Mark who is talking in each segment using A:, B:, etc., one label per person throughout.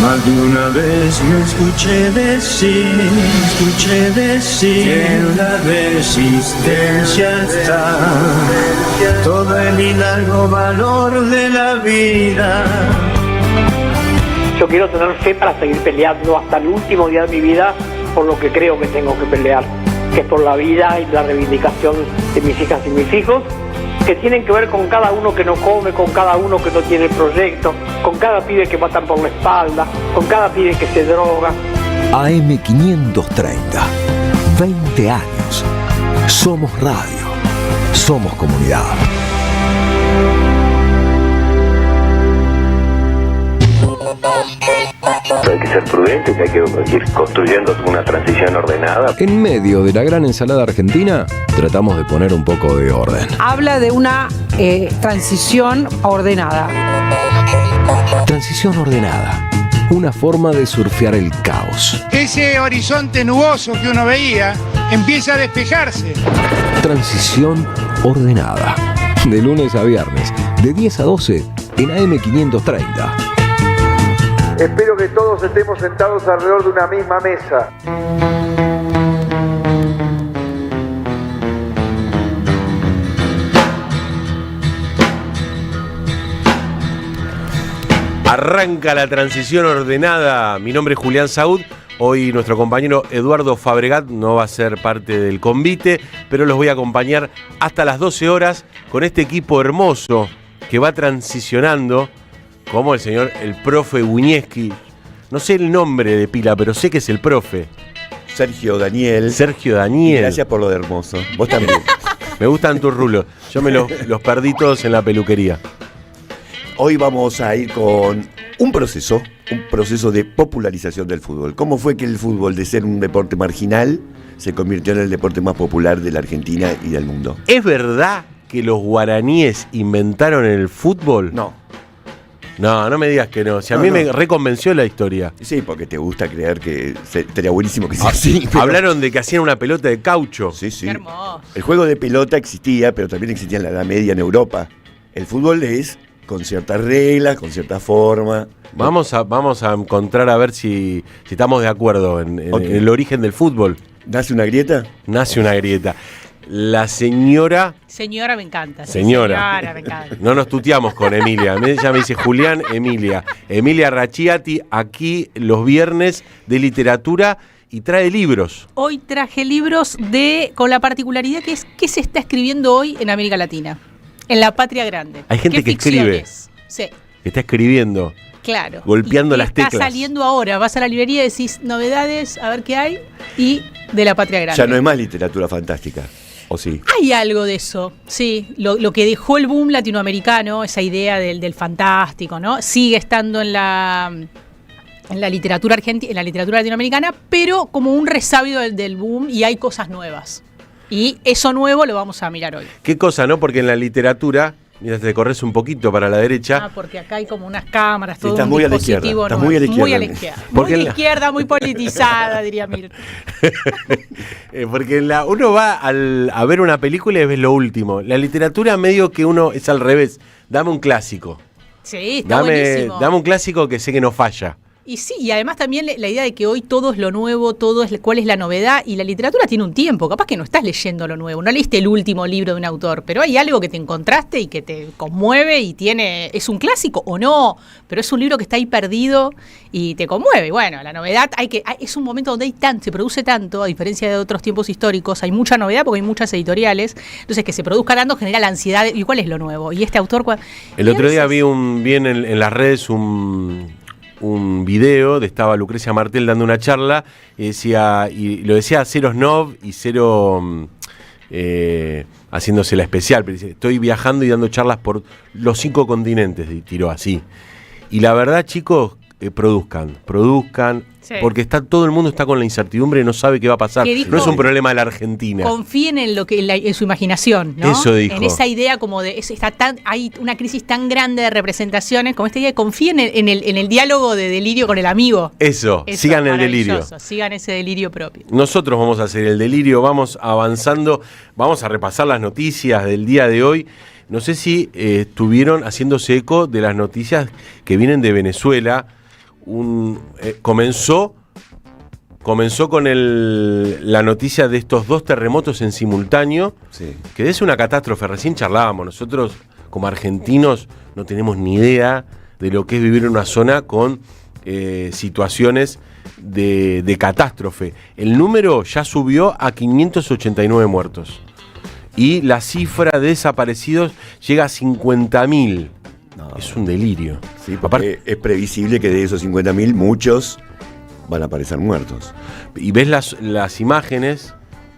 A: Más de una vez me escuché decir que en la resistencia está todo el hidalgo valor de la vida.
B: Yo quiero tener fe para seguir peleando hasta el último día de mi vida por lo que creo que tengo que pelear, que es por la vida y la reivindicación de mis hijas y mis hijos, que tienen que ver con cada uno que no come, con cada uno que no tiene proyecto, con cada pibe que matan por la espalda, con cada pibe que se droga.
C: AM530, 20 años. Somos radio, somos comunidad.
D: Hay que ser prudente, que hay que ir construyendo una transición ordenada.
C: En medio de la gran ensalada argentina, tratamos de poner un poco de orden.
E: Habla de una transición ordenada.
C: Transición ordenada. Una forma de surfear el caos.
F: Ese horizonte nuboso que uno veía empieza a despejarse.
C: Transición ordenada. De lunes a viernes, de 10 a 12, en AM530.
G: Espero que todos estemos sentados alrededor de una misma mesa.
H: Arranca la transición ordenada. Mi nombre es Julián Saúd. Hoy nuestro compañero Eduardo Fabregat no va a ser parte del convite, pero los voy a acompañar hasta las 12 horas con este equipo hermoso que va transicionando, como el profe Buñeschi. No sé el nombre de pila, pero sé que es el profe.
I: Sergio Daniel.
H: Y
I: gracias por lo de hermoso. Vos también.
H: Me gustan tus rulos. Yo me los perdí todos en la peluquería.
I: Hoy vamos a ir con un proceso de popularización del fútbol. ¿Cómo fue que el fútbol, de ser un deporte marginal, se convirtió en el deporte más popular de la Argentina y del mundo?
H: ¿Es verdad que los guaraníes inventaron el fútbol?
I: No.
H: No me digas que no. Si a mí me reconvenció la historia.
I: Sí, porque te gusta creer que sería buenísimo que sea así.
H: Pero... Hablaron de que hacían una pelota de caucho.
I: Sí.
E: Qué hermoso.
I: El juego de pelota existía, pero también existía en la Edad Media en Europa. El fútbol es con ciertas reglas, con cierta forma.
H: Vamos a encontrar a ver si estamos de acuerdo en el origen del fútbol.
I: ¿Nace una grieta?
H: Nace una grieta. La señora...
E: Señora me encanta.
H: Señora
E: me encanta.
H: No nos tuteamos con Emilia. Ella me dice Julián, Emilia. Emilia Racciati, aquí los viernes de literatura y trae libros.
E: Hoy traje libros con la particularidad que es qué se está escribiendo hoy en América Latina, en la patria grande.
H: Hay gente que escribe.
E: Sí.
H: Que está escribiendo.
E: Claro.
H: Golpeando las teclas.
E: Está saliendo ahora. Vas a la librería y decís novedades, a ver qué hay, y de la patria grande.
I: Ya no es más literatura fantástica. ¿O sí?
E: Hay algo de eso, sí. Lo que dejó el boom latinoamericano, esa idea del fantástico, ¿no? Sigue estando en la literatura argentina, en la literatura latinoamericana, pero como un resabio del boom, y hay cosas nuevas. Y eso nuevo lo vamos a mirar hoy.
H: ¿Qué cosa, no? Porque en la literatura, mira, te corres un poquito para la derecha.
E: Porque acá hay como unas cámaras, todo
I: estás
E: un
I: muy
E: dispositivo.
I: Estás muy a la izquierda.
E: Muy a la izquierda. Muy a la izquierda, muy politizada, diría Mirta.
H: Porque uno va a ver una película y ves lo último. La literatura medio que uno es al revés. Dame un clásico.
E: Sí, está buenísimo.
H: Dame un clásico que sé que no falla.
E: Y sí, y además también la idea de que hoy todo es lo nuevo, cuál es la novedad, y la literatura tiene un tiempo, capaz que no estás leyendo lo nuevo, no leíste el último libro de un autor, pero hay algo que te encontraste y que te conmueve y es un clásico o no, pero es un libro que está ahí perdido y te conmueve. Bueno, la novedad es un momento donde se produce tanto, a diferencia de otros tiempos históricos, hay mucha novedad porque hay muchas editoriales, entonces que se produzca tanto genera la ansiedad, ¿y cuál es lo nuevo? Y este autor...
H: El otro día vi en las redes un video estaba Lucrecia Martel dando una charla y lo decía Cero Snob y Cero haciéndose la especial, pero dice, estoy viajando y dando charlas por los 5 continentes, y tiró así. Y la verdad, chicos, produzcan, sí. Porque todo el mundo está con la incertidumbre y no sabe qué va a pasar. No es un problema de la Argentina.
E: Confíen en su imaginación, ¿no?
H: Eso dijo.
E: En esa idea como de hay una crisis tan grande de representaciones como esta idea de confíen en el diálogo de delirio con el amigo.
H: Eso sigan el delirio.
E: Sigan ese delirio propio.
H: Nosotros vamos a hacer el delirio, vamos avanzando, vamos a repasar las noticias del día de hoy. No sé si estuvieron haciéndose eco de las noticias que vienen de Venezuela. comenzó con la noticia de estos 2 terremotos en simultáneo,
I: Sí.
H: que es una catástrofe. Recién charlábamos, nosotros como argentinos no tenemos ni idea de lo que es vivir en una zona con situaciones de catástrofe. El número ya subió a 589 muertos y la cifra de desaparecidos llega a 50.000.
I: No.
H: Es un delirio.
I: Sí, porque es previsible que de esos 50.000 muchos van a aparecer muertos.
H: Y ves las imágenes,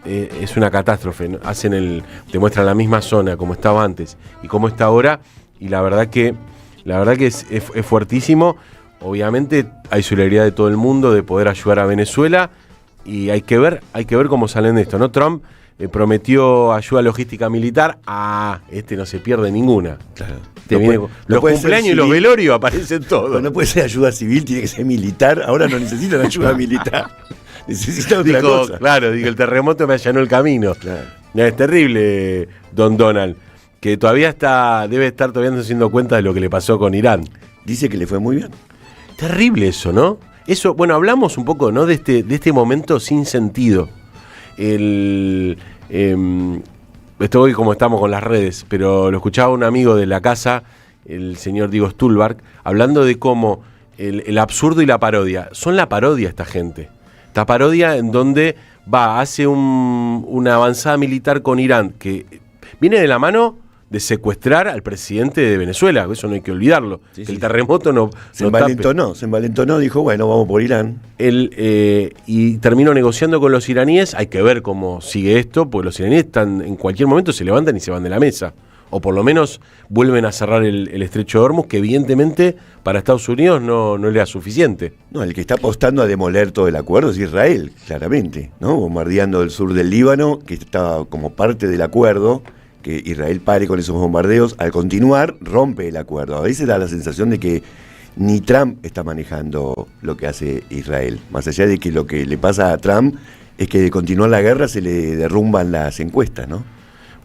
H: es una catástrofe, ¿no? Te muestran la misma zona como estaba antes y como está ahora, y la verdad que es fuertísimo. Obviamente hay solidaridad de todo el mundo de poder ayudar a Venezuela, y hay que ver cómo salen de esto, ¿no? Trump prometió ayuda logística militar. No se pierde ninguna.
I: Claro.
H: Los cumpleaños y los velorios aparecen todos.
I: Pero no puede ser ayuda civil, tiene que ser militar. Ahora no necesitan ayuda militar. Necesitan otra cosa.
H: Claro, el terremoto me allanó el camino.
I: Claro.
H: Es terrible, don Donald, que todavía debe estar haciendo cuenta de lo que le pasó con Irán.
I: Dice que le fue muy bien.
H: Terrible eso, ¿no? Eso, bueno, hablamos un poco, ¿no? de este momento sin sentido. Estoy como estamos con las redes, pero lo escuchaba un amigo de la casa, el señor Diego Stulbark, hablando de cómo el absurdo y la parodia. Son la parodia esta gente. Esta parodia en donde hace una avanzada militar con Irán, que viene de la mano de secuestrar al presidente de Venezuela. Eso no hay que olvidarlo.
I: Sí,
H: que
I: sí.
H: el terremoto
I: Se envalentonó, dijo, bueno, vamos por Irán.
H: Y terminó negociando con los iraníes. Hay que ver cómo sigue esto, porque los iraníes en cualquier momento se levantan y se van de la mesa. O por lo menos vuelven a cerrar el estrecho de Hormuz, que evidentemente para Estados Unidos no le da suficiente.
I: No, el que está apostando a demoler todo el acuerdo es Israel, claramente, ¿no? Bombardeando el sur del Líbano, que está como parte del acuerdo. Que Israel pare con esos bombardeos, al continuar rompe el acuerdo. A veces da la sensación de que ni Trump está manejando lo que hace Israel. Más allá de que lo que le pasa a Trump es que de continuar la guerra se le derrumban las encuestas, ¿no?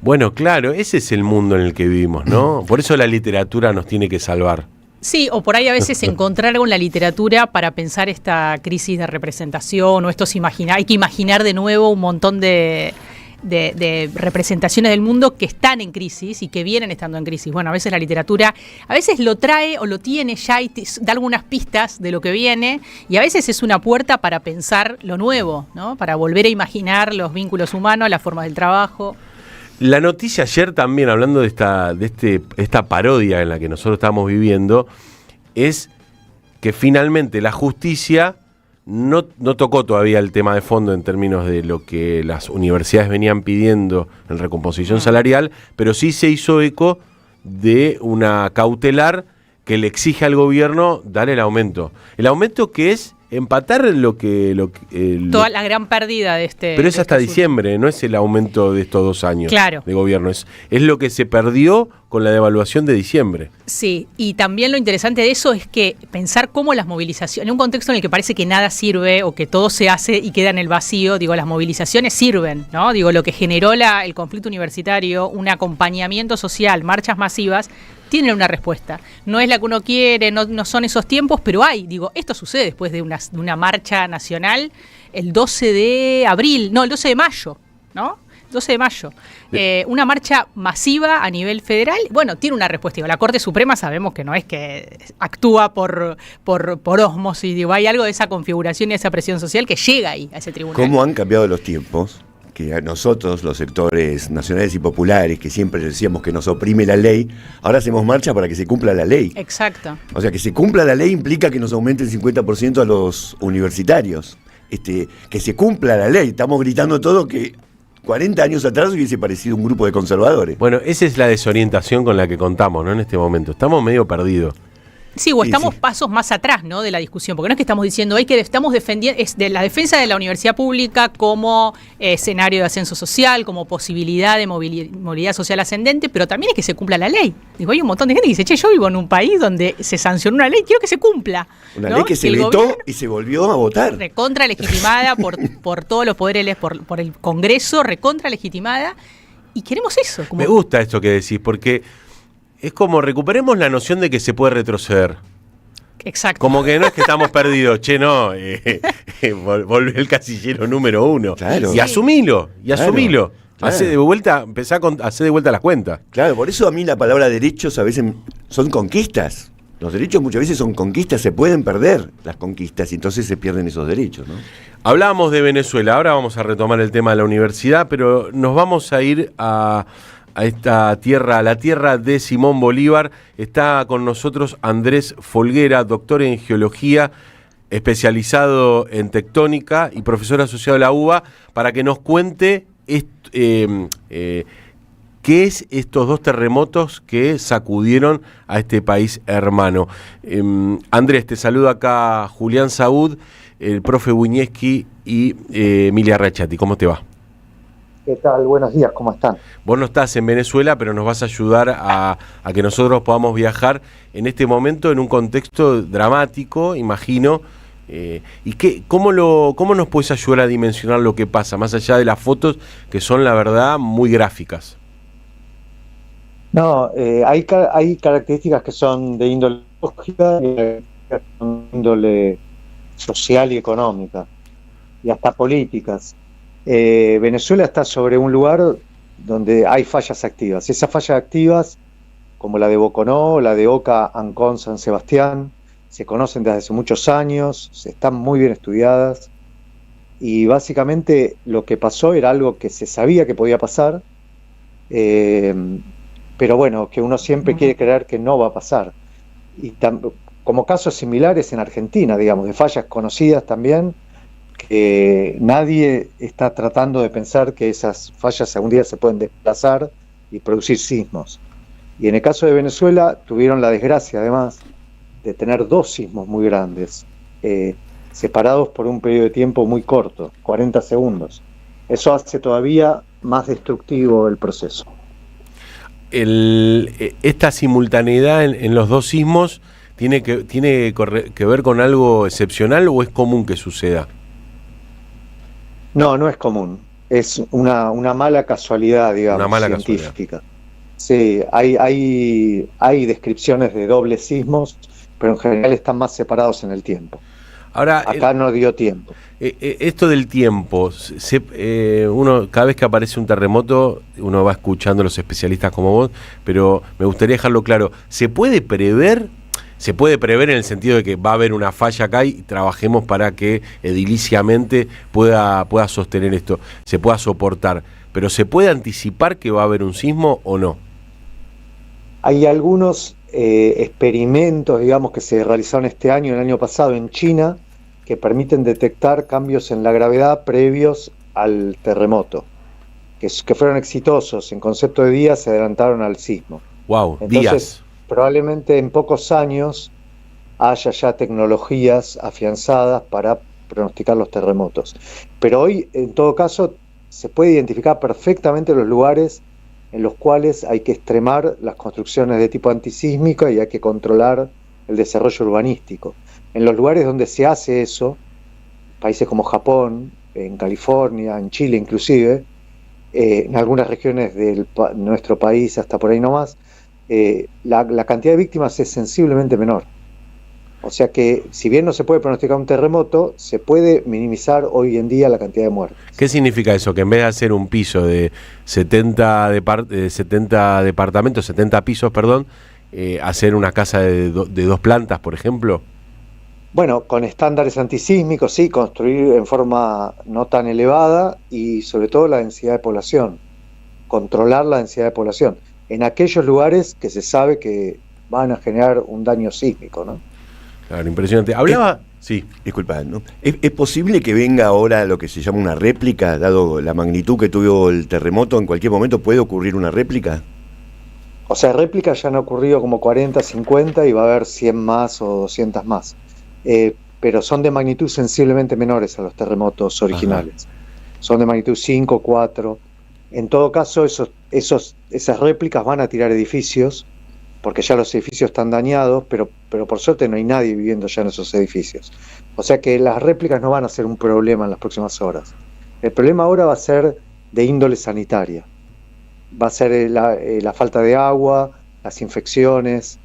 H: Bueno, claro, ese es el mundo en el que vivimos, ¿no? Por eso la literatura nos tiene que salvar.
E: Sí, o por ahí a veces encontrar algo en la literatura para pensar esta crisis de representación o estos hay que imaginar de nuevo un montón de representaciones del mundo que están en crisis y que vienen estando en crisis. Bueno, a veces la literatura, a veces lo trae o lo tiene ya y da algunas pistas de lo que viene, y a veces es una puerta para pensar lo nuevo, ¿no? Para volver a imaginar los vínculos humanos, las formas del trabajo.
H: La noticia ayer también, hablando de esta parodia en la que nosotros estamos viviendo, es que finalmente la justicia no tocó todavía el tema de fondo en términos de lo que las universidades venían pidiendo en recomposición salarial, pero sí se hizo eco de una cautelar que le exige al gobierno dar el aumento. El aumento que es empatar
E: toda la gran pérdida de este.
H: Pero es hasta diciembre, no es el aumento de estos 2 años de gobierno. Es lo que se perdió con la devaluación de diciembre.
E: Sí, y también lo interesante de eso es que pensar cómo las movilizaciones, en un contexto en el que parece que nada sirve o que todo se hace y queda en el vacío, las movilizaciones sirven, ¿no? Lo que generó el conflicto universitario, un acompañamiento social, marchas masivas, tienen una respuesta. No es la que uno quiere, no son esos tiempos, pero esto sucede después de una marcha nacional el 12 de mayo, ¿no? 12 de mayo. Una marcha masiva a nivel federal, tiene una respuesta. La Corte Suprema sabemos que no es que actúa por ósmosis, hay algo de esa configuración y esa presión social que llega ahí, a ese tribunal.
I: ¿Cómo han cambiado los tiempos? Que a nosotros, los sectores nacionales y populares, que siempre decíamos que nos oprime la ley, ahora hacemos marcha para que se cumpla la ley.
E: Exacto.
I: O sea, que se cumpla la ley implica que nos aumente el 50% a los universitarios. Que se cumpla la ley. Estamos gritando todo que 40 años atrás hubiese parecido un grupo de conservadores.
H: Bueno, esa es la desorientación con la que contamos, ¿no? En este momento. Estamos medio perdidos.
E: Sí, o estamos pasos más atrás, ¿no? De la discusión, porque no es que estamos diciendo, estamos defendiendo, es de la defensa de la universidad pública como escenario de ascenso social, como posibilidad de movilidad social ascendente, pero también es que se cumpla la ley. Hay un montón de gente que dice, yo vivo en un país donde se sancionó una ley, quiero que se cumpla.
I: Una ley que se vetó y se volvió a votar.
E: Recontra legitimada por todos los poderes, por el Congreso, recontra legitimada, y queremos eso.
H: Me gusta esto que decís, porque es como recuperemos la noción de que se puede retroceder.
E: Exacto.
H: Como que no es que estamos perdidos, che, no, volvé el casillero número 1.
I: Claro.
H: Y asumilo,
I: Claro.
H: Claro. Hacé de vuelta, hacer de vuelta las cuentas.
I: Claro, por eso a mí la palabra derechos a veces son conquistas. Los derechos muchas veces son conquistas, se pueden perder las conquistas y entonces se pierden esos derechos, ¿no?
H: Hablábamos de Venezuela, ahora vamos a retomar el tema de la universidad, pero nos vamos a ir a esta tierra, a la tierra de Simón Bolívar. Está con nosotros Andrés Folguera, doctor en geología, especializado en tectónica y profesor asociado a la UBA, para que nos cuente qué es estos 2 terremotos que sacudieron a este país hermano. Andrés, te saluda acá Julián Saúd, el profe Buñeski y Emilia Rachati. ¿Cómo te va?
J: ¿Qué tal? Buenos días, ¿cómo están?
H: Vos no estás en Venezuela, pero nos vas a ayudar a que nosotros podamos viajar en este momento en un contexto dramático, imagino. ¿Y cómo nos puedes ayudar a dimensionar lo que pasa, más allá de las fotos que son, la verdad, muy gráficas?
J: No, hay características que son de índole lógica y de índole social y económica, y hasta políticas. Venezuela está sobre un lugar donde hay fallas activas. Esas fallas activas, como la de Boconó, la de Oca, Ancón, San Sebastián, se conocen desde hace muchos años, están muy bien estudiadas, y básicamente lo que pasó era algo que se sabía que podía pasar, pero bueno, que uno siempre quiere creer que no va a pasar. Y como casos similares en Argentina, digamos, de fallas conocidas también, que nadie está tratando de pensar que esas fallas algún día se pueden desplazar y producir sismos. Y en el caso de Venezuela tuvieron la desgracia, además, de tener 2 sismos muy grandes, separados por un periodo de tiempo muy corto, 40 segundos. Eso hace todavía más destructivo el proceso.
H: Esta simultaneidad en los 2 sismos tiene que ver con algo excepcional, ¿o es común que suceda?
J: No, no es común. Es una mala casualidad, digamos, científica. Sí, hay descripciones de dobles sismos, pero en general están más separados en el tiempo.
H: Ahora,
J: acá no dio tiempo.
H: Esto del tiempo, uno cada vez que aparece un terremoto, uno va escuchando a los especialistas como vos, pero me gustaría dejarlo claro. ¿Se puede prever? Se puede prever en el sentido de que va a haber una falla acá y trabajemos para que ediliciamente pueda sostener esto, se pueda soportar. Pero ¿se puede anticipar que va a haber un sismo o no?
J: Hay algunos experimentos, digamos, que se realizaron este año y el año pasado en China, que permiten detectar cambios en la gravedad previos al terremoto, que fueron exitosos. En concepto de días se adelantaron al sismo.
H: Wow,
J: entonces,
H: días.
J: Probablemente en pocos años haya ya tecnologías afianzadas para pronosticar los terremotos. Pero hoy, en todo caso, se puede identificar perfectamente los lugares en los cuales hay que extremar las construcciones de tipo antisísmico y hay que controlar el desarrollo urbanístico. En los lugares donde se hace eso, países como Japón, en California, en Chile inclusive, en algunas regiones de nuestro país, hasta por ahí nomás, la cantidad de víctimas es sensiblemente menor. O sea que, si bien no se puede pronosticar un terremoto, se puede minimizar hoy en día la cantidad de muertes.
H: ¿Qué significa eso? Que en vez de hacer un piso de 70 departamentos, 70 pisos, perdón, hacer una casa de 2 plantas, por ejemplo.
J: Bueno, con estándares antisísmicos, sí, construir en forma no tan elevada y sobre todo la densidad de población, controlar la densidad de población en aquellos lugares que se sabe que van a generar un daño sísmico, ¿no?
H: Claro, impresionante. Hablaba... Sí.
I: Disculpa, ¿no? ¿Es posible que venga ahora lo que se llama una réplica, dado la magnitud que tuvo el terremoto? ¿En cualquier momento puede ocurrir una réplica?
J: O sea, réplicas ya han ocurrido como 40, 50 y va a haber 100 más o 200 más. Pero son de magnitud sensiblemente menores a los terremotos originales. Ajá. Son de magnitud 5, 4. En todo caso, esas réplicas van a tirar edificios, porque ya los edificios están dañados, pero por suerte no hay nadie viviendo ya en esos edificios. O sea que las réplicas no van a ser un problema en las próximas horas. El problema ahora va a ser de índole sanitaria. Va a ser la falta de agua, las infecciones,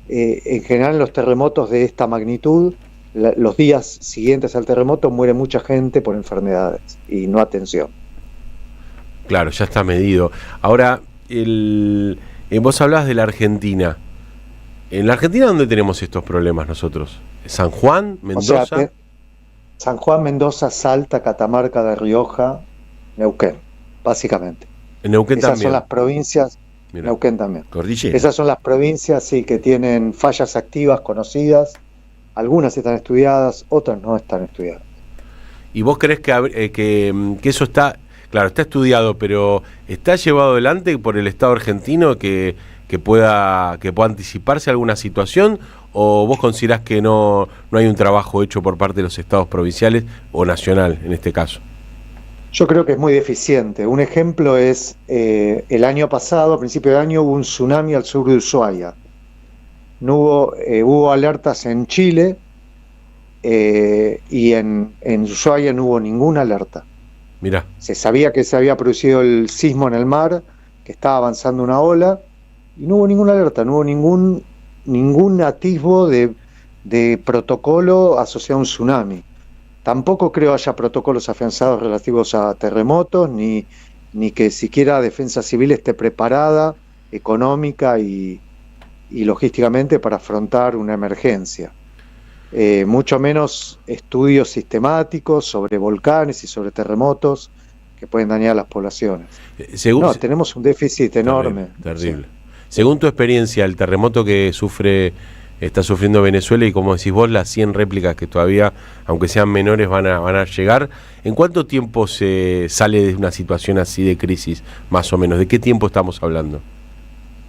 J: en general en los terremotos de esta magnitud, los días siguientes al terremoto muere mucha gente por enfermedades y no atención.
H: Claro, ya está medido. Ahora, vos hablás de la Argentina. ¿En la Argentina dónde tenemos estos problemas nosotros? ¿San Juan, Mendoza?
J: O sea, San Juan, Mendoza, Salta, Catamarca, de Rioja, Neuquén, básicamente.
H: En Neuquén
J: Esas
H: también.
J: son las provincias.
H: Mirá.
J: Neuquén también.
I: Cordillera.
J: Esas son las provincias, sí, que tienen fallas activas conocidas. Algunas están estudiadas, otras no están estudiadas.
H: ¿Y vos crees que eso está, claro, está estudiado, pero está llevado adelante por el Estado argentino que pueda anticiparse a alguna situación? ¿O vos considerás que no hay un trabajo hecho por parte de los estados provinciales o nacional en este caso?
J: Yo creo que es muy deficiente. Un ejemplo es el año pasado, a principio de año, hubo un tsunami al sur de Ushuaia. No hubo alertas en Chile y en Ushuaia no hubo ninguna alerta.
H: Mirá.
J: Se sabía que se había producido el sismo en el mar, que estaba avanzando una ola, y no hubo ninguna alerta, no hubo ningún atisbo de protocolo asociado a un tsunami. Tampoco creo haya protocolos afianzados relativos a terremotos, ni que siquiera Defensa Civil esté preparada económica y logísticamente para afrontar una emergencia. Mucho menos estudios sistemáticos sobre volcanes y sobre terremotos que pueden dañar a las poblaciones. Tenemos un déficit enorme.
H: Terrible. Sí. Según tu experiencia, el terremoto que está sufriendo Venezuela y como decís vos, las 100 réplicas que todavía, aunque sean menores, van a llegar, ¿en cuánto tiempo se sale de una situación así de crisis, más o menos? ¿De qué tiempo estamos hablando?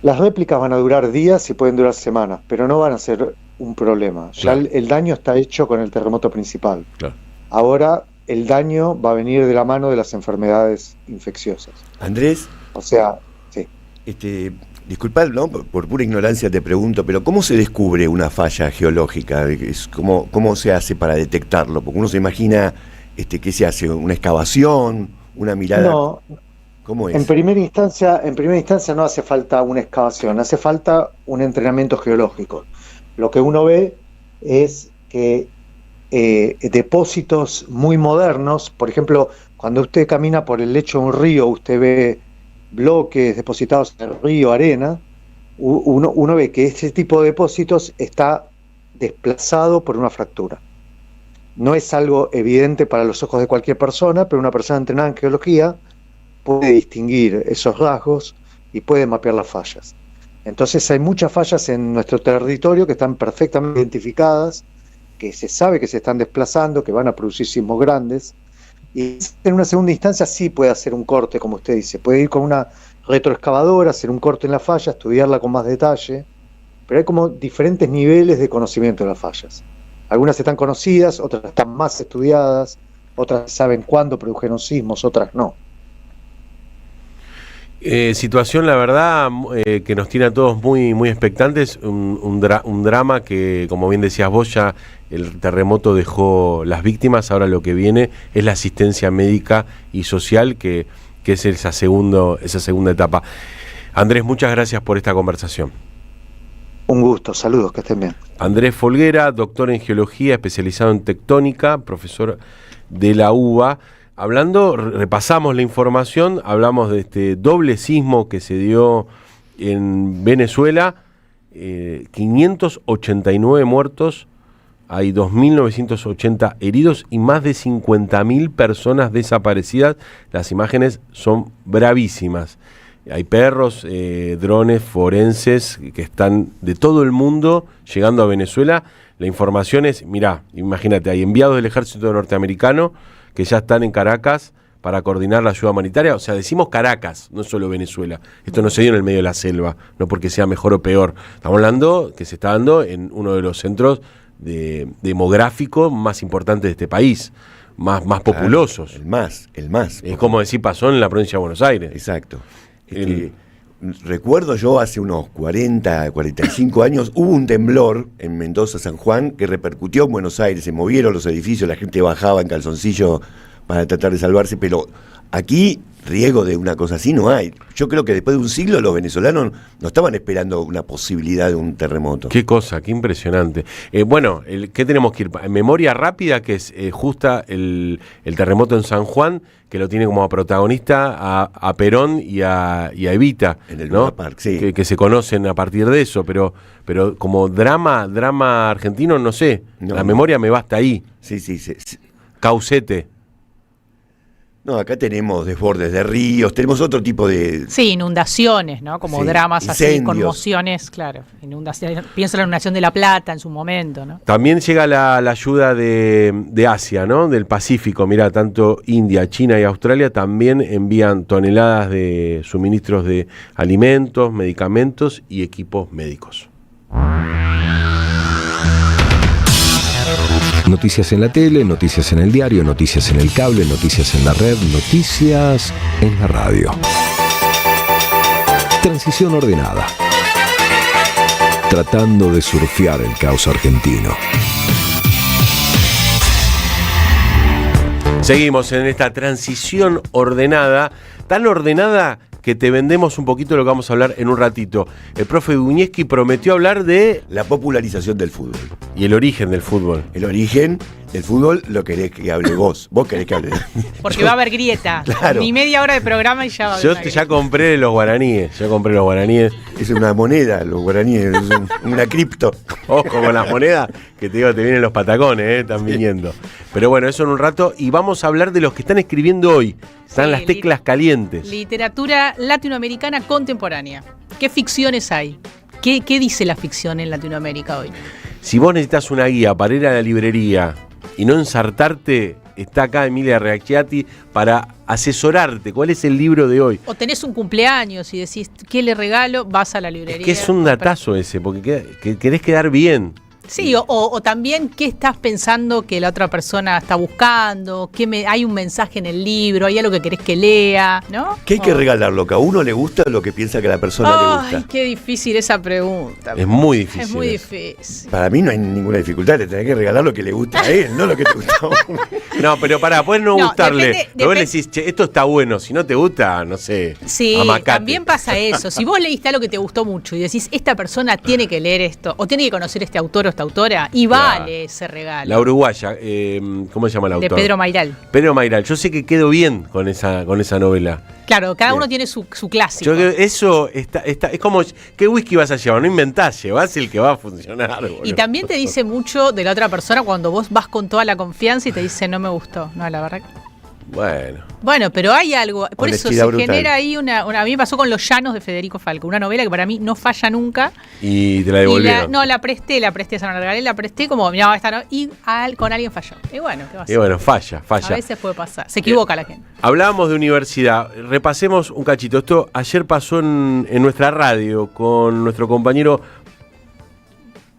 J: Las réplicas van a durar días y pueden durar semanas, pero no van a ser un problema.
H: Claro.
J: Ya el daño está hecho con el terremoto principal.
H: Claro.
J: Ahora el daño va a venir de la mano de las enfermedades infecciosas.
I: Andrés,
J: o sea, sí.
I: Disculpad, ¿no? Por pura ignorancia te pregunto, pero ¿cómo se descubre una falla geológica? ¿Cómo se hace para detectarlo? Porque uno se imagina ¿qué se hace? ¿Una excavación? ¿Una mirada?
J: No.
I: ¿Cómo es?
J: En primera instancia no hace falta una excavación, hace falta un entrenamiento geológico. Lo que uno ve es que depósitos muy modernos, por ejemplo, cuando usted camina por el lecho de un río, usted ve bloques depositados en el río, arena, uno ve que ese tipo de depósitos está desplazado por una fractura. No es algo evidente para los ojos de cualquier persona, pero una persona entrenada en geología puede distinguir esos rasgos y puede mapear las fallas. Entonces hay muchas fallas en nuestro territorio que están perfectamente identificadas, que se sabe que se están desplazando, que van a producir sismos grandes, y en una segunda instancia sí puede hacer un corte, como usted dice, puede ir con una retroexcavadora, hacer un corte en la falla, estudiarla con más detalle, pero hay como diferentes niveles de conocimiento de las fallas. Algunas están conocidas, otras están más estudiadas, otras saben cuándo produjeron sismos, otras no.
H: Situación, la verdad, que nos tiene a todos muy, muy expectantes, un drama que, como bien decías vos, ya el terremoto dejó las víctimas, ahora lo que viene es la asistencia médica y social, que es esa segunda etapa. Andrés, muchas gracias por esta conversación.
J: Un gusto, saludos, que estén bien.
H: Andrés Folguera, doctor en geología, especializado en tectónica, profesor de la UBA. Repasamos la información, hablamos de este doble sismo que se dio en Venezuela, 589 muertos, hay 2.980 heridos y más de 50.000 personas desaparecidas. Las imágenes son bravísimas. Hay perros, drones forenses que están de todo el mundo llegando a Venezuela. La información es, mirá, imagínate, hay enviados del ejército norteamericano que ya están en Caracas para coordinar la ayuda humanitaria. O sea, decimos Caracas, no solo Venezuela. Esto no se dio en el medio de la selva, no porque sea mejor o peor. Estamos hablando que se está dando en uno de los centros demográficos más importantes de este país, más populosos.
I: El más.
H: Es como decir, pasó en la provincia de Buenos Aires.
I: Exacto. Recuerdo yo hace unos 45 años, hubo un temblor en Mendoza, San Juan, que repercutió en Buenos Aires, se movieron los edificios, la gente bajaba en calzoncillo para tratar de salvarse, pero aquí riesgo de una cosa así no hay. Yo creo que después de un siglo los venezolanos no estaban esperando una posibilidad de un terremoto.
H: Qué cosa, qué impresionante. ¿Qué tenemos que ir? Memoria rápida, que es justa el terremoto en San Juan, que lo tiene como protagonista a Perón y a Evita,
I: En el
H: ¿no?
I: Luna Park, sí.
H: Que se conocen a partir de eso, pero como drama argentino, no sé.
I: No,
H: la
I: no.
H: memoria me basta ahí.
I: Sí.
H: Caucete.
I: No, acá tenemos desbordes de ríos, tenemos otro tipo de...
E: Sí, inundaciones, ¿no? Como
I: Sí,
E: dramas así,
I: incendios.
E: conmociones, claro. Inundaciones. Pienso en la inundación de La Plata en su momento, ¿no?
H: También llega la ayuda de Asia, ¿no? Del Pacífico. Mirá, tanto India, China y Australia también envían toneladas de suministros de alimentos, medicamentos y equipos médicos.
C: Noticias en la tele, noticias en el diario, noticias en el cable, noticias en la red, noticias en la radio. Transición ordenada. Tratando de surfear el caos argentino.
H: Seguimos en esta transición ordenada, tan ordenada que te vendemos un poquito lo que vamos a hablar en un ratito. El profe Duñeschi prometió hablar de...
I: La popularización del fútbol.
H: Y el origen del fútbol.
I: El origen del fútbol lo querés que hable vos. Vos querés que hable.
E: Porque va a haber grieta.
I: Claro.
E: Ni media hora de programa y ya va a haber
H: Yo
E: una grieta.
H: ya compré los guaraníes.
I: Es una moneda, los guaraníes, es una cripto.
H: Ojo con las monedas, que te digo, te vienen los patacones, están viniendo. Pero bueno, eso en un rato. Y vamos a hablar de los que están escribiendo hoy. Están
E: Sí,
H: las teclas calientes.
E: Literatura latinoamericana contemporánea. ¿Qué ficciones hay? ¿Qué dice la ficción en Latinoamérica hoy?
H: Si vos necesitas una guía para ir a la librería y no ensartarte, está acá Emilia Reacciati para asesorarte. ¿Cuál es el libro de hoy?
E: O tenés un cumpleaños y decís, ¿qué le regalo? Vas a la librería.
H: Es que es un datazo ese, porque querés quedar bien.
E: Sí, o también qué estás pensando que la otra persona está buscando, hay un mensaje en el libro, hay algo que querés que lea, ¿no?
I: ¿Qué hay que regalar? ¿Lo que a uno le gusta o lo que piensa que a la persona le
E: Ay,
I: gusta?
E: qué difícil esa pregunta.
H: Es muy difícil.
E: Es muy
H: eso.
E: difícil.
I: Para mí no hay ninguna dificultad, le tenés que regalar lo que le gusta a él, no lo que te gusta a vos.
H: No, pero puede no
E: No,
H: gustarle. Pero vos le
E: depende-
H: decís, che, esto está bueno. Si no te gusta, no sé.
E: Sí,
H: amacate.
E: también pasa eso. Si vos leíste algo que te gustó mucho y decís, esta persona tiene que leer esto, o tiene que conocer este autor o esta autora, y vale ese regalo.
H: La uruguaya, ¿cómo se llama el
E: De
H: autor?
E: Pedro Mairal.
H: Pedro Mairal. Yo sé que quedo bien con esa novela.
E: Claro, cada
H: Bien.
E: uno tiene su clásico.
H: Yo creo que eso está, es como, ¿qué whisky vas a llevar? No inventás, llevás el que va a funcionar.
E: Y
H: boludo.
E: también te dice mucho de la otra persona cuando vos vas con toda la confianza y te dice, no me gustó. No, la verdad. Bueno, pero hay algo. Por eso
I: Honestidad
E: se
I: brutal.
E: genera ahí a mí me pasó con Los Llanos de Federico Falco, una novela que para mí no falla nunca.
H: Y te la
E: Y
H: devolvieron.
E: la presté, esa no la regalé, la presté como, no, esta no. Y con alguien falló. Y bueno, ¿qué va a
H: Y
E: ser?
H: bueno, falla.
E: A veces puede pasar. Se equivoca la gente.
H: Hablábamos de universidad. Repasemos un cachito. Esto ayer pasó en nuestra radio con nuestro compañero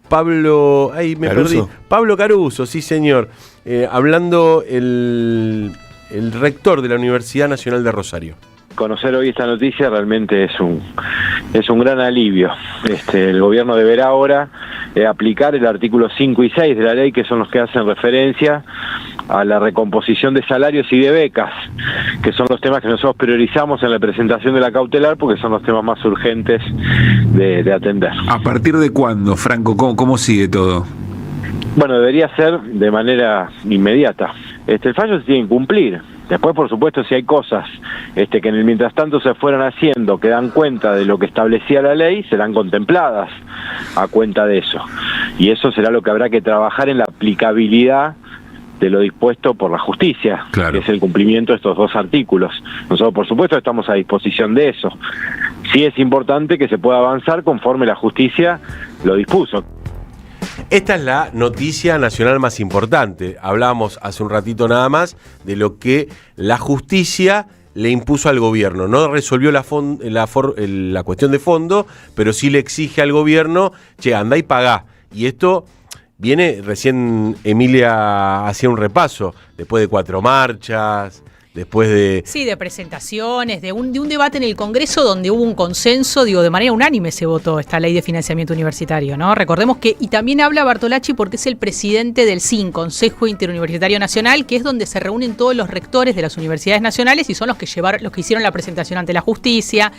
H: Pablo. Ay, me
I: ¿Caruso?
H: perdí. Pablo Caruso, sí, señor. Hablando el rector de la Universidad Nacional de Rosario.
K: Conocer hoy esta noticia realmente es un gran alivio. El gobierno deberá ahora aplicar el artículo 5 y 6 de la ley, que son los que hacen referencia a la recomposición de salarios y de becas, que son los temas que nosotros priorizamos en la presentación de la cautelar porque son los temas más urgentes de atender.
L: ¿A partir de cuándo, Franco? ¿Cómo sigue todo?
K: Bueno, debería ser de manera inmediata. El fallo se tiene que cumplir. Después, por supuesto, si hay cosas que en el mientras tanto se fueran haciendo, que dan cuenta de lo que establecía la ley, serán contempladas a cuenta de eso. Y eso será lo que habrá que trabajar en la aplicabilidad de lo dispuesto por la justicia,
L: Claro.
K: que es el cumplimiento de estos dos artículos. Nosotros, por supuesto, estamos a disposición de eso. Sí es importante que se pueda avanzar conforme la justicia lo dispuso.
H: Esta es la noticia nacional más importante. Hablábamos hace un ratito nada más de lo que la justicia le impuso al gobierno. No resolvió la cuestión de fondo, pero sí le exige al gobierno, che, andá y pagá. Y esto viene, recién Emilia hacía un repaso, después de 4 marchas, después de...
E: Sí, de presentaciones, de un debate en el Congreso donde hubo un consenso, de manera unánime se votó esta ley de financiamiento universitario, ¿no? Recordemos que, y también habla Bartolacci porque es el presidente del CIN, Consejo Interuniversitario Nacional, que es donde se reúnen todos los rectores de las universidades nacionales y son los que hicieron la presentación ante la justicia.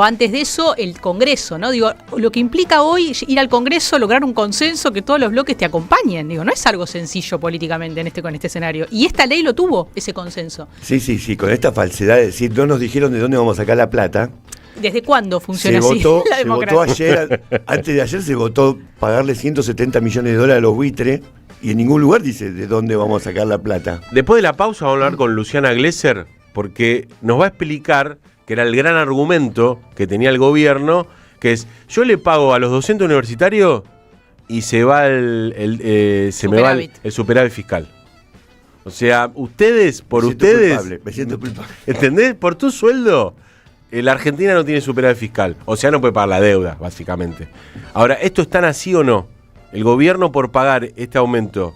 E: Antes de eso, el Congreso, ¿no? Lo que implica hoy ir al Congreso, lograr un consenso, que todos los bloques te acompañen. No es algo sencillo políticamente con este escenario. Y esta ley lo tuvo, ese consenso.
I: Sí, con esta falsedad de decir, no nos dijeron de dónde vamos a sacar la plata.
E: ¿Desde cuándo funciona así la democracia?
I: Se votó ayer, antes de ayer se votó pagarle 170 millones de dólares a los buitres, y en ningún lugar dice de dónde vamos a sacar la plata.
H: Después de la pausa vamos a hablar con Luciana Glesser, porque nos va a explicar que era el gran argumento que tenía el gobierno, que es, yo le pago a los docentes universitarios y se va el superávit fiscal. O sea, ustedes,
I: me siento culpable.
H: ¿Entendés? Por tu sueldo, la Argentina no tiene superávit fiscal. O sea, no puede pagar la deuda, básicamente. Ahora, ¿esto es tan así o no? El gobierno, por pagar este aumento,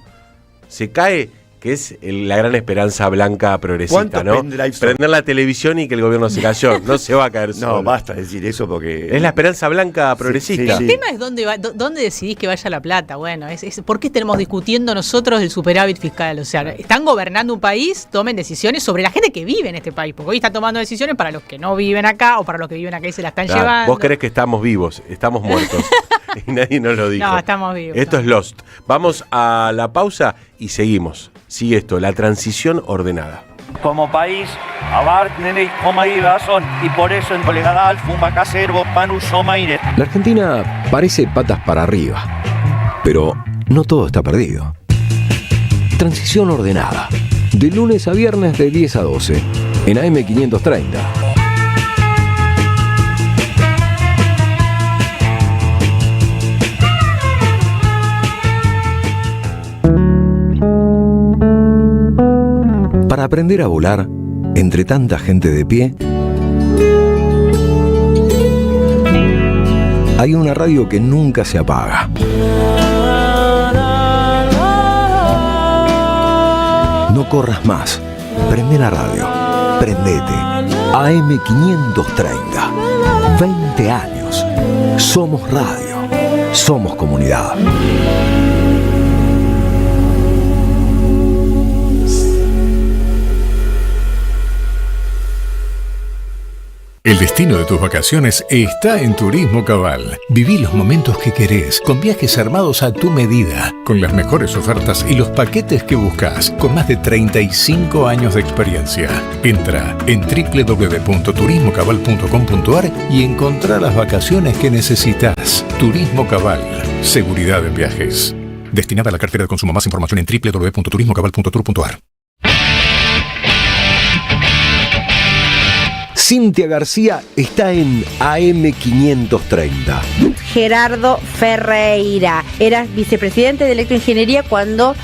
H: se cae, que es la gran esperanza blanca progresista, ¿no? Prender la televisión y que el gobierno se cayó. No se va a caer solo.
I: No, basta decir eso porque...
H: Es la esperanza blanca progresista.
E: El tema es dónde decidís que vaya la plata. Bueno, ¿por qué estamos discutiendo nosotros del superávit fiscal? O sea, están gobernando un país, tomen decisiones sobre la gente que vive en este país. Porque hoy están tomando decisiones para los que no viven acá o para los que viven acá y se la están llevando.
H: Vos creés que estamos vivos, estamos muertos. Y nadie nos lo dijo.
E: No, estamos vivos.
H: Esto es Lost. Vamos a la pausa y seguimos. Sigue esto, la transición ordenada.
M: Como país, abarnen como son y por eso en Colegadal, Fuma Caservo, Panu Somaire.
C: La Argentina parece patas para arriba, pero no todo está perdido. Transición ordenada. De lunes a viernes de 10 a 12 en AM530. Para aprender a volar entre tanta gente de pie, hay una radio que nunca se apaga. No corras más. Prende la radio. Prendete. AM530. 20 años. Somos radio. Somos comunidad.
N: El destino de tus vacaciones está en Turismo Cabal. Viví los momentos que querés, con viajes armados a tu medida, con las mejores ofertas y los paquetes que buscas, con más de 35 años de experiencia. Entra en www.turismocabal.com.ar y encontrá las vacaciones que necesitas. Turismo Cabal. Seguridad en viajes. Destinada a la cartera de consumo. Más información en www.turismocabal.tour.ar.
C: Cintia García está en AM530.
O: Gerardo Ferreira. Eras vicepresidente de Electroingeniería cuando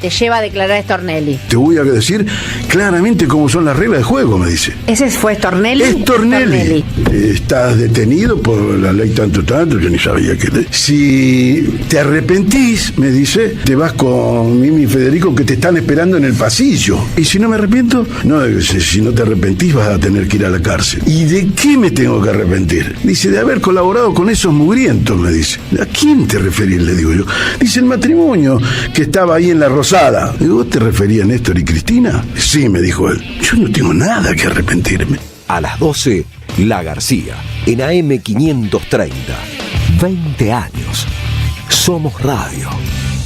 O: te lleva a declarar Stornelli.
P: Te voy a decir claramente cómo son las reglas de juego, me dice.
O: ¿Ese fue Stornelli?
P: Es Stornelli. Estás detenido por la ley tanto, yo ni sabía que ley. Si te arrepentís, me dice, te vas con Mimi y Federico que te están esperando en el pasillo. Y si no me arrepiento, no, si no te arrepentís vas a tener que ir a la cárcel. ¿Y de qué me tengo que arrepentir? Dice, de haber colaborado con esos mugrientos, me dice. ¿A quién te referís? Le digo yo. Dice, el matrimonio que estaba ahí en La Rosada. Digo, ¿vos te referías a Néstor y Cristina? Sí, me dijo él. Yo no tengo nada que arrepentirme.
C: A las 12, La García, en AM530. 20 años. Somos radio.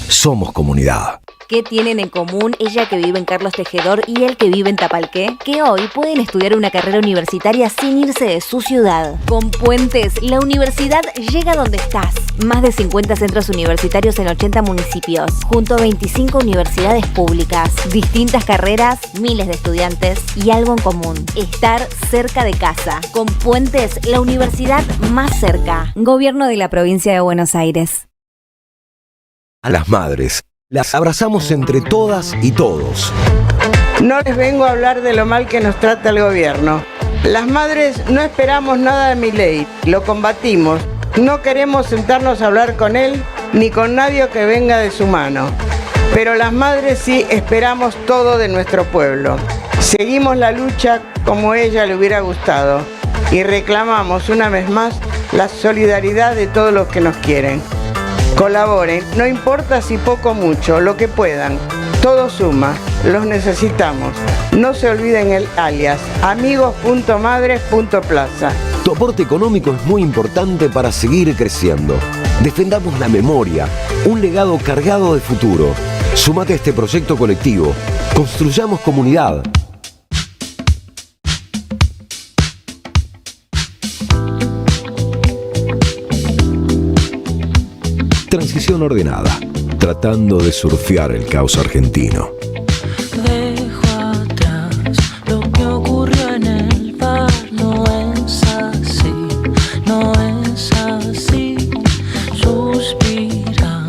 C: Somos comunidad.
Q: ¿Qué tienen en común ella que vive en Carlos Tejedor y él que vive en Tapalqué? Que hoy pueden estudiar una carrera universitaria sin irse de su ciudad. Con Puentes, la universidad llega donde estás. Más de 50 centros universitarios en 80 municipios, junto a 25 universidades públicas. Distintas carreras, miles de estudiantes y algo en común: estar cerca de casa. Con Puentes, la universidad más cerca. Gobierno de la Provincia de Buenos Aires.
C: A las madres las abrazamos entre todas y todos.
R: No les vengo a hablar de lo mal que nos trata el gobierno. Las madres no esperamos nada de Milei, lo combatimos. No queremos sentarnos a hablar con él ni con nadie que venga de su mano. Pero las madres sí esperamos todo de nuestro pueblo. Seguimos la lucha como ella le hubiera gustado y reclamamos una vez más la solidaridad de todos los que nos quieren. Colaboren, no importa si poco o mucho, lo que puedan. Todo suma, los necesitamos. No se olviden el alias, amigos.madres.plaza.
C: Tu aporte económico es muy importante para seguir creciendo. Defendamos la memoria, un legado cargado de futuro. Súmate a este proyecto colectivo. Construyamos comunidad. Transición ordenada, tratando de surfear el caos argentino.
S: Dejo atrás lo que ocurrió en el bar. No es así, no es así. Suspira,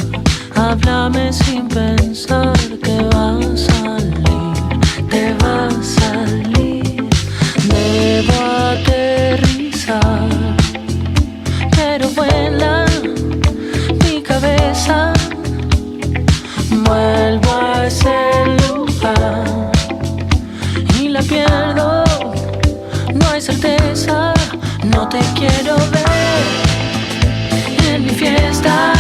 S: háblame sin pensar que va a salir, te va a salir. Debo aterrizar, pero vuela mi cabeza. Vuelvo a ese lugar y la pierdo, no hay certeza. No te quiero ver en mi fiesta,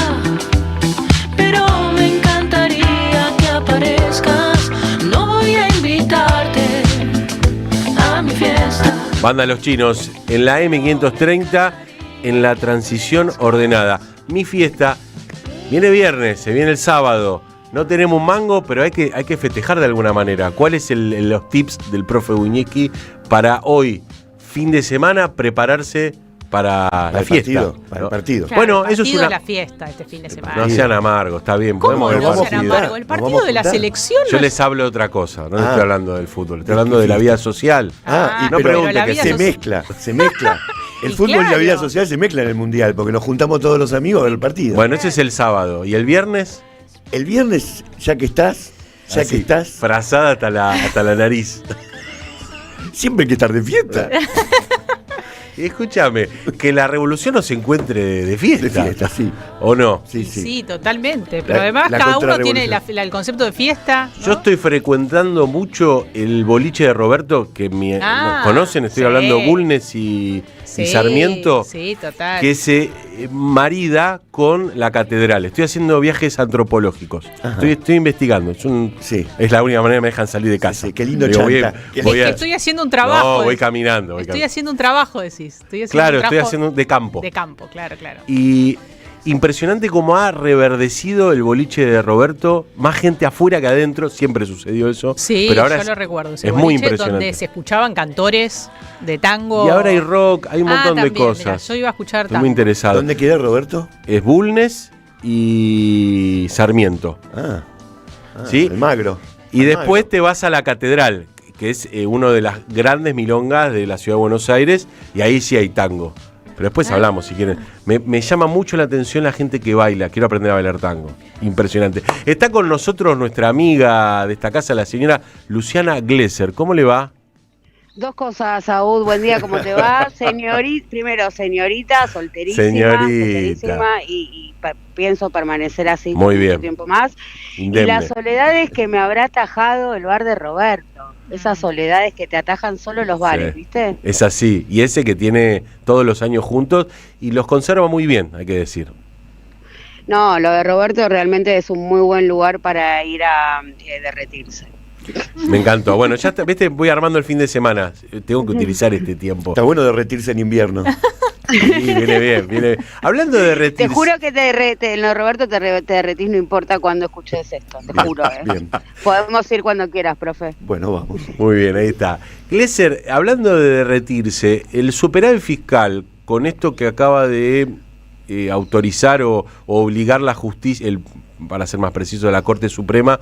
S: pero me encantaría que aparezcas. No voy a invitarte a mi fiesta.
H: Banda Los Chinos, en la M530, en la transición ordenada. Mi fiesta, viene viernes, se viene el sábado. No tenemos un mango, pero hay que festejar de alguna manera. ¿Cuáles son los tips del profe Wiñecki para hoy, fin de semana, prepararse para la fiesta?
I: Para el partido.
E: Claro,
H: Bueno,
E: el
H: eso es
E: partido
H: una...
E: de la fiesta este fin de semana.
H: No sean amargos, está bien.
E: ¿Cómo
H: podemos
E: no
H: ver
E: sean
H: partido.
E: amargos? El partido de la selección
H: Yo
E: no
H: les hablo de otra cosa, no estoy hablando del fútbol, estoy hablando de la vida social.
I: Ah,
H: no
I: pero
H: pregunte que
I: se mezcla. El fútbol y la vida social se mezclan en el Mundial, porque nos juntamos todos los amigos a ver el partido.
H: Bueno, ese es el sábado. ¿Y el viernes?
I: El viernes, ya que estás,
H: frazada hasta la nariz.
I: Siempre hay que estar de fiesta.
H: Escúchame, que la revolución no se encuentre de fiesta.
I: De fiesta, sí.
H: ¿O no?
E: Sí, totalmente. Pero además cada uno tiene el concepto de fiesta, ¿no?
H: Yo estoy frecuentando mucho el boliche de Roberto, que conocen, estoy hablando Bulnes y Sarmiento, que se marida con la catedral. Estoy haciendo viajes antropológicos. Estoy investigando. Es la única manera que me dejan salir de casa.
I: Qué lindo chanta.
E: Estoy haciendo un trabajo.
H: No, voy caminando.
E: Estoy haciendo un trabajo, decís.
H: Estoy haciendo de campo.
E: De campo, claro.
H: Y impresionante cómo ha reverdecido el boliche de Roberto. Más gente afuera que adentro. Siempre sucedió eso.
E: Sí,
H: pero ahora
E: yo lo recuerdo.
H: Es muy impresionante.
E: Donde se escuchaban cantores de tango.
H: Y ahora hay rock, hay un montón de cosas.
E: Mirá, yo iba a escuchar
H: Estoy
E: tango.
H: muy interesado.
I: ¿Dónde queda Roberto?
H: Es Bulnes y Sarmiento. ¿Sí?
I: El Magro.
H: Y después te vas a la catedral, que es una de las grandes milongas de la ciudad de Buenos Aires, y ahí sí hay tango. Pero después hablamos, si quieren. Me llama mucho la atención la gente que baila. Quiero aprender a bailar tango. Impresionante. Está con nosotros nuestra amiga de esta casa, la señora Luciana Glesser. ¿Cómo le va?
T: Dos cosas, Saúl. Buen día, ¿cómo te va? Primero, señorita, solterísima y pienso permanecer así
H: muy bien.
T: Mucho tiempo más.
H: Indemne.
T: Y las soledades que me habrá atajado el bar de Roberto. Esas soledades que te atajan solo los bares, ¿viste?
H: Es así. Y ese que tiene todos los años juntos y los conserva muy bien, hay que decir.
T: No, lo de Roberto realmente es un muy buen lugar para ir a derretirse.
H: Me encantó. Bueno, ya ¿viste? Voy armando el fin de semana. Tengo que utilizar este tiempo.
I: Está bueno derretirse en invierno.
H: Sí, viene bien. Hablando de derretirse.
T: Te juro que en lo de Roberto te derretís, no importa cuándo escuches esto. Te juro,
I: Bien.
T: Podemos ir cuando quieras, profe.
I: Bueno, vamos.
H: Muy bien, ahí está. Glesser, hablando de derretirse, el superávit fiscal, con esto que acaba de autorizar o obligar la justicia, para ser más preciso, la Corte Suprema,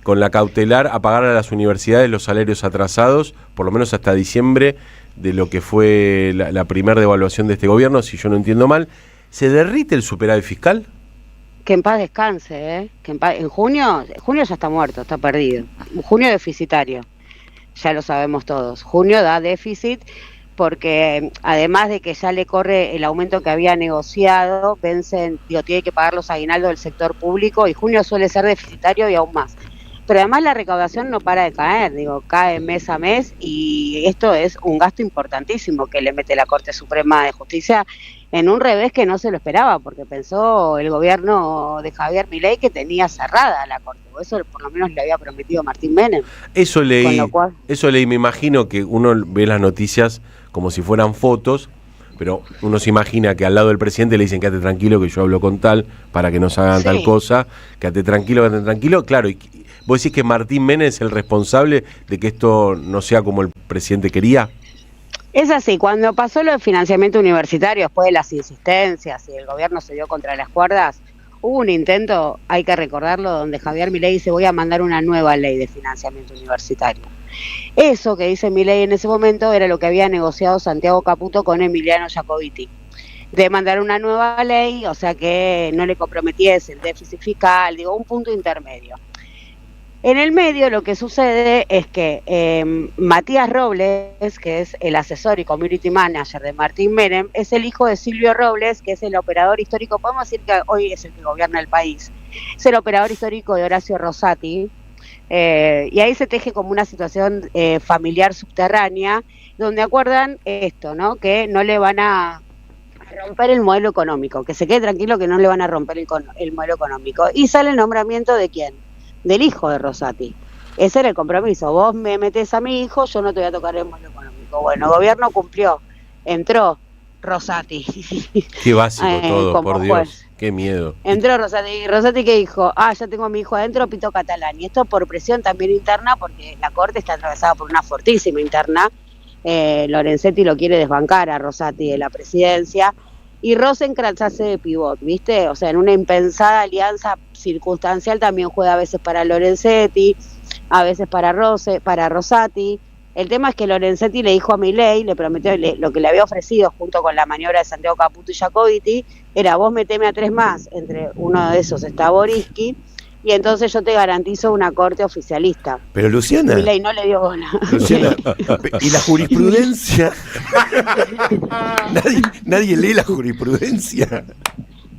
H: con la cautelar a pagar a las universidades los salarios atrasados, por lo menos hasta diciembre, de lo que fue la primera devaluación de este gobierno, si yo no entiendo mal. ¿Se derrite el superávit fiscal?
T: Que en paz descanse, ¿eh? En junio ya está muerto, está perdido. Junio deficitario, ya lo sabemos todos. Junio da déficit porque además de que ya le corre el aumento que había negociado, tiene que pagar los aguinaldos del sector público y junio suele ser deficitario y aún más. Pero además la recaudación no para de caer, cae mes a mes, y esto es un gasto importantísimo que le mete la Corte Suprema de Justicia en un revés que no se lo esperaba, porque pensó el gobierno de Javier Milei que tenía cerrada la Corte, o eso por lo menos le había prometido Martín Menem.
H: Eso leí,
T: Con lo cual,
H: me imagino que uno ve las noticias como si fueran fotos, pero uno se imagina que al lado del presidente le dicen quédate tranquilo que yo hablo con tal, para que no se hagan tal cosa, quédate tranquilo, claro, y vos decís que Martín Menem es el responsable de que esto no sea como el presidente quería.
T: es así, cuando pasó lo de financiamiento universitario, después de las insistencias y el gobierno se dio contra las cuerdas, hubo un intento, hay que recordarlo, donde Javier Milei dice voy a mandar una nueva ley de financiamiento universitario. Eso que dice Milei en ese momento era lo que había negociado Santiago Caputo con Emiliano Jacobiti, de mandar una nueva ley, o sea que no le comprometiese el déficit fiscal, un punto intermedio. En el medio lo que sucede es que Matías Robles, que es el asesor y community manager de Martín Menem, es el hijo de Silvio Robles, que es el operador histórico, podemos decir que hoy es el que gobierna el país, es el operador histórico de Horacio Rosati, y ahí se teje como una situación familiar subterránea, donde acuerdan esto, ¿no? Que no le van a romper el modelo económico, que se quede tranquilo que no le van a romper el modelo económico. Y sale el nombramiento ¿de quién? Del hijo de Rosati. Ese era el compromiso. Vos me metés a mi hijo, yo no te voy a tocar el modelo económico. Bueno, el gobierno cumplió. Entró Rosati.
H: Qué básico todo, por Dios.
T: Juez.
H: Qué miedo.
T: Entró Rosati. Rosati que dijo, ya tengo a mi hijo adentro, pito catalán. Y esto por presión también interna, porque la Corte está atravesada por una fortísima interna. Lorenzetti lo quiere desbancar a Rosati de la presidencia. Y Rosenkrantz hace de pivot, ¿viste? O sea, en una impensada alianza circunstancial también juega a veces para Lorenzetti, a veces para Rosati. El tema es que Lorenzetti le dijo a Milei, le prometió lo que le había ofrecido junto con la maniobra de Santiago Caputo y Jacobiti, era vos meteme a 3 más, entre uno de esos está Boriski, y entonces yo te garantizo una corte oficialista.
I: Pero Luciana...
T: Milei no le dio bola.
I: Luciana, ¿y la jurisprudencia? nadie lee la jurisprudencia.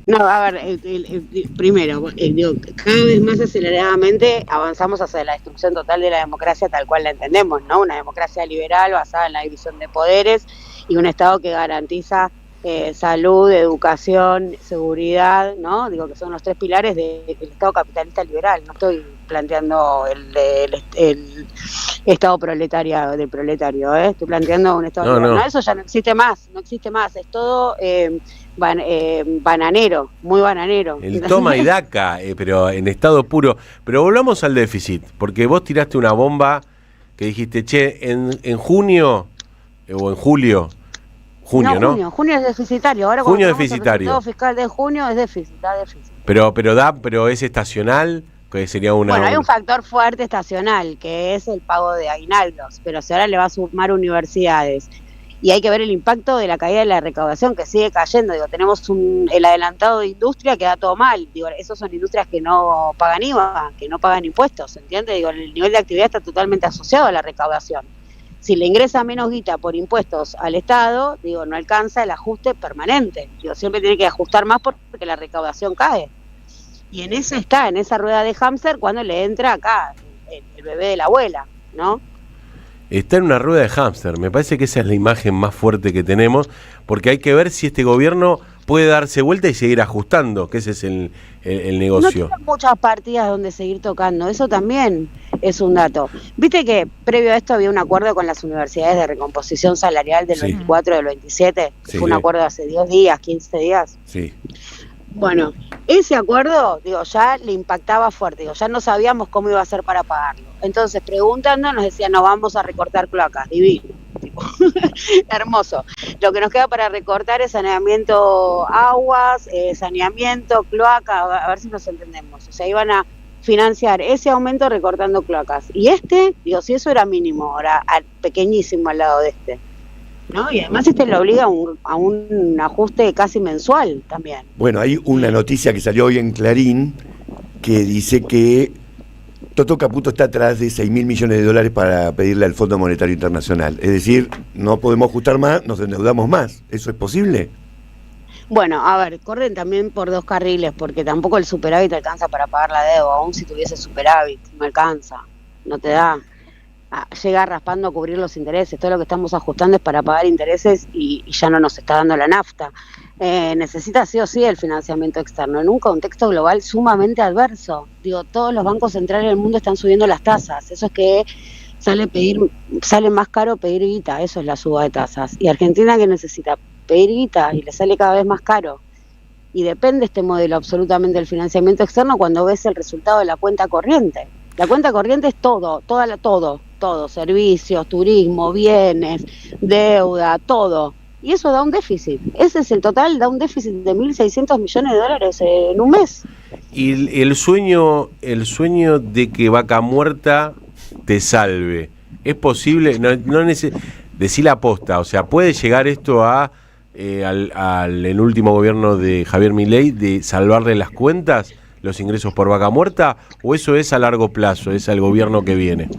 T: No, a ver, primero, cada vez más aceleradamente avanzamos hacia la destrucción total de la democracia tal cual la entendemos, ¿no? Una democracia liberal basada en la división de poderes y un Estado que garantiza salud, educación, seguridad, ¿no? Digo que son los 3 pilares del Estado capitalista liberal. No estoy planteando el Estado proletario, estoy planteando un Estado liberal. No, eso ya no existe más, es todo bananero, muy bananero.
H: El toma y daca, pero en estado puro. Pero volvamos al déficit, porque vos tiraste una bomba que dijiste, en junio o en julio...
T: Junio es deficitario. Ahora
H: junio
T: cuando
H: deficitario.
T: El resultado fiscal de junio es déficit, da déficit.
H: Pero es estacional, que sería una...
T: Bueno, hay un factor fuerte estacional, que es el pago de aguinaldos, pero si ahora le va a sumar universidades, y hay que ver el impacto de la caída de la recaudación, que sigue cayendo. Tenemos el adelantado de industria que da todo mal. Esos son industrias que no pagan IVA, que no pagan impuestos, ¿entiendes? El nivel de actividad está totalmente asociado a la recaudación. Si le ingresa menos guita por impuestos al Estado, no alcanza el ajuste permanente. Siempre tiene que ajustar más porque la recaudación cae. Y en esa rueda de hámster, cuando le entra acá el bebé de la abuela, ¿no?
H: Está en una rueda de hámster. Me parece que esa es la imagen más fuerte que tenemos, porque hay que ver si este gobierno puede darse vuelta y seguir ajustando, que ese es el negocio.
T: No tiene muchas partidas donde seguir tocando, eso también es un dato. Viste que previo a esto había un acuerdo con las universidades de recomposición salarial del 24 del 27, fue un acuerdo hace 10 días, 15 días.
H: Sí.
T: Bueno, ese acuerdo, ya le impactaba fuerte, ya no sabíamos cómo iba a ser para pagarlo. Entonces, preguntando, nos decían, no, vamos a recortar cloacas, divino. Hermoso. Lo que nos queda para recortar es saneamiento aguas, saneamiento, cloaca, a ver si nos entendemos. O sea, iban a financiar ese aumento recortando cloacas. Y si eso era mínimo, ahora pequeñísimo al lado de ¿no? Y además le obliga a un ajuste casi mensual también.
I: Bueno, hay una noticia que salió hoy en Clarín que dice que Toto Caputo está atrás de $6.000 millones para pedirle al Fondo Monetario Internacional. Es decir, no podemos ajustar más, nos endeudamos más. ¿Eso es posible?
T: Bueno, a ver, corren también por 2 carriles, porque tampoco el superávit alcanza para pagar la deuda, aún si tuviese superávit, no alcanza, no te da. Llega raspando a cubrir los intereses, todo lo que estamos ajustando es para pagar intereses y ya no nos está dando la nafta. Necesita sí o sí el financiamiento externo, en un contexto global sumamente adverso. Digo, todos los bancos centrales del mundo están subiendo las tasas, eso es que sale más caro pedir guita, eso es la suba de tasas. Y Argentina, que necesita pedir guita y le sale cada vez más caro. Y depende este modelo absolutamente del financiamiento externo cuando ves el resultado de la cuenta corriente. La cuenta corriente es todo, servicios, turismo, bienes, deuda, todo. Y eso da un déficit. Ese es el total, da un déficit de $1.600 millones en un mes.
H: Y el sueño de que Vaca Muerta te salve, ¿es posible? Decí la posta, o sea, ¿puede llegar esto a el último gobierno de Javier Milei de salvarle las cuentas, los ingresos por Vaca Muerta, o eso es a largo plazo, es al gobierno que viene?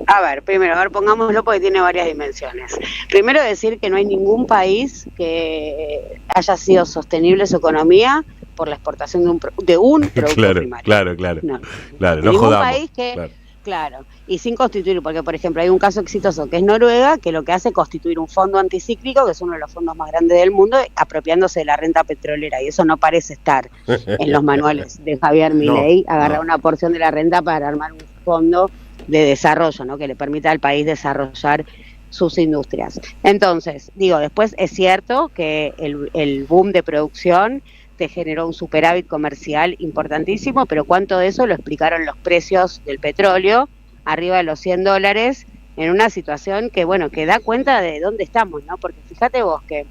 T: A ver, primero, pongámoslo porque tiene varias dimensiones. Primero, decir que no hay ningún país que haya sido sostenible su economía por la exportación de un producto primario.
H: Claro,
T: no
H: no
T: ningún
H: jodamos.
T: País que, claro, y sin constituir, porque por ejemplo hay un caso exitoso que es Noruega, que lo que hace es constituir un fondo anticíclico, que es uno de los fondos más grandes del mundo, apropiándose de la renta petrolera, y eso no parece estar en los manuales de Javier Milei, agarrar una porción de la renta para armar un fondo de desarrollo, ¿no?, que le permita al país desarrollar sus industrias. Entonces, después es cierto que el boom de producción te generó un superávit comercial importantísimo, pero cuánto de eso lo explicaron los precios del petróleo, arriba de los $100, en una situación que, que da cuenta de dónde estamos, ¿no? Porque fíjate vos que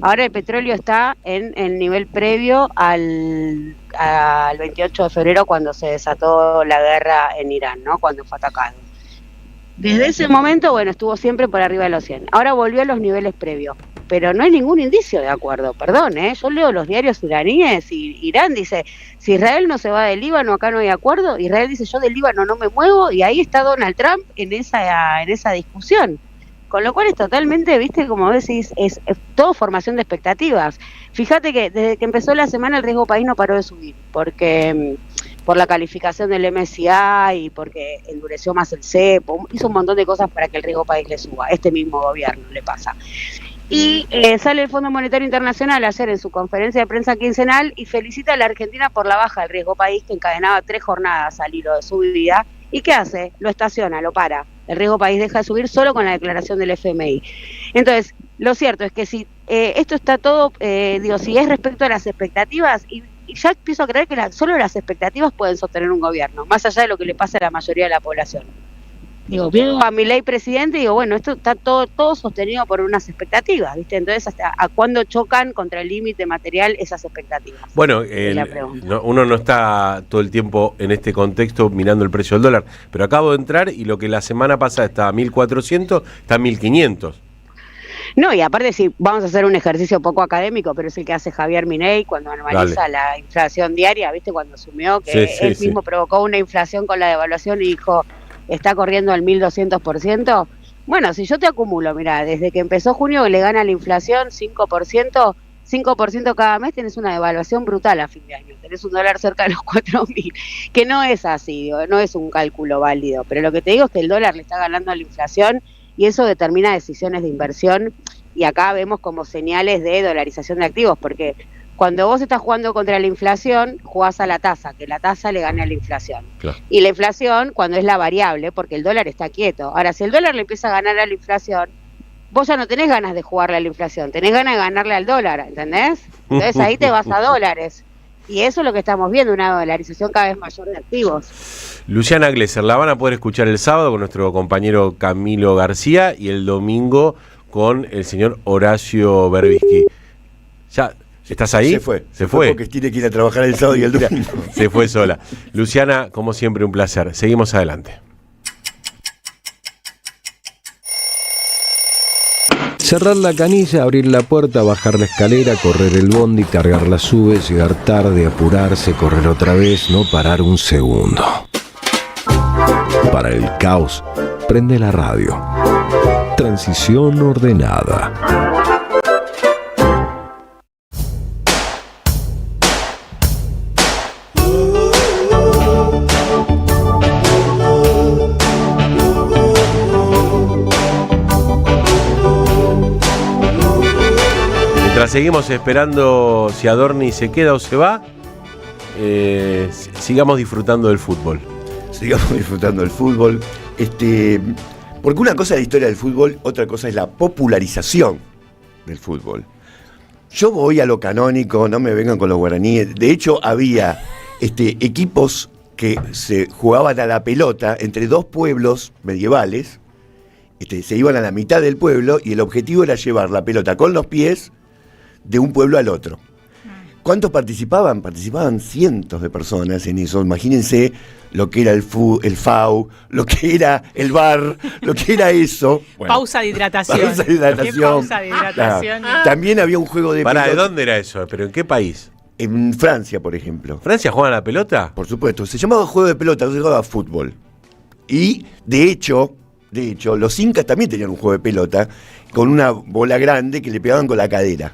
T: ahora el petróleo está en el nivel previo al 28 de febrero, cuando se desató la guerra en Irán, ¿no?, cuando fue atacado. Desde ese momento, estuvo siempre por arriba de los 100. Ahora volvió a los niveles previos, pero no hay ningún indicio de acuerdo, perdón, yo leo los diarios iraníes y Irán dice, si Israel no se va del Líbano, acá no hay acuerdo. Israel dice, yo del Líbano no me muevo, y ahí está Donald Trump en esa discusión. Con lo cual es totalmente, como decís, es todo formación de expectativas. Fíjate que desde que empezó la semana el riesgo país no paró de subir, porque por la calificación del MSCI y porque endureció más el cepo, hizo un montón de cosas para que el riesgo país le suba. Este mismo gobierno le pasa. Y sale el Fondo Monetario Internacional ayer en su conferencia de prensa quincenal y felicita a la Argentina por la baja del riesgo país, que encadenaba 3 jornadas al hilo de subida. ¿Y qué hace? Lo estaciona, lo para. El riesgo país deja de subir solo con la declaración del FMI. Entonces, lo cierto es que si esto está todo, si es respecto a las expectativas, y ya empiezo a creer que solo las expectativas pueden sostener un gobierno, más allá de lo que le pasa a la mayoría de la población. Veo a Milei presidente y digo, esto está todo sostenido por unas expectativas, ¿viste? Entonces, ¿hasta a cuándo chocan contra el límite material esas expectativas?
H: Bueno, uno no está todo el tiempo en este contexto mirando el precio del dólar, pero acabo de entrar y lo que la semana pasada estaba a 1.400, está a 1.500.
T: No, y aparte, si vamos a hacer un ejercicio poco académico, pero es el que hace Javier Milei cuando analiza la inflación diaria, ¿viste? Cuando asumió que él mismo provocó una inflación con la devaluación y dijo, está corriendo al 1.200%. Bueno, si yo te acumulo, mirá, desde que empezó junio le gana la inflación 5% cada mes, tenés una devaluación brutal a fin de año. Tenés un dólar cerca de los 4.000, que no es así, no es un cálculo válido. Pero lo que te digo es que el dólar le está ganando a la inflación y eso determina decisiones de inversión. Y acá vemos como señales de dolarización de activos, porque cuando vos estás jugando contra la inflación, jugás a la tasa, que la tasa le gane a la inflación. Claro. Y la inflación, cuando es la variable, porque el dólar está quieto. Ahora, si el dólar le empieza a ganar a la inflación, vos ya no tenés ganas de jugarle a la inflación, tenés ganas de ganarle al dólar, ¿entendés? Entonces ahí te vas a dólares. Y eso es lo que estamos viendo, una dolarización cada vez mayor de activos.
H: Luciana Glesser, la van a poder escuchar el sábado con nuestro compañero Camilo García y el domingo con el señor Horacio Berbisky. Ya... ¿Estás ahí? Se fue.
I: Porque tiene que ir a trabajar el sábado y el domingo.
H: Se fue sola. Luciana, como siempre, un placer. Seguimos adelante.
C: Cerrar la canilla, abrir la puerta, bajar la escalera, correr el bondi, cargar la sube, llegar tarde, apurarse, correr otra vez, no parar un segundo. Para el caos, prende la radio. Transición ordenada.
H: Mientras seguimos esperando si Adorni se queda o se va, sigamos disfrutando del fútbol.
I: Sigamos disfrutando del fútbol. Porque una cosa es la historia del fútbol, otra cosa es la popularización del fútbol. Yo voy a lo canónico, no me vengan con los guaraníes. De hecho, había equipos que se jugaban a la pelota entre dos pueblos medievales. Se iban a la mitad del pueblo y el objetivo era llevar la pelota con los pies de un pueblo al otro. ¿Cuántos participaban? Participaban cientos de personas en eso. Imagínense lo que era el FAU, lo que era el bar, lo que era eso. Bueno,
E: pausa de hidratación.
I: Pausa de hidratación.
E: ¿Qué pausa de hidratación?
I: También había un juego de pelota.
H: ¿De dónde era eso? ¿Pero en qué país?
I: En Francia, por ejemplo.
H: ¿Francia juega a la pelota?
I: Por supuesto. Se llamaba juego de pelota, no se llamaba fútbol. Y, de hecho, los incas también tenían un juego de pelota con una bola grande que le pegaban con la cadera.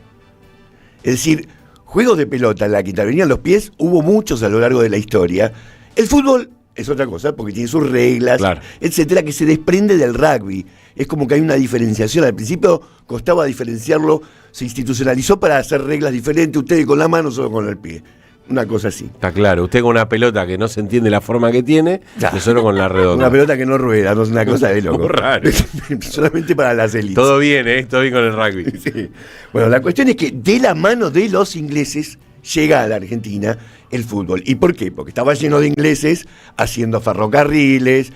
I: Es decir, juegos de pelota en la que intervenían los pies, hubo muchos a lo largo de la historia. El fútbol es otra cosa, porque tiene sus reglas, claro, etcétera, que se desprende del rugby. Es como que hay una diferenciación. Al principio costaba diferenciarlo, se institucionalizó para hacer reglas diferentes, ustedes con la mano, solo con el pie. Una cosa así.
H: Está claro, usted con una pelota que no se entiende la forma que tiene, y solo con la redonda.
I: Una pelota que no rueda, no es una cosa de loco.
H: Muy raro.
I: Solamente para las élites.
H: Todo bien, todo bien con el rugby.
I: Sí. Bueno, la cuestión es que de la mano de los ingleses llega a la Argentina el fútbol. ¿Y por qué? Porque estaba lleno de ingleses haciendo ferrocarriles,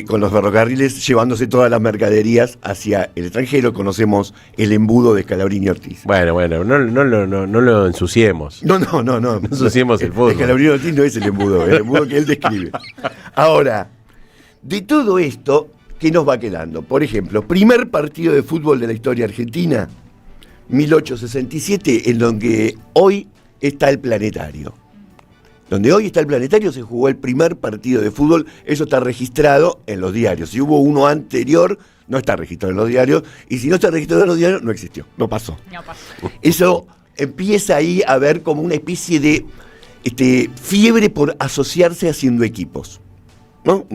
I: con los ferrocarriles llevándose todas las mercaderías hacia el extranjero. Conocemos el embudo de Scalabrini Ortiz.
H: Bueno, no lo ensuciemos.
I: No
H: ensuciemos el fútbol.
I: Scalabrini Ortiz no es el embudo que él describe. Ahora, de todo esto, ¿qué nos va quedando? Por ejemplo, primer partido de fútbol de la historia argentina, 1867, en donde hoy está el Planetario. Donde hoy está el Planetario se jugó el primer partido de fútbol, eso está registrado en los diarios. Si hubo uno anterior, no está registrado en los diarios, y si no está registrado en los diarios, no existió, no pasó. Eso empieza ahí a ver como una especie de fiebre por asociarse haciendo equipos, ¿no?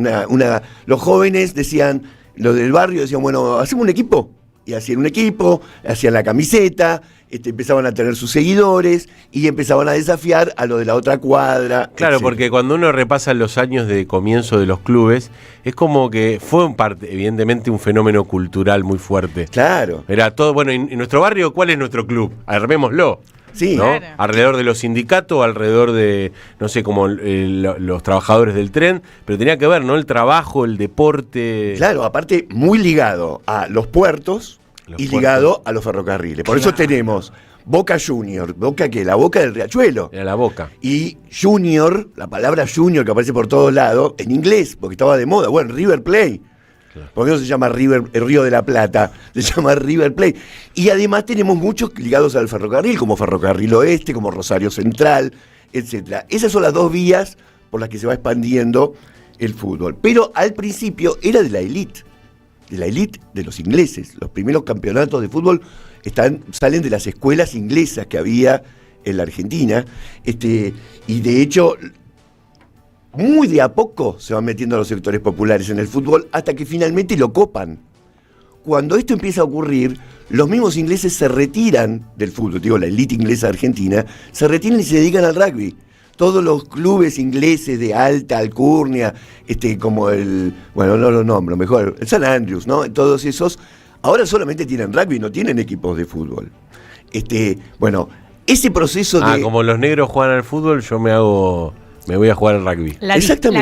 I: Los jóvenes decían, los del barrio decían, bueno, hacemos un equipo. Y hacían un equipo, hacían la camiseta, empezaban a tener sus seguidores y empezaban a desafiar a los de la otra cuadra.
H: Claro,
I: etcétera.
H: porque cuando uno repasa los años de comienzo de los clubes, es como que fue evidentemente un fenómeno cultural muy fuerte.
I: Claro.
H: Era todo, bueno, en nuestro barrio, ¿cuál es nuestro club? Armémoslo.
I: Sí.
H: ¿No?
I: Claro.
H: Alrededor de los sindicatos, alrededor de, no sé, como los trabajadores del tren, pero tenía que ver, ¿no? El trabajo, el deporte.
I: Claro, aparte muy ligado a los puertos ligado a los ferrocarriles. Por eso tenemos Boca Junior, ¿Boca qué? La Boca del Riachuelo.
H: Era la Boca.
I: Y Junior, la palabra Junior que aparece por todos lados, en inglés, porque estaba de moda. Bueno, River Plate. Claro. ¿Por qué no se llama el Río de la Plata? Se llama River Plate. Y además tenemos muchos ligados al ferrocarril, como Ferrocarril Oeste, como Rosario Central, etc. Esas son las dos vías por las que se va expandiendo el fútbol. Pero al principio era de la élite de los ingleses. Los primeros campeonatos de fútbol salen de las escuelas inglesas que había en la Argentina. Y de hecho, muy de a poco se van metiendo los sectores populares en el fútbol hasta que finalmente lo copan. Cuando esto empieza a ocurrir, los mismos ingleses se retiran del fútbol, digo, la élite inglesa argentina, se retiran y se dedican al rugby. Todos los clubes ingleses de alta alcurnia, como no lo nombro, mejor, el St. Andrews, ¿no? Todos esos, ahora solamente tienen rugby, no tienen equipos de fútbol. Ese proceso de...
H: como los negros juegan al fútbol, yo me voy a jugar al rugby.
E: La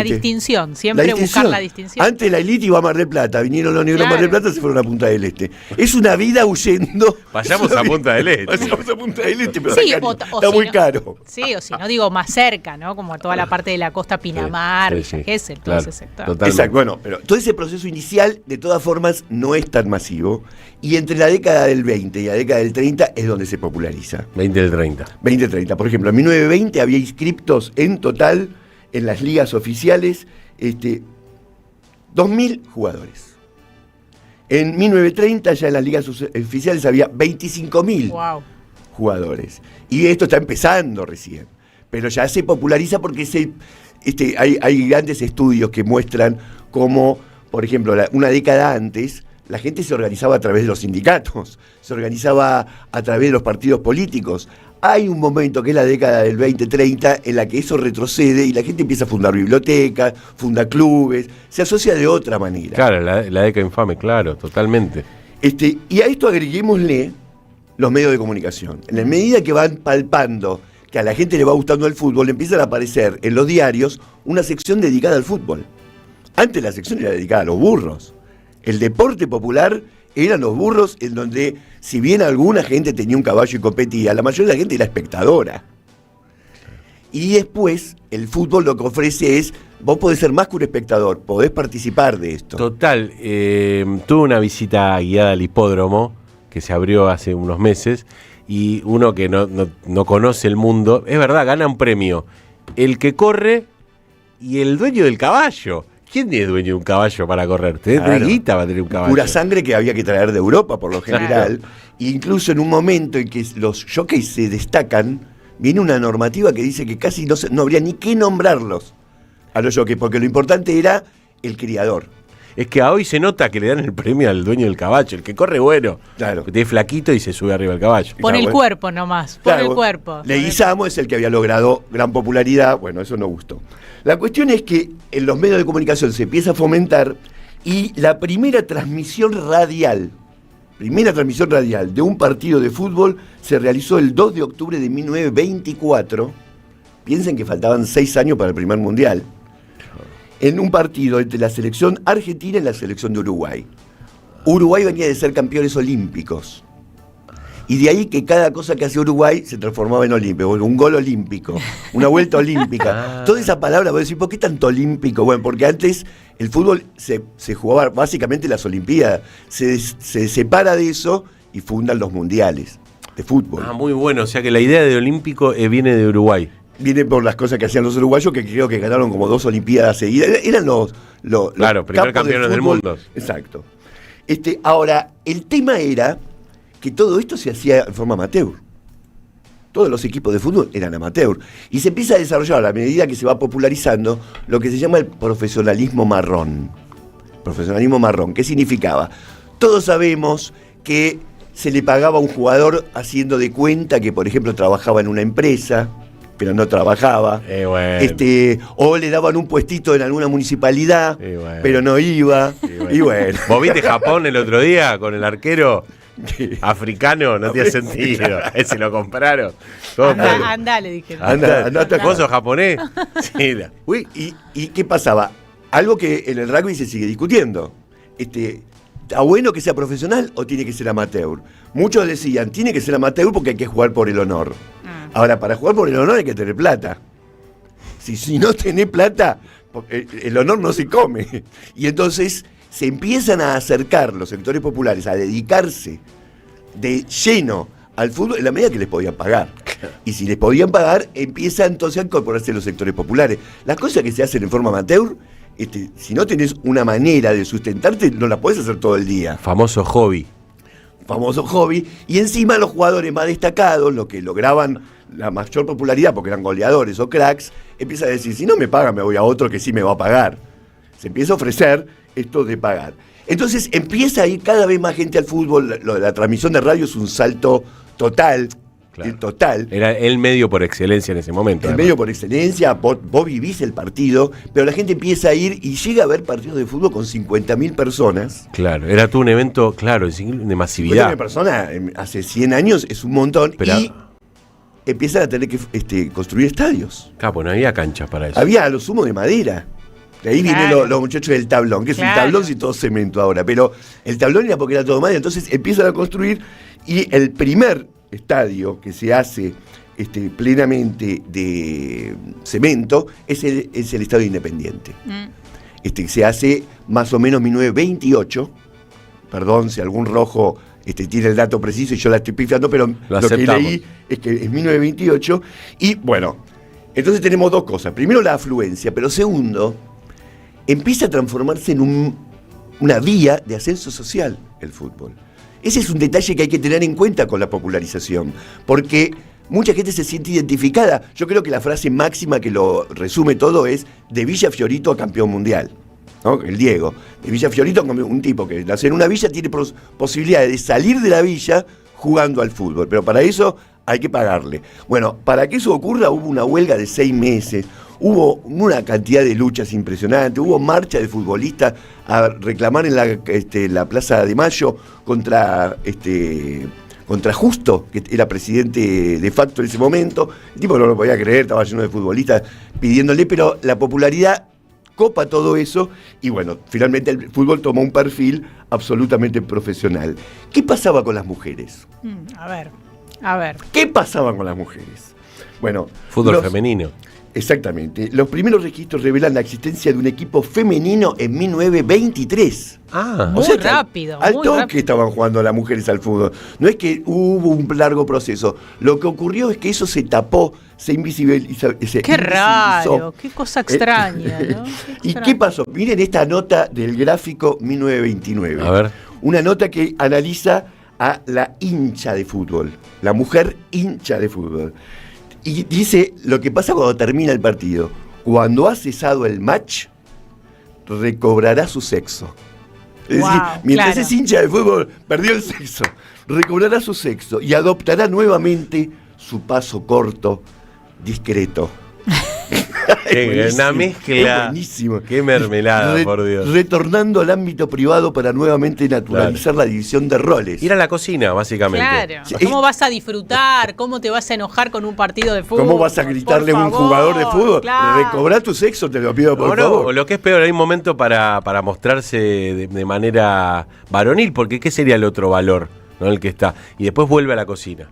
E: distinción, siempre buscar la distinción.
I: Antes la élite iba a Mar del Plata, vinieron los negros a Mar del Plata, se fueron a Punta del Este. Es una vida huyendo.
H: Vayamos a Punta del Este.
I: Vayamos a Punta del Este, pero
E: sí,
I: está muy caro.
E: Sí, o si no digo más cerca, ¿no? Como toda la parte de la costa Pinamar, Villa Gesell, todo ese sector.
I: Exacto, bueno, pero todo ese proceso inicial, de todas formas, no es tan masivo. Y entre la década del 20 y la década del 30 es donde se populariza.
H: 20 del 30.
I: 20-30. Por ejemplo, en 1920 había inscriptos en total en las ligas oficiales 2.000 jugadores. En 1930 ya en las ligas oficiales había 25.000 jugadores. Y esto está empezando recién. Pero ya se populariza porque hay grandes estudios que muestran cómo, por ejemplo, una década antes, la gente se organizaba a través de los sindicatos, se organizaba a través de los partidos políticos. Hay un momento, que es la década del 20-30, en la que eso retrocede y la gente empieza a fundar bibliotecas, funda clubes, se asocia de otra manera.
H: Claro, la década infame, claro, totalmente.
I: Y a esto agreguémosle los medios de comunicación. En la medida que van palpando que a la gente le va gustando el fútbol, empiezan a aparecer en los diarios una sección dedicada al fútbol. Antes la sección era dedicada a los burros. El deporte popular eran los burros, en donde, si bien alguna gente tenía un caballo y competía, la mayoría de la gente era espectadora. Y después, el fútbol lo que ofrece es, vos podés ser más que un espectador, podés participar de esto.
H: Total, tuve una visita guiada al hipódromo, que se abrió hace unos meses, y uno que no conoce el mundo, es verdad, gana un premio el que corre y el dueño del caballo. ¿Quién es dueño de un caballo para correr? ¿Tenés guita para tener un caballo?
I: Pura sangre que había que traer de Europa, por lo general. Claro. Incluso en un momento en que los jockeys se destacan, viene una normativa que dice que casi no habría ni que nombrarlos a los jockeys, porque lo importante era el criador.
H: Es que a hoy se nota que le dan el premio al dueño del caballo, el que corre bueno, claro, que es flaquito y se sube arriba del caballo.
E: Pon el cuerpo nomás, pon el cuerpo.
I: Leguizamo es el que había logrado gran popularidad, bueno, eso no gustó. La cuestión es que en los medios de comunicación se empieza a fomentar y la primera transmisión radial de un partido de fútbol se realizó el 2 de octubre de 1924. Piensen que faltaban 6 años para el primer mundial. En un partido entre la selección argentina y la selección de Uruguay. Uruguay venía de ser campeones olímpicos. Y de ahí que cada cosa que hacía Uruguay se transformaba en olímpico. Un gol olímpico, una vuelta olímpica. Toda esa palabra, vos decís, ¿por qué tanto olímpico? Bueno, porque antes el fútbol se jugaba básicamente en las Olimpiadas. Se separa de eso y fundan los mundiales de fútbol.
H: Muy bueno, o sea que la idea de olímpico viene de Uruguay.
I: Viene por las cosas que hacían los uruguayos, que creo que ganaron como 2 olimpiadas seguidas. Eran los
H: primer campeones del mundo.
I: Exacto. Ahora, el tema era que todo esto se hacía en forma amateur. Todos los equipos de fútbol eran amateur. Y se empieza a desarrollar, a la medida que se va popularizando, lo que se llama el profesionalismo marrón. Profesionalismo marrón, ¿qué significaba? Todos sabemos que se le pagaba a un jugador haciendo de cuenta que, por ejemplo, trabajaba en una empresa, pero no trabajaba, o le daban un puestito en alguna municipalidad, pero no iba, y bueno.
H: ¿Vos viste Japón el otro día con el arquero africano? No tiene sentido, ese lo compraron.
E: Andá, le dijeron.
I: Andá.
H: ¿Vos sos japonés? Sí.
I: Uy, ¿y qué pasaba? Algo que en el rugby se sigue discutiendo. ¿Está bueno que sea profesional o tiene que ser amateur? Muchos decían, tiene que ser amateur porque hay que jugar por el honor. Ahora, para jugar por el honor hay que tener plata. Si no tenés plata, el honor no se come. Y entonces se empiezan a acercar los sectores populares a dedicarse de lleno al fútbol en la medida que les podían pagar. Y si les podían pagar, empieza entonces a incorporarse los sectores populares. Las cosas que se hacen en forma amateur, si no tenés una manera de sustentarte, no las podés hacer todo el día.
H: Famoso hobby,
I: y encima los jugadores más destacados, los que lograban la mayor popularidad porque eran goleadores o cracks, empiezan a decir, si no me pagan, me voy a otro que sí me va a pagar. Se empieza a ofrecer esto de pagar. Entonces empieza a ir cada vez más gente al fútbol. Lo de la transmisión de radio es un salto total. Claro. Total.
H: Era el medio por excelencia en ese momento.
I: El medio por excelencia, vos vivís el partido, pero la gente empieza a ir y llega a ver partidos de fútbol con 50.000 personas.
H: Claro, era todo un evento, claro, de masividad.
I: 50.000 personas hace 100 años es un montón, y empiezan a tener que construir estadios.
H: Claro, no había canchas para eso.
I: Había a lo sumo de madera. De ahí vienen los muchachos del tablón, que es un tablón y todo cemento ahora, pero el tablón era porque era todo madera, entonces empiezan a construir y el primer estadio que se hace plenamente de cemento es el Estadio Independiente. Se hace más o menos 1928, perdón si algún rojo tiene el dato preciso y yo la estoy pifiando, pero lo que leí es que es 1928, y bueno, entonces tenemos dos cosas. Primero, la afluencia, pero segundo, empieza a transformarse en una vía de ascenso social el fútbol. Ese es un detalle que hay que tener en cuenta con la popularización, porque mucha gente se siente identificada. Yo creo que la frase máxima que lo resume todo es de Villa Fiorito a campeón mundial. ¿no? El Diego, de Villa Fiorito, un tipo que nace en una villa, tiene posibilidades de salir de la villa jugando al fútbol, pero para eso hay que pagarle. Bueno, para que eso ocurra hubo una huelga de 6 meses, hubo una cantidad de luchas impresionantes, hubo marcha de futbolistas a reclamar en la Plaza de Mayo contra Justo, que era presidente de facto en ese momento. El tipo no lo podía creer, estaba lleno de futbolistas pidiéndole, pero la popularidad copa todo eso y bueno, finalmente el fútbol tomó un perfil absolutamente profesional. ¿Qué pasaba con las mujeres?
E: A ver.
I: ¿Qué pasaba con las mujeres? Bueno,
H: fútbol femenino.
I: Exactamente. Los primeros registros revelan la existencia de un equipo femenino en 1923.
E: Muy rápido.
I: Al toque estaban jugando las mujeres al fútbol. No es que hubo un largo proceso. Lo que ocurrió es que eso se tapó, se invisibilizó.
E: Qué raro, qué cosa extraña, ¿no?
I: ¿Y qué pasó? Miren esta nota del gráfico 1929.
H: A ver.
I: Una nota que analiza a la hincha de fútbol, la mujer hincha de fútbol. Y dice lo que pasa cuando termina el partido. Cuando ha cesado el match, recobrará su sexo. Es decir, mientras es hincha de fútbol, perdió el sexo. Recobrará su sexo y adoptará nuevamente su paso corto, discreto.
H: Una mezcla.
I: Es buenísimo.
H: Qué mermelada, por Dios.
I: Retornando al ámbito privado para nuevamente naturalizar la división de roles.
H: Ir a la cocina, básicamente.
E: Claro. ¿Cómo vas a disfrutar? ¿Cómo te vas a enojar con un partido de fútbol?
I: ¿Cómo vas a gritarle a un jugador de fútbol?
E: Claro.
I: Recobrar tu sexo, te lo pido por favor.
H: O lo que es peor, hay un momento para mostrarse de manera varonil, porque ¿qué sería el otro valor, ¿no? El que está. Y después vuelve a la cocina.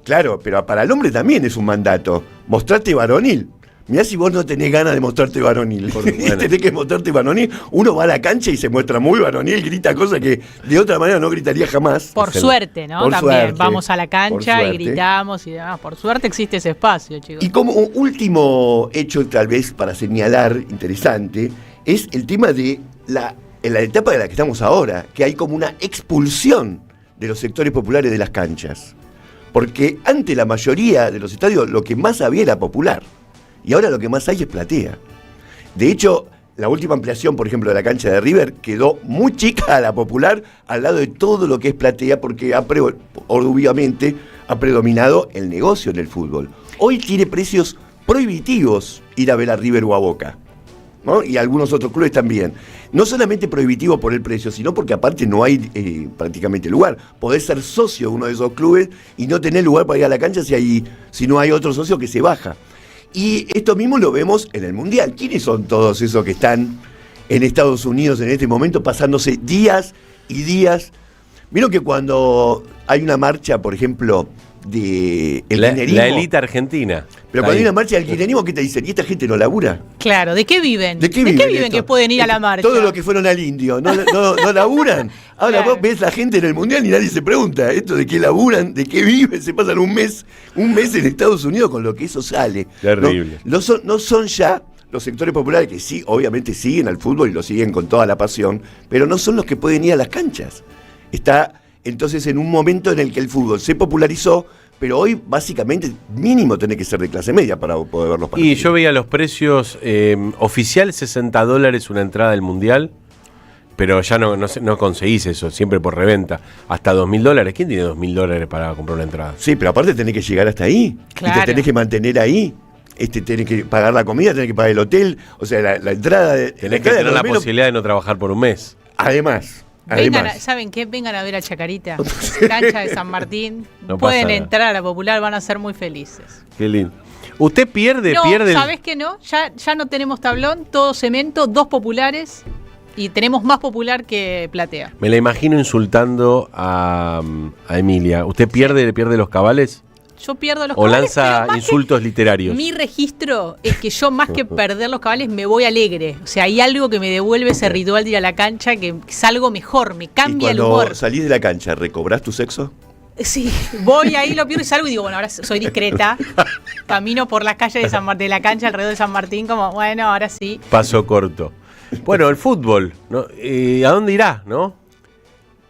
I: Claro, pero para el hombre también es un mandato. Mostrarte varonil. Mirá si vos no tenés ganas de mostrarte varonil. Tenés que mostrarte varonil. Uno va a la cancha y se muestra muy varonil, grita cosas que de otra manera no gritaría jamás.
E: Por suerte, ¿no?
I: Por
E: También
I: suerte,
E: vamos a la cancha y gritamos y demás. Por suerte existe ese espacio, chicos.
I: Y como un último hecho, tal vez para señalar, interesante, es el tema de en la etapa de la que estamos ahora, que hay como una expulsión de los sectores populares de las canchas. Porque ante la mayoría de los estadios lo que más había era popular. Y ahora lo que más hay es platea. De hecho, la última ampliación, por ejemplo, de la cancha de River, quedó muy chica a la popular al lado de todo lo que es platea, porque obviamente ha predominado el negocio en el fútbol. Hoy tiene precios prohibitivos ir a ver a River o a Boca, ¿no? Y algunos otros clubes también. No solamente prohibitivo por el precio, sino porque aparte no hay prácticamente lugar. Podés ser socio de uno de esos clubes y no tener lugar para ir a la cancha si no hay otro socio que se baja. Y esto mismo lo vemos en el Mundial. ¿Quiénes son todos esos que están en Estados Unidos en este momento pasándose días y días? Vieron que cuando hay una marcha, por ejemplo, de el kirchnerismo,
H: la élite argentina.
I: Pero cuando hay una marcha del kirchnerismo, ¿qué te dicen? ¿Y esta gente no labura?
E: Claro, ¿de qué viven?
I: ¿De qué viven
E: que pueden ir a la marcha?
I: Todos los que fueron al indio, ¿no laburan? Ahora vos ves la gente en el Mundial y nadie se pregunta esto de qué laburan, de qué viven, se pasan un mes en Estados Unidos con lo que eso sale.
H: Terrible.
I: No son ya los sectores populares que sí, obviamente siguen al fútbol y lo siguen con toda la pasión, pero no son los que pueden ir a las canchas. Está entonces en un momento en el que el fútbol se popularizó, pero hoy básicamente mínimo tiene que ser de clase media para poder ver los partidos.
H: Y yo veía los precios oficial $60 una entrada del Mundial, pero ya no conseguís eso, siempre por reventa. Hasta $2.000. ¿Quién tiene $2.000 para comprar una entrada?
I: Sí, pero aparte tenés que llegar hasta ahí.
E: Claro.
I: Y te tenés que mantener ahí. Tenés que pagar la comida, tenés que pagar el hotel, o sea, la entrada.
H: Tenés que tener la posibilidad de no trabajar por un mes.
I: Además.
E: ¿Saben qué? Vengan a ver a Chacarita, cancha de San Martín.
H: No
E: pueden
H: pasa
E: entrar a la Popular, van a ser muy felices.
H: Qué lindo. Usted pierde.
E: ¿Sabés que no? Ya no tenemos tablón, todo cemento, 2 populares y tenemos más popular que platea.
H: Me la imagino insultando a Emilia. ¿Usted pierde los cabales?
E: Yo pierdo los
H: ¿O
E: cabales,
H: lanza insultos literarios?
E: Mi registro es que yo más que perder los cabales me voy alegre. O sea, hay algo que me devuelve ese ritual de ir a la cancha que salgo mejor, me cambia el humor.
I: Y cuando salís de la cancha, ¿recobrás tu sexo?
E: Sí, voy ahí, lo pierdo y salgo y digo, bueno, ahora soy discreta. Camino por las calles de la cancha alrededor de San Martín como, bueno, ahora sí.
H: Paso corto. Bueno, el fútbol, ¿no? ¿A dónde irá, no?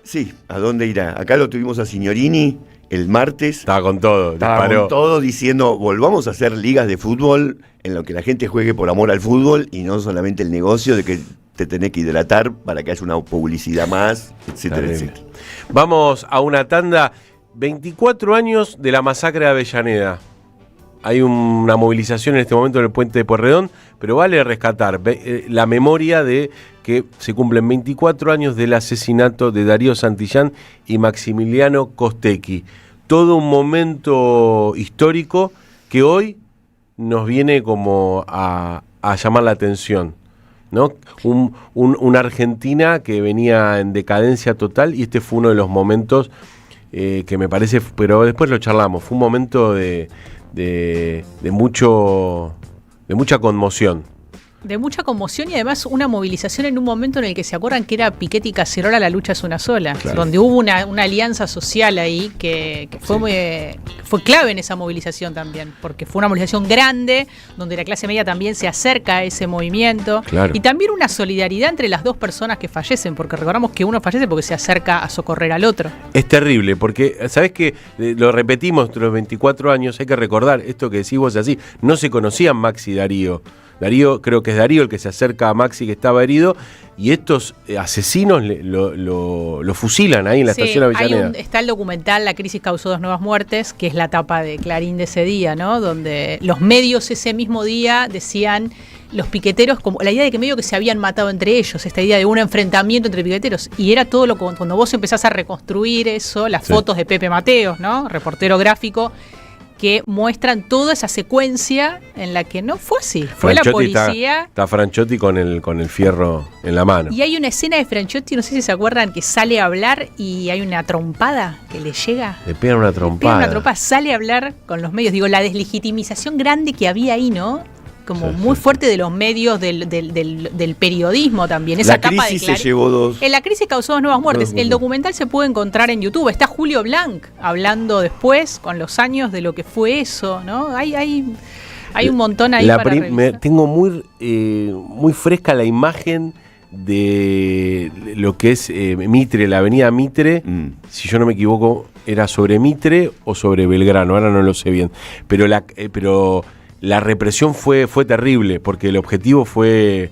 I: Sí, ¿a dónde irá? Acá lo tuvimos a Signorini el martes.
H: Estaba con todo.
I: Estaba con todo diciendo, volvamos a hacer ligas de fútbol en lo que la gente juegue por amor al fútbol y no solamente el negocio de que te tenés que hidratar para que haya una publicidad más, etcétera,
H: Terrible.
I: etcétera.
H: Vamos a una tanda. 24 años de la masacre de Avellaneda. Hay una movilización en este momento en el puente de Pueyrredón, pero vale rescatar la memoria de que se cumplen 24 años del asesinato de Darío Santillán y Maximiliano Costecchi. Todo un momento histórico que hoy nos viene como a llamar la atención, ¿no? Una Argentina que venía en decadencia total, y este fue uno de los momentos que me parece, pero después lo charlamos, fue un momento de mucha conmoción.
E: De mucha conmoción y además una movilización en un momento en el que se acuerdan que era Piquetti y Cacerola, la lucha es una sola,
H: Claro.
E: donde hubo una alianza social ahí que fue clave en esa movilización también, porque fue una movilización grande, donde la clase media también se acerca a ese movimiento,
H: Claro.
E: y también una solidaridad entre las dos personas que fallecen, porque recordamos que uno fallece porque se acerca a socorrer al otro.
H: Es terrible, porque, ¿sabés qué? Lo repetimos entre los 24 años, hay que recordar, esto que decís vos así, no se conocían Maxi y Darío. Darío, creo que es Darío el que se acerca a Maxi que estaba herido, y estos asesinos lo fusilan ahí en la estación Avellaneda.
E: Está el documental La crisis causó 2 nuevas muertes, que es la tapa de Clarín de ese día, ¿no? Donde los medios ese mismo día decían, los piqueteros, como la idea de que medio que se habían matado entre ellos, esta idea de un enfrentamiento entre piqueteros, y era todo lo que cuando vos empezás a reconstruir eso, las fotos de Pepe Mateos, ¿no? Reportero gráfico, que muestran toda esa secuencia en la que no fue así. Fue la policía.
H: Está Franchotti con el fierro en la mano.
E: Y hay una escena de Franchotti, no sé si se acuerdan, que sale a hablar y hay una trompada que le llega.
H: Le pegan una trompada.
E: Sale a hablar con los medios. Digo, la deslegitimización grande que había ahí, ¿no? Como muy fuerte de los medios, del periodismo también. Esa
I: La
E: tapa
I: crisis
E: de
I: se llevó 2.
E: En la crisis causó 2 nuevas muertes. El documental se puede encontrar en YouTube. Está Julio Blanc hablando después, con los años, de lo que fue eso, ¿no? Hay un montón ahí para revisar.
H: Tengo muy fresca la imagen de lo que es Mitre, la avenida Mitre, si yo no me equivoco, era sobre Mitre o sobre Belgrano, ahora no lo sé bien, pero la represión fue terrible, porque el objetivo fue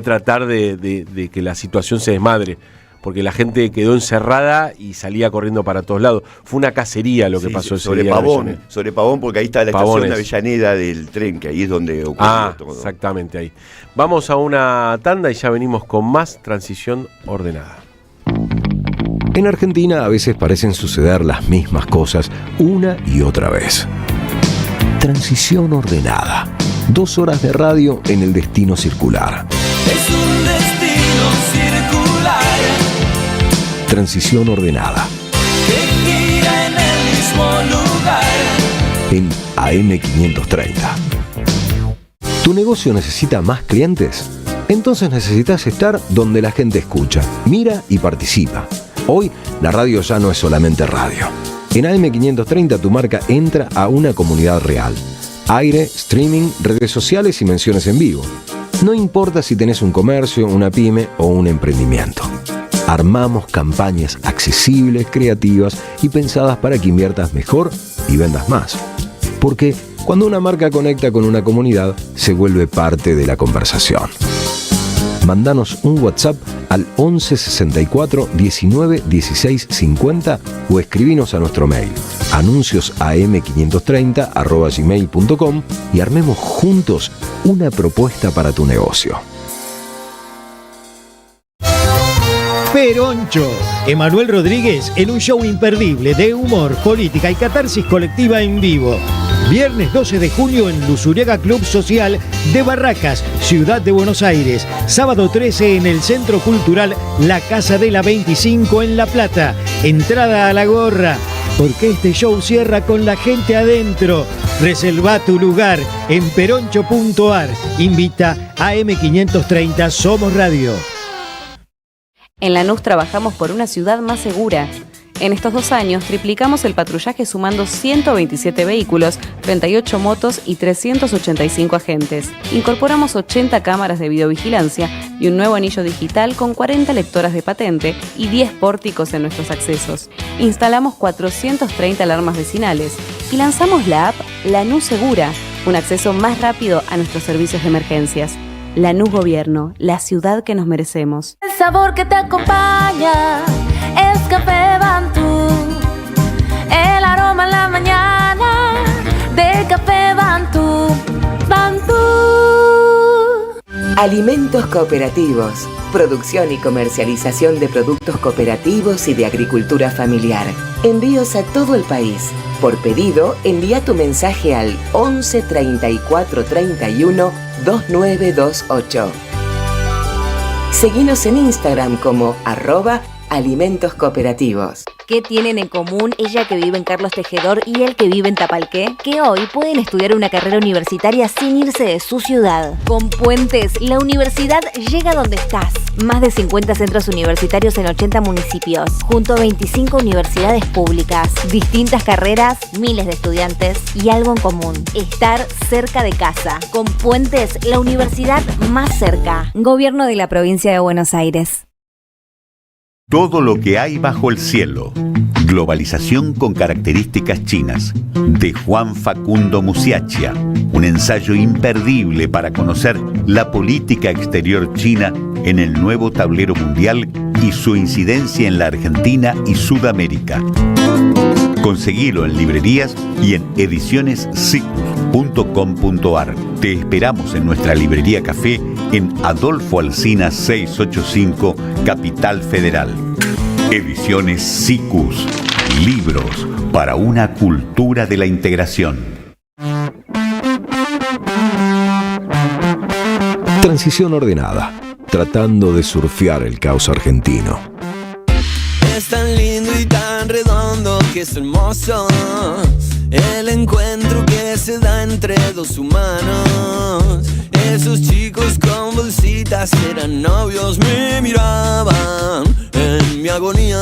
H: tratar de que la situación se desmadre, porque la gente quedó encerrada y salía corriendo para todos lados. Fue una cacería lo que pasó ese
I: sobre
H: día.
I: Sobre Pavón, porque ahí está la estación de Avellaneda del tren, que ahí es donde ocurrió todo.
H: Exactamente ahí. Vamos a una tanda y ya venimos con más Transición Ordenada.
C: En Argentina a veces parecen suceder las mismas cosas una y otra vez. Transición Ordenada. 2 horas de radio en el destino circular.
S: Es un destino circular
C: Transición Ordenada.
S: que gira en el mismo lugar.
C: En AM530. ¿Tu negocio necesita más clientes? Entonces necesitas estar donde la gente escucha, mira y participa. Hoy la radio ya no es solamente radio. En AM530 tu marca entra a una comunidad real. Aire, streaming, redes sociales y menciones en vivo. No importa si tenés un comercio, una pyme o un emprendimiento. Armamos campañas accesibles, creativas y pensadas para que inviertas mejor y vendas más. Porque cuando una marca conecta con una comunidad, se vuelve parte de la conversación. Mandanos un WhatsApp al 11 64 19 16 50 o escribinos a nuestro mail anunciosam530@gmail.com y armemos juntos una propuesta para tu negocio.
U: Peroncho. Emanuel Rodríguez en un show imperdible de humor, política y catarsis colectiva en vivo. Viernes 12 de junio en Luzuriaga Club Social de Barracas, Ciudad de Buenos Aires. Sábado 13 en el Centro Cultural La Casa de la 25 en La Plata. Entrada a la gorra, porque este show cierra con la gente adentro. Reserva tu lugar en peroncho.ar. Invita a AM530 Somos Radio.
V: En Lanús trabajamos por una ciudad más segura. En estos 2 años triplicamos el patrullaje sumando 127 vehículos, 38 motos y 385 agentes. Incorporamos 80 cámaras de videovigilancia y un nuevo anillo digital con 40 lectoras de patente y 10 pórticos en nuestros accesos. Instalamos 430 alarmas vecinales y lanzamos la app Lanús Segura, un acceso más rápido a nuestros servicios de emergencias. Lanús Gobierno, la ciudad que nos merecemos.
S: El sabor que te acompaña es Café Bantú. El aroma en la mañana de Café Bantú. Bantú.
A: Alimentos cooperativos. Producción y comercialización de productos cooperativos y de agricultura familiar. Envíos a todo el país. Por pedido, envía tu mensaje al 11 34 31 2928. Seguinos en Instagram como @alimentos cooperativos.
Q: ¿Qué tienen en común ella que vive en Carlos Tejedor y él que vive en Tapalqué? Que hoy pueden estudiar una carrera universitaria sin irse de su ciudad. Con Puentes, la universidad llega donde estás. Más de 50 centros universitarios en 80 municipios, junto a 25 universidades públicas, distintas carreras, miles de estudiantes y algo en común: estar cerca de casa. Con Puentes, la universidad más cerca. Gobierno de la Provincia de Buenos Aires.
B: Todo lo que hay bajo el cielo. Globalización con características chinas. De Juan Facundo Musiacchia. Un ensayo imperdible para conocer la política exterior china en el nuevo tablero mundial y su incidencia en la Argentina y Sudamérica. Conseguilo en librerías y en edicionessicus.com.ar. Te esperamos en nuestra librería café en Adolfo Alsina 685, Capital Federal. Ediciones Sicus. Libros para una cultura de la integración.
C: Transición ordenada, tratando de surfear el caos argentino.
S: Es tan lindo y tan redondo que es hermoso el encuentro que se da entre dos humanos. Esos chicos con bolsitas eran novios, me miraban en mi agonía.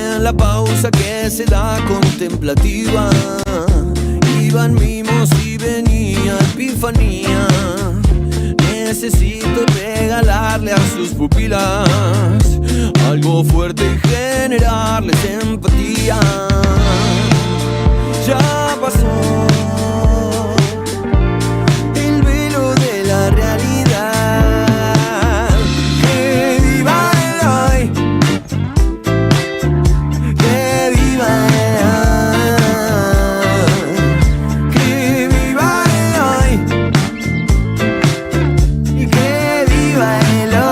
S: En la pausa que se da contemplativa, iban mimos y venía epifanía. Necesito regalarle a sus pupilas algo fuerte y generarles empatía. Ya pasó el velo de la realidad. Que viva el hoy, que viva el hoy, que viva el hoy.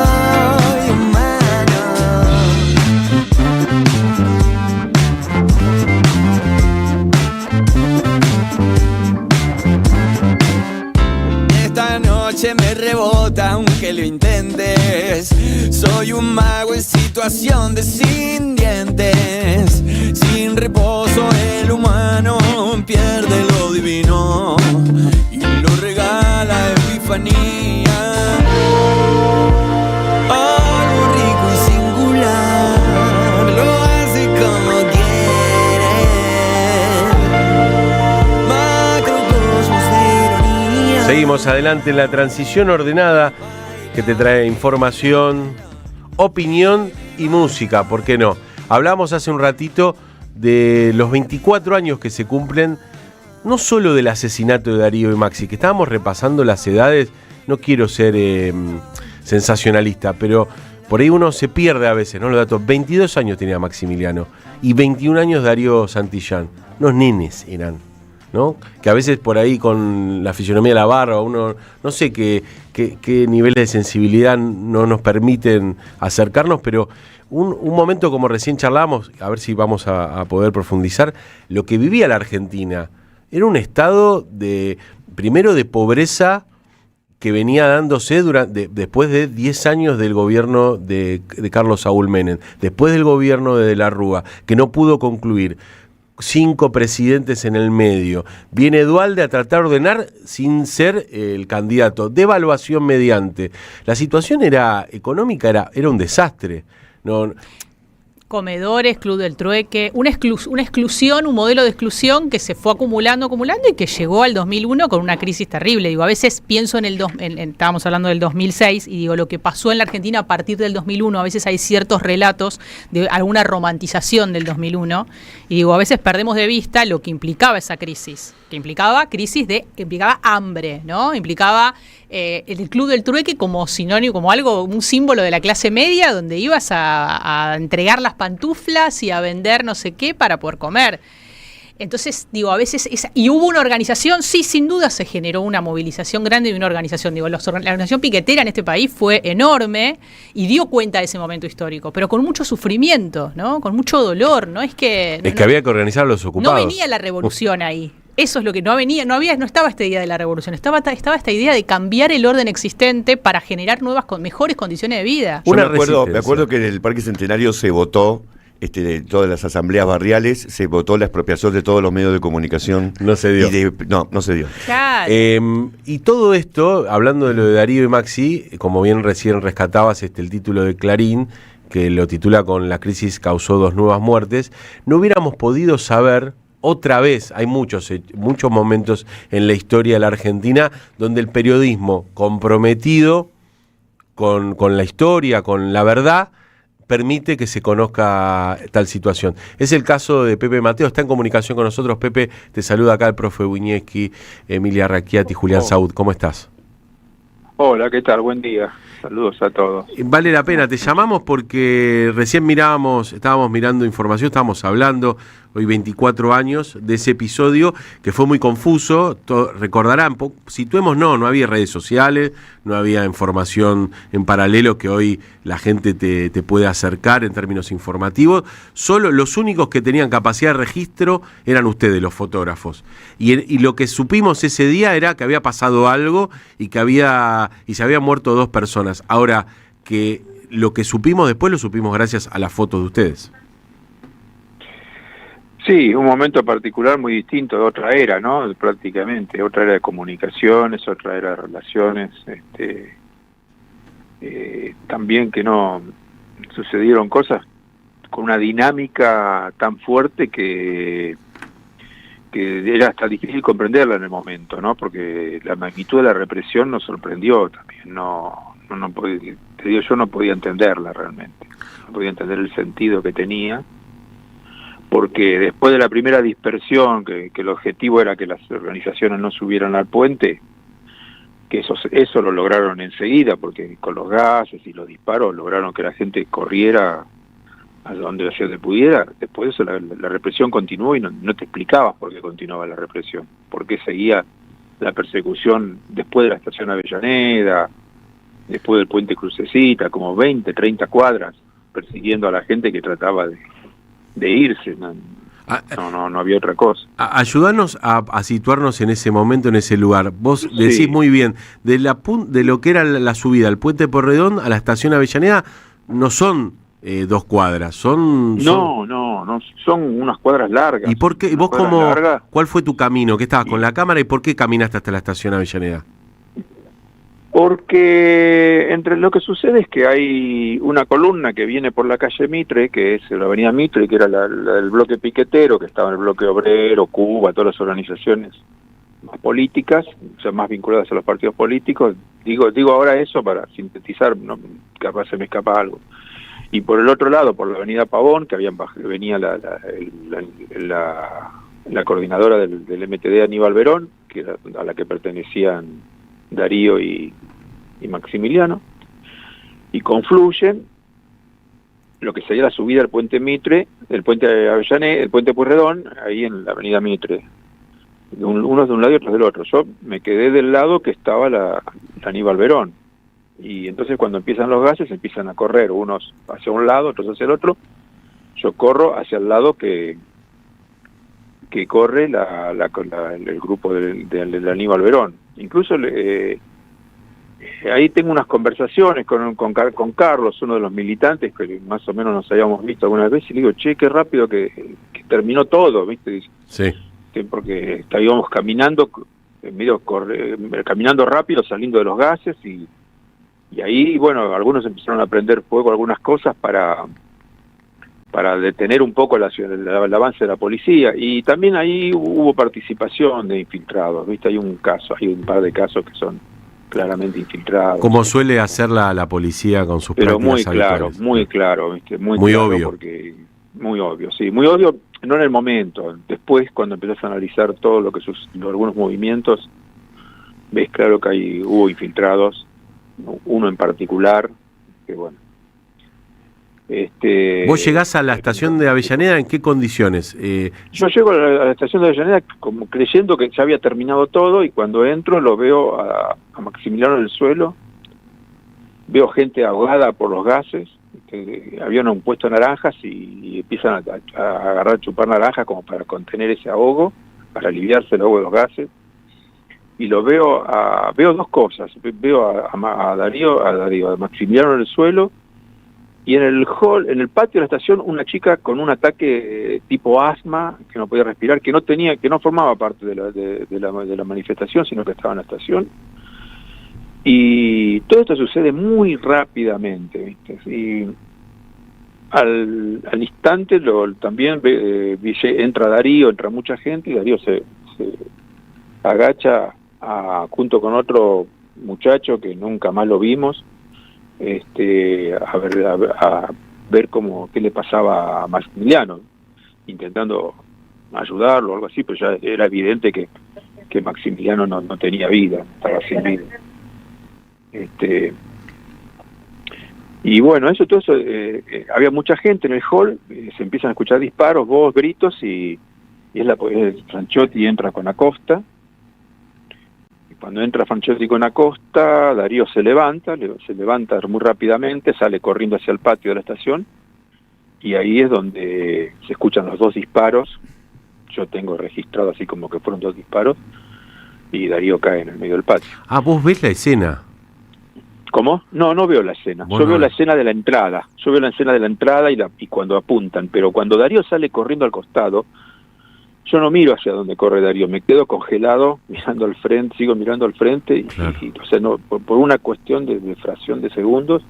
S: Me rebota aunque lo intentes. Soy un mago en situación de sin dientes. Sin reposo el humano pierde lo divino y lo regala epifanía. Algo rico y singular lo hace como quiere. Macrocosmos de ironía.
H: Seguimos adelante en la transición ordenada que te trae información, opinión y música, ¿por qué no? Hablamos hace un ratito de los 24 años que se cumplen, no solo del asesinato de Darío y Maxi, que estábamos repasando las edades, no quiero ser sensacionalista, pero por ahí uno se pierde a veces, ¿no? Los datos. 22 años tenía Maximiliano y 21 años Darío Santillán. Unos nenes eran, ¿no? Que a veces por ahí con la fisionomía de la barba, uno no sé qué niveles de sensibilidad no nos permiten acercarnos, pero un momento como recién charlábamos, a ver si vamos a poder profundizar, lo que vivía la Argentina era un estado primero de pobreza que venía dándose después de 10 años del gobierno de Carlos Saúl Menem, después del gobierno de la Rúa, que no pudo concluir. 5 presidentes en el medio. Viene Duhalde a tratar de ordenar sin ser el candidato. Devaluación mediante. La situación económica era un desastre. No,
E: Comedores, Club del Trueque, una exclusión, un modelo de exclusión que se fue acumulando y que llegó al 2001 con una crisis terrible. Digo, a veces pienso estábamos hablando del 2006, y digo, lo que pasó en la Argentina a partir del 2001, a veces hay ciertos relatos de alguna romantización del 2001, y digo, a veces perdemos de vista lo que implicaba esa crisis, que implicaba hambre, ¿no? Implicaba el Club del Trueque como sinónimo, como algo, un símbolo de la clase media, donde ibas a entregar las pantuflas y a vender no sé qué para poder comer. Entonces, digo, a veces, y hubo una organización, sí, sin duda se generó una movilización grande de una organización. Digo, la organización piquetera en este país fue enorme y dio cuenta de ese momento histórico, pero con mucho sufrimiento, ¿no? Con mucho dolor, ¿no? Es que
H: había que organizar a los ocupados.
E: No venía la revolución ahí. Eso es lo que no estaba esta idea de la revolución, estaba esta idea de cambiar el orden existente para generar mejores condiciones de vida.
I: Me acuerdo que en el Parque Centenario se votó, de todas las asambleas barriales, se votó la expropiación de todos los medios de comunicación.
H: No se dio.
I: No se dio.
E: Claro.
H: Y todo esto, hablando de lo de Darío y Maxi, como bien recién rescatabas el título de Clarín, que lo titula con "La crisis causó 2 nuevas muertes", no hubiéramos podido saber. Otra vez, hay muchos momentos en la historia de la Argentina donde el periodismo comprometido con la historia, con la verdad, permite que se conozca tal situación. Es el caso de Pepe Mateo, está en comunicación con nosotros. Pepe, te saluda acá el profe Wiñeski, Emilia Racchiati, Julián Saud. ¿Cómo estás?
D: Hola, ¿qué tal? Buen día. Saludos a todos.
H: Vale la pena, te llamamos porque recién estábamos mirando información, estábamos hablando hoy 24 años de ese episodio que fue muy confuso. Recordarán, no había redes sociales, no había información en paralelo que hoy la gente te puede acercar en términos informativos. Solo los únicos que tenían capacidad de registro eran ustedes, los fotógrafos. Y lo que supimos ese día era que había pasado algo y se habían muerto 2 personas. Ahora, que lo que supimos después lo supimos gracias a las fotos de ustedes.
D: Sí, un momento particular muy distinto de otra era, ¿no? Prácticamente, otra era de comunicaciones, otra era de relaciones, también que no sucedieron cosas con una dinámica tan fuerte que era hasta difícil comprenderla en el momento, ¿no? Porque la magnitud de la represión nos sorprendió también, yo no podía entenderla realmente, no podía entender el sentido que tenía, porque después de la primera dispersión, que el objetivo era que las organizaciones no subieran al puente, que eso lo lograron enseguida, porque con los gases y los disparos lograron que la gente corriera a donde se pudiera. Después de eso la represión continuó y no te explicabas por qué continuaba la represión, por qué seguía la persecución después de la estación Avellaneda, después del puente Crucecita, como 20, 30 cuadras, persiguiendo a la gente que trataba de irse. No había otra cosa.
H: Ayúdanos a situarnos en ese momento, en ese lugar. Vos decís muy bien, de lo que era la subida al puente Porredón a la estación Avellaneda, no son 2 cuadras, No,
D: son unas cuadras largas.
H: ¿Y por qué? ¿Vos cuál fue tu camino? ¿Qué estabas con la cámara y por qué caminaste hasta la estación Avellaneda?
D: Porque lo que sucede es que hay una columna que viene por la calle Mitre, que es la avenida Mitre, que era la del bloque piquetero, que estaba en el bloque obrero, Cuba, todas las organizaciones más políticas, o sea, más vinculadas a los partidos políticos. Digo ahora eso para sintetizar, no, capaz se me escapa algo. Y por el otro lado, por la avenida Pavón, que venía la coordinadora del MTD, Aníbal Verón, que era a la que pertenecían Darío y Maximiliano, y confluyen lo que sería la subida al puente Mitre, el puente Avellaneda, el puente Pueyrredón, ahí en la avenida Mitre, unos de un lado y otros del otro. Yo me quedé del lado que estaba la Aníbal Verón, y entonces cuando empiezan los gases empiezan a correr, unos hacia un lado, otros hacia el otro. Yo corro hacia el lado que corre el grupo del Aníbal Verón. Incluso ahí tengo unas conversaciones con Carlos, uno de los militantes que más o menos nos habíamos visto algunas veces, y le digo, che, qué rápido que terminó todo, ¿viste?
H: Sí.
D: Porque íbamos caminando, caminando rápido, saliendo de los gases, y ahí, bueno, algunos empezaron a prender fuego algunas cosas para para detener un poco el avance de la policía. Y también ahí hubo participación de infiltrados, ¿viste? Hay un par de casos que son claramente infiltrados.
H: Como suele hacer la policía con sus
D: pero
H: prácticas
D: muy claro,
H: habituales.
D: muy claro, ¿viste? Muy claro,
H: obvio.
D: Porque, muy obvio, sí. Muy obvio, no en el momento. Después, cuando empezás a analizar todo lo que algunos movimientos, ves claro que hubo infiltrados, uno en particular, que bueno.
H: ¿Vos llegás a la estación de Avellaneda en qué condiciones?
D: Yo llego a la estación de Avellaneda como creyendo que ya había terminado todo, y cuando entro lo veo a Maximiliano en el suelo, veo gente ahogada por los gases, habían un puesto de naranjas y empiezan a agarrar, chupar naranjas como para contener ese ahogo, para aliviarse el ahogo de los gases. Y lo veo dos cosas, veo a Darío, a Maximiliano en el suelo, y en el hall, en el patio de la estación, una chica con un ataque tipo asma, que no podía respirar, que no formaba parte de la manifestación, sino que estaba en la estación. Y todo esto sucede muy rápidamente, ¿viste? Y al instante también entra Darío, entra mucha gente, y Darío se agacha junto con otro muchacho que nunca más lo vimos, a ver qué le pasaba a Maximiliano, intentando ayudarlo o algo así, pero ya era evidente que Maximiliano no tenía vida, estaba sin vida. Y bueno, todo eso, había mucha gente en el hall, se empiezan a escuchar disparos, voz, gritos, y Franchotti entra con Acosta. Cuando entra Franchotti con Acosta, Darío se levanta muy rápidamente, sale corriendo hacia el patio de la estación, y ahí es donde se escuchan los dos disparos. Yo tengo registrado así como que fueron 2 disparos, y Darío cae en el medio del patio.
H: Ah, ¿vos ves la escena?
D: ¿Cómo? No veo la escena.
H: Bueno,
D: yo veo la escena de la entrada. Yo veo la escena de la entrada y cuando apuntan, pero cuando Darío sale corriendo al costado, yo no miro hacia donde corre Darío, me quedo congelado mirando al frente, sigo mirando al frente, claro. O sea, por una cuestión de fracción de segundos,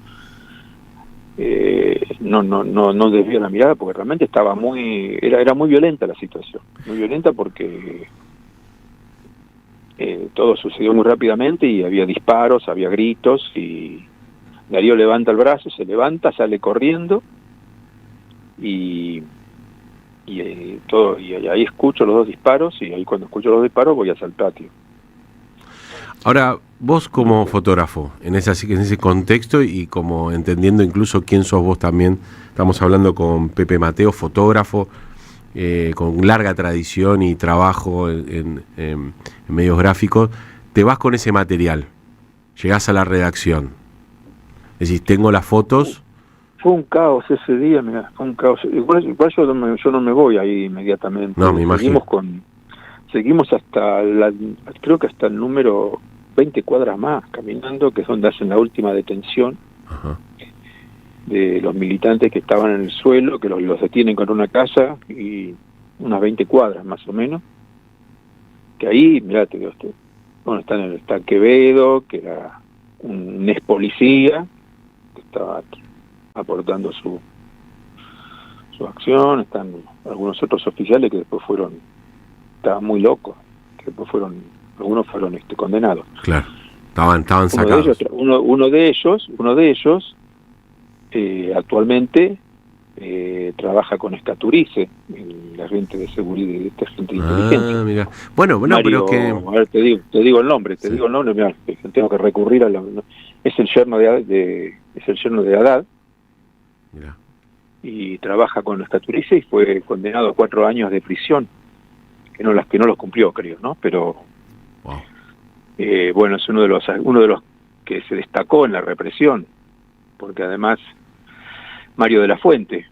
D: no desvío la mirada, porque realmente era muy violenta la situación, muy violenta porque todo sucedió muy rápidamente y había disparos, había gritos, y Darío levanta el brazo, se levanta, sale corriendo, y ahí escucho los 2 disparos, y ahí cuando escucho los disparos voy hacia el patio.
H: Ahora, vos como fotógrafo, en ese contexto, y como entendiendo incluso quién sos vos también, estamos hablando con Pepe Mateo, fotógrafo, con larga tradición y trabajo en medios gráficos, te vas con ese material, llegás a la redacción, decís, tengo las fotos.
D: Fue un caos ese día, mirá, fue un caos. Igual yo no me voy ahí inmediatamente.
H: No, me imagino.
D: Seguimos creo que hasta el número 20 cuadras más caminando, que es donde hacen la última detención. Ajá. De los militantes que estaban en el suelo, que los detienen con una casa, y unas 20 cuadras más o menos. Que ahí, mirá, está Quevedo, que era un ex policía, que estaba aportando su acción, están algunos otros oficiales que después estaban muy locos, que después algunos fueron condenados.
H: Claro, estaban sacados.
D: Uno de ellos actualmente trabaja con Escaturice, la gente de seguridad, esta gente de inteligencia.
H: Mira. Bueno,
D: Mario,
H: pero que...
D: A ver, te digo el nombre, mirá, tengo que recurrir es el yerno de Haddad.
H: Mirá.
D: Y trabaja con Escaturice y fue condenado a 4 años de prisión, que no los cumplió, creo, ¿no? Pero
H: wow.
D: Bueno, es uno de los que se destacó en la represión, porque además Mario de la Fuente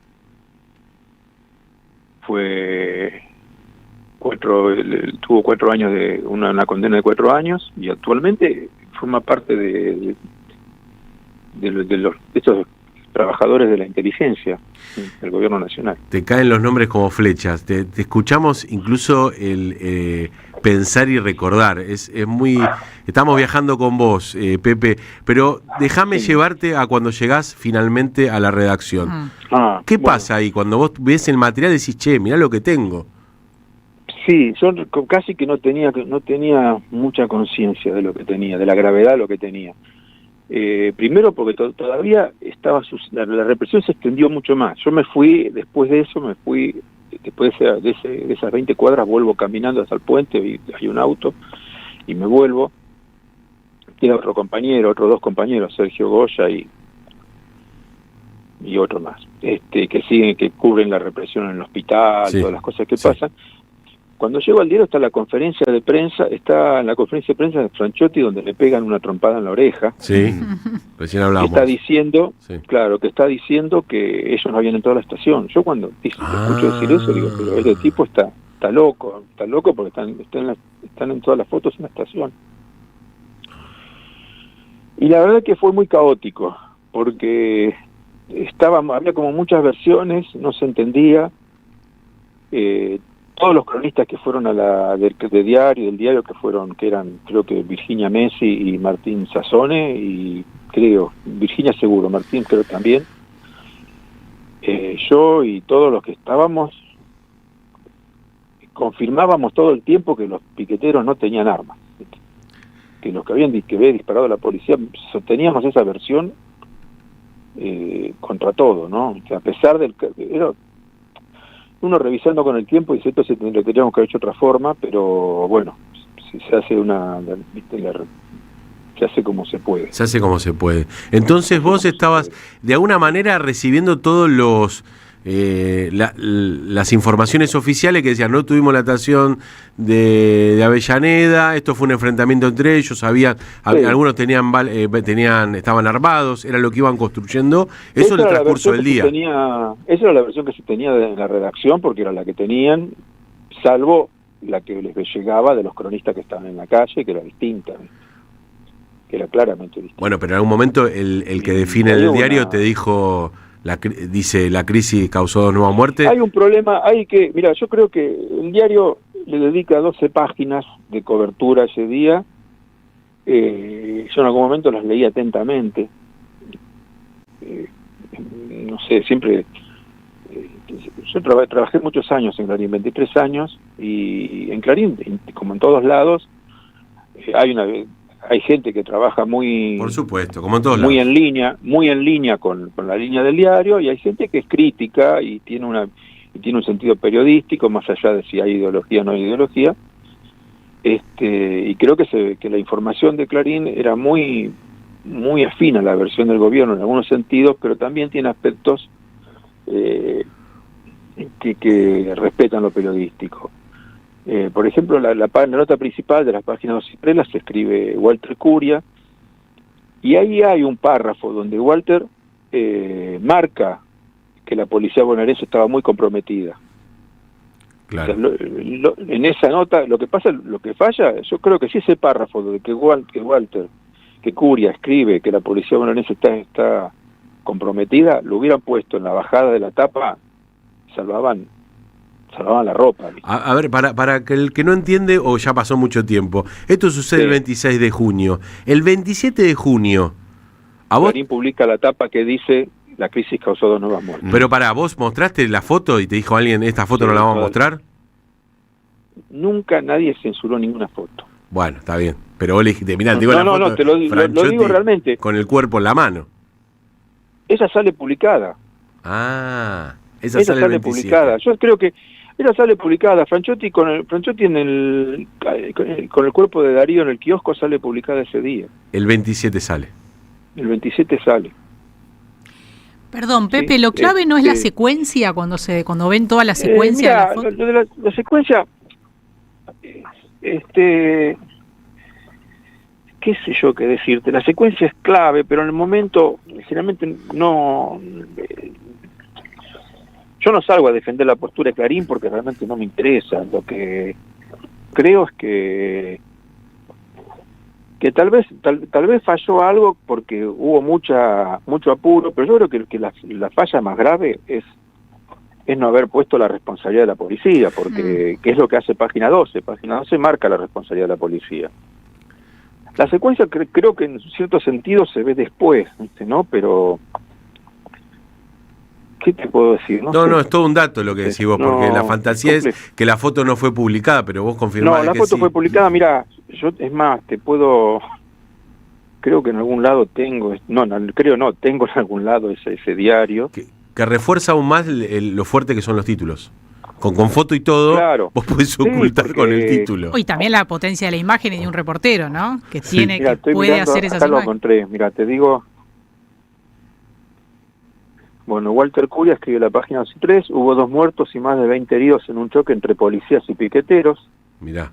D: tuvo 4 años una condena de 4 años, y actualmente forma parte de estos trabajadores de la inteligencia del gobierno nacional.
H: Te caen los nombres como flechas. Te escuchamos incluso el pensar y recordar. Es muy... Estamos viajando con vos, Pepe, pero déjame llevarte a cuando llegás finalmente a la redacción. ¿Qué pasa ahí? Cuando vos ves el material decís, che, mirá lo que tengo.
D: Sí, yo casi que no tenía mucha conciencia de lo que tenía, de la gravedad de lo que tenía. Primero porque todavía estaba la represión se extendió mucho más. Yo me fui, después de esas 20 cuadras vuelvo caminando hasta el puente, hay un auto y me vuelvo. Queda otros dos compañeros, Sergio Goya y otro más, que cubren la represión en el hospital, todas las cosas que pasan. Cuando llego al diario está en la conferencia de prensa de Franchotti, donde le pegan una trompada en la oreja.
H: Sí, recién hablamos.
D: Está diciendo, que está diciendo que ellos no habían entrado a la estación. Yo cuando escucho decir eso, digo, pero este tipo está loco porque están en todas las fotos en la estación. Y la verdad que fue muy caótico, porque había como muchas versiones, no se entendía. Todos los cronistas que fueron a del diario que eran creo que Virginia Messi y Martín Sassone, y creo Virginia seguro, Martín creo también, yo y todos los que estábamos confirmábamos todo el tiempo que los piqueteros no tenían armas, que los que había disparado a la policía, sosteníamos esa versión contra todo, ¿no? Que a pesar uno revisando con el tiempo dice, esto lo tendríamos que haber hecho de otra forma, pero bueno, si se hace se hace como se puede.
H: Se hace como se puede. Entonces vos estabas de alguna manera recibiendo todos las informaciones oficiales que decían, no tuvimos la estación de Avellaneda, esto fue un enfrentamiento entre ellos, algunos estaban armados, era lo que iban construyendo, eso en el transcurso del día.
D: Esa era la versión que se tenía de la redacción, porque era la que tenían, salvo la que les llegaba de los cronistas que estaban en la calle, que era distinta, que era claramente distinta.
H: Bueno, pero en algún momento el que define el diario te dijo... dice, la crisis causó 2 nuevas muertes.
D: Hay un problema, mira, yo creo que el diario le dedica 12 páginas de cobertura ese día. Yo en algún momento las leí atentamente. No sé, siempre... yo trabajé muchos años en Clarín, 23 años, y en Clarín, como en todos lados, hay gente que trabaja muy...
H: Por supuesto, como en todos
D: muy
H: lados.
D: Muy en línea con la línea del diario, y hay gente que es crítica y tiene un sentido periodístico, más allá de si hay ideología o no hay ideología. Y creo que la información de Clarín era muy afín a la versión del gobierno en algunos sentidos, pero también tiene aspectos que respetan lo periodístico. Por ejemplo, la nota principal de las páginas 2 y 3 las escribe Walter Curia, y ahí hay un párrafo donde Walter marca que la policía bonaerense estaba muy comprometida.
H: Claro.
D: O sea, en esa nota, lo que falla, yo creo que sí, ese párrafo de que Curia escribe que la policía bonaerense está comprometida, lo hubieran puesto en la bajada de la tapa, salvaban la ropa.
H: A ver, para que el que no entiende, o ya pasó mucho tiempo, esto sucede el 26 de junio. El 27 de junio, ¿a vos?
D: Clarín publica la tapa que dice, la crisis causó 2 nuevas muertes.
H: Pero ¿vos mostraste la foto y te dijo alguien, esta foto no la vamos a mostrar?
D: Nunca nadie censuró ninguna foto.
H: Bueno, está bien. Pero vos le dijiste, mirá, te digo la foto.
D: No, te lo digo realmente.
H: Con el cuerpo en la mano.
D: Esa sale publicada.
H: Esa sale
D: publicada. Yo creo que esa sale publicada. Franchotti con el cuerpo de Darío en el kiosco sale publicada ese día.
H: El 27 sale.
D: El 27 sale.
E: Perdón, Pepe, lo clave no es la secuencia, cuando ven toda la secuencia.
D: La secuencia, qué sé yo qué decirte, la secuencia es clave, pero en el momento, generalmente no... Yo no salgo a defender la postura de Clarín porque realmente no me interesa. Lo que creo es que que tal vez falló algo porque hubo mucho apuro, pero yo creo que la falla más grave es no haber puesto la responsabilidad de la policía, porque que es lo que hace Página 12. Página 12 marca la responsabilidad de la policía. La secuencia creo que en cierto sentido se ve después, ¿no? Pero ¿qué te puedo decir?
H: No, es todo un dato lo que decís vos, porque la fantasía es que la foto no fue publicada, pero vos confirmás que
D: la foto
H: sí.
D: fue publicada, mira, yo es más, creo que en algún lado tengo en algún lado ese diario.
H: Que refuerza aún más lo fuerte que son los títulos. Con foto y todo, claro. Vos podés ocultar con el título.
E: Y también la potencia de la imagen y de un reportero, ¿no? Que tiene,
D: mirá,
E: que puede hacer esas
D: imágenes. Acá lo encontré, mira, te digo. Bueno, Walter Curia escribe la página 3, hubo 2 muertos y más de 20 heridos en un choque entre policías y piqueteros.
H: Mirá.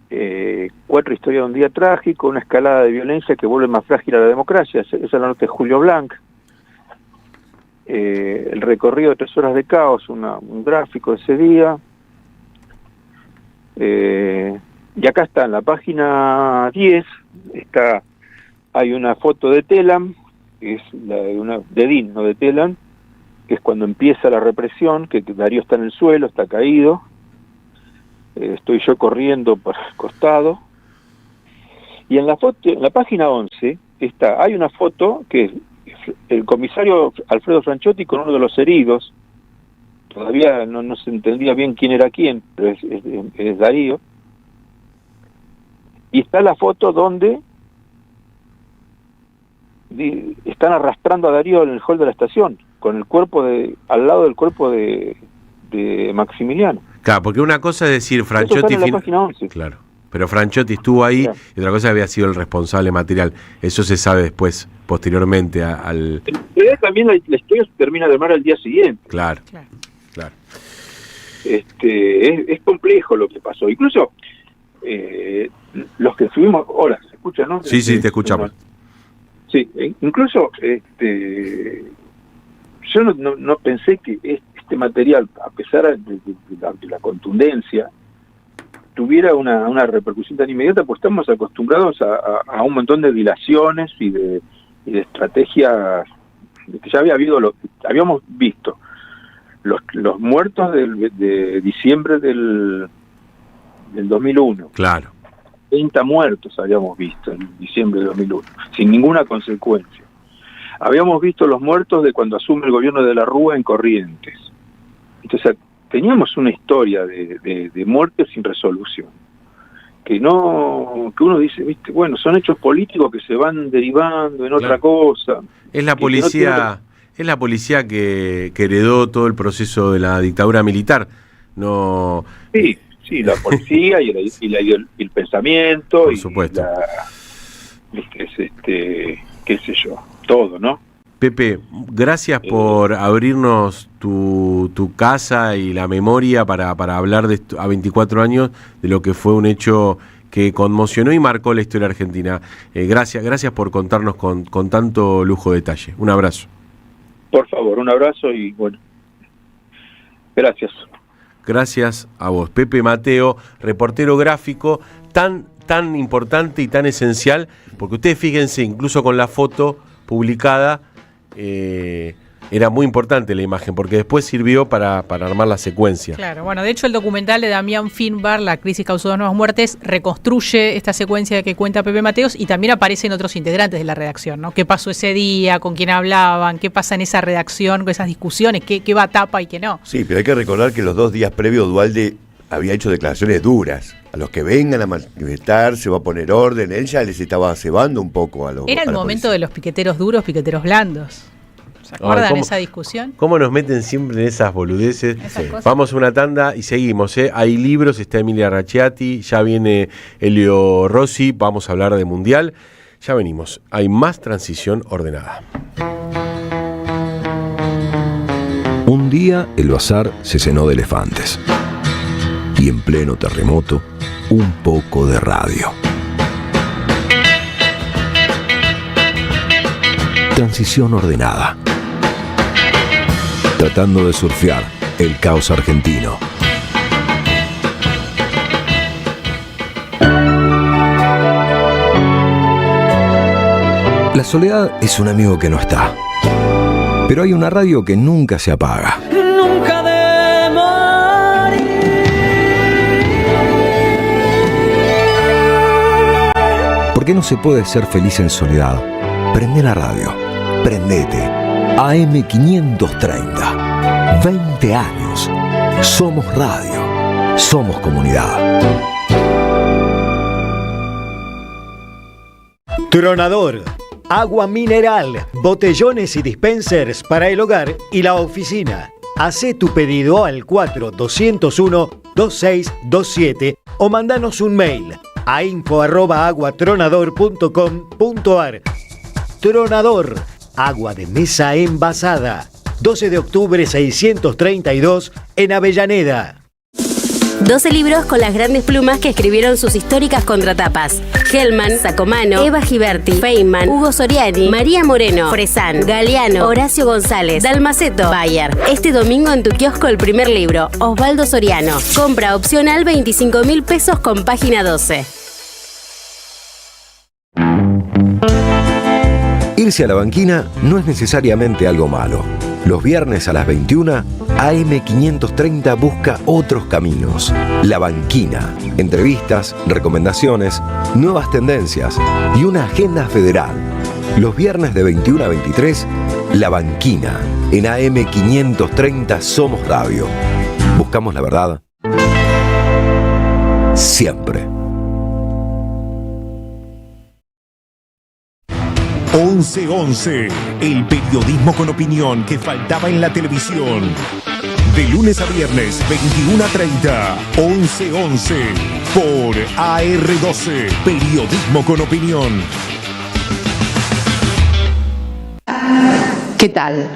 D: 4 historias de un día trágico, una escalada de violencia que vuelve más frágil a la democracia. Esa es la nota de Julio Blanc. El recorrido de 3 horas de caos, un gráfico de ese día. Y acá está, en la página 10, hay una foto de Telam, que es de DIN, no de Telam, que es cuando empieza la represión, que Darío está en el suelo, está caído. Estoy yo corriendo por el costado. Y en la página 11 hay una foto que es el comisario Alfredo Franchotti con uno de los heridos. Todavía no se entendía bien quién era quién, pero es Darío. Y está la foto donde están arrastrando a Darío en el hall de la estación, con el cuerpo al lado del cuerpo de Maximiliano.
H: Claro, porque una cosa es decir Franchotti...
D: Eso está en la página 11.
H: Claro. Pero Franchotti estuvo ahí, claro. Y otra cosa había sido el responsable material. Eso se sabe después, posteriormente al...
D: También la historia se termina de armar al día siguiente.
H: Claro.
D: Es complejo lo que pasó. Incluso los que subimos... Hola, ¿se escucha, no?
H: Sí, te escuchamos.
D: Sí, incluso yo no pensé que este material, a pesar de la contundencia, tuviera una repercusión tan inmediata, pues estamos acostumbrados a un montón de dilaciones y de estrategias que ya habíamos visto. Los muertos de diciembre del 2001.
H: Claro.
D: 30 muertos habíamos visto en diciembre de 2001, sin ninguna consecuencia. Habíamos visto los muertos de cuando asume el gobierno de la Rúa en Corrientes. Entonces, teníamos una historia de muertes sin resolución, que uno dice, viste, bueno, son hechos políticos que se van derivando en otra cosa.
H: Es la policía, es la policía que heredó todo el proceso de la dictadura militar. No.
D: Sí, la policía y el pensamiento.
H: Por supuesto.
D: Qué sé yo, todo, ¿no?
H: Pepe, gracias por abrirnos tu casa y la memoria para hablar a 24 años de lo que fue un hecho que conmocionó y marcó la historia argentina. Gracias por contarnos con tanto lujo de detalle. Un abrazo.
D: Por favor, un abrazo y bueno, gracias.
H: Gracias a vos, Pepe Mateo, reportero gráfico, tan importante y tan esencial, porque ustedes fíjense, incluso con la foto publicada, era muy importante la imagen, porque después sirvió para armar la secuencia.
E: Claro, bueno, de hecho el documental de Damián Finbar, La crisis causó 2 nuevas muertes, reconstruye esta secuencia que cuenta Pepe Mateos y también aparecen otros integrantes de la redacción, ¿no? ¿Qué pasó ese día? ¿Con quién hablaban? ¿Qué pasa en esa redacción? ¿Con esas discusiones? ¿Qué va a tapa y qué no?
I: Sí, pero hay que recordar que los 2 días previos Duhalde había hecho declaraciones duras. A los que vengan a manifestar se va a poner orden. Él ya les estaba cebando un poco a los...
E: Era el momento de los piqueteros duros, piqueteros blandos. ¿Se acuerdan esa discusión?
H: ¿Cómo nos meten siempre en esas boludeces? Vamos a una tanda y seguimos. Hay libros, está Emilia Racciati, ya viene Elio Rossi, vamos a hablar de Mundial. Ya venimos, hay más transición ordenada.
C: Un día el bazar se cenó de elefantes. Y en pleno terremoto, un poco de radio. Transición ordenada. Tratando de surfear el caos argentino. La soledad es un amigo que no está. Pero hay una radio que nunca se apaga.
S: Nunca de morir.
C: Porque no se puede ser feliz en soledad. Prende la radio. Prendete. AM530. 20 años. Somos radio. Somos comunidad.
U: Tronador. Agua mineral, botellones y dispensers para el hogar y la oficina. Hacé tu pedido al 4201-2627 o mandanos un mail a info@aguatronador.com.ar. Tronador, agua de mesa envasada. 12 de octubre 632 en Avellaneda.
F: 12 libros con las grandes plumas que escribieron sus históricas contratapas. Hellman, Sacomano, Eva Giberti, Feynman, Hugo Soriani, María Moreno, Fresán, Galeano, Horacio González, Dalmaceto, Bayer. Este domingo en tu kiosco el primer libro, Osvaldo Soriano. Compra opcional 25.000 pesos con página 12.
C: Irse a la banquina no es necesariamente algo malo. Los viernes a las 21, AM530 busca otros caminos. La Banquina. Entrevistas, recomendaciones, nuevas tendencias y una agenda federal. Los viernes de 21 a 23, La Banquina. En AM530 Somos Radio. Buscamos la verdad. Siempre.
G: 11-11, el periodismo con opinión que faltaba en la televisión. De lunes a viernes, 21 a 30, 11-11, por AR12, periodismo con opinión.
A: ¿Qué tal?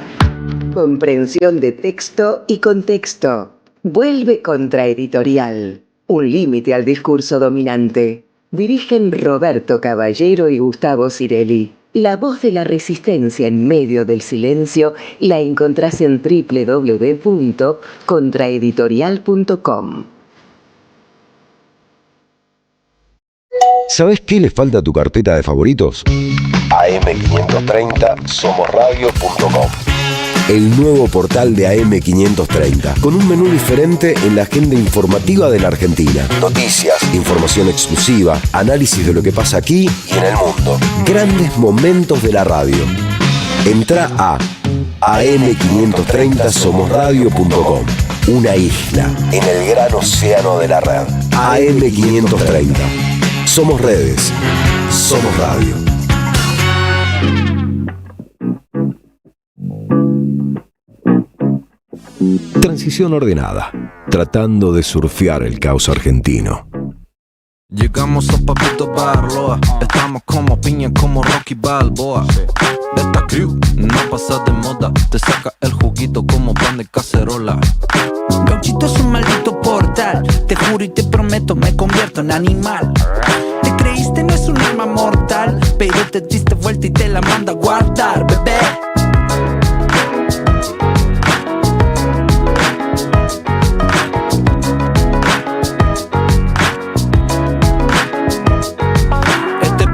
A: Comprensión de texto y contexto. Vuelve Contraeditorial. Un límite al discurso dominante. Dirigen Roberto Caballero y Gustavo Cirelli. La voz de la resistencia en medio del silencio la encontrás en www.contraeditorial.com.
C: ¿Sabés qué le falta a tu carpeta de favoritos? AM530 somosradio.com. El nuevo portal de AM530, con un menú diferente en la agenda informativa de la Argentina. Noticias, información exclusiva, análisis de lo que pasa aquí y en el mundo. Grandes momentos de la radio. Entrá a am530 somosradio.com. Una isla en el gran océano de la red. AM530. Somos redes. Somos radio. Transición ordenada, tratando de surfear el caos argentino.
W: Llegamos a Papito Barloa, estamos como piña, como Rocky Balboa. Esta crew no pasa de moda, te saca el juguito como pan de cacerola.
X: Gauchito es un maldito portal, te juro y te prometo me convierto en animal. Te creíste no es un arma mortal, pero te diste vuelta y te la manda a guardar, bebé.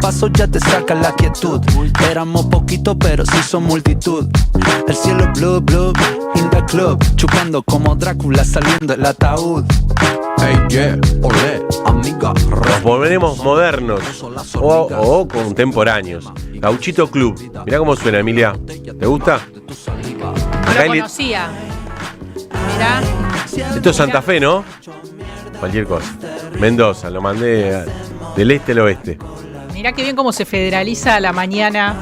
X: Paso ya te saca la quietud. Éramos poquito pero sí son multitud. El cielo blue, blue, in the club, chupando como Drácula saliendo del ataúd.
W: Hey yeah, olé, amiga.
H: Nos volveremos modernos o contemporáneos. Gauchito Club. Mirá cómo suena, Emilia. ¿Te gusta?
E: No lo conocía. Mirá.
H: Esto es Santa Fe, ¿no? Cualquier cosa. Mendoza, lo mandé del este al oeste.
E: Mirá qué bien cómo se federaliza la mañana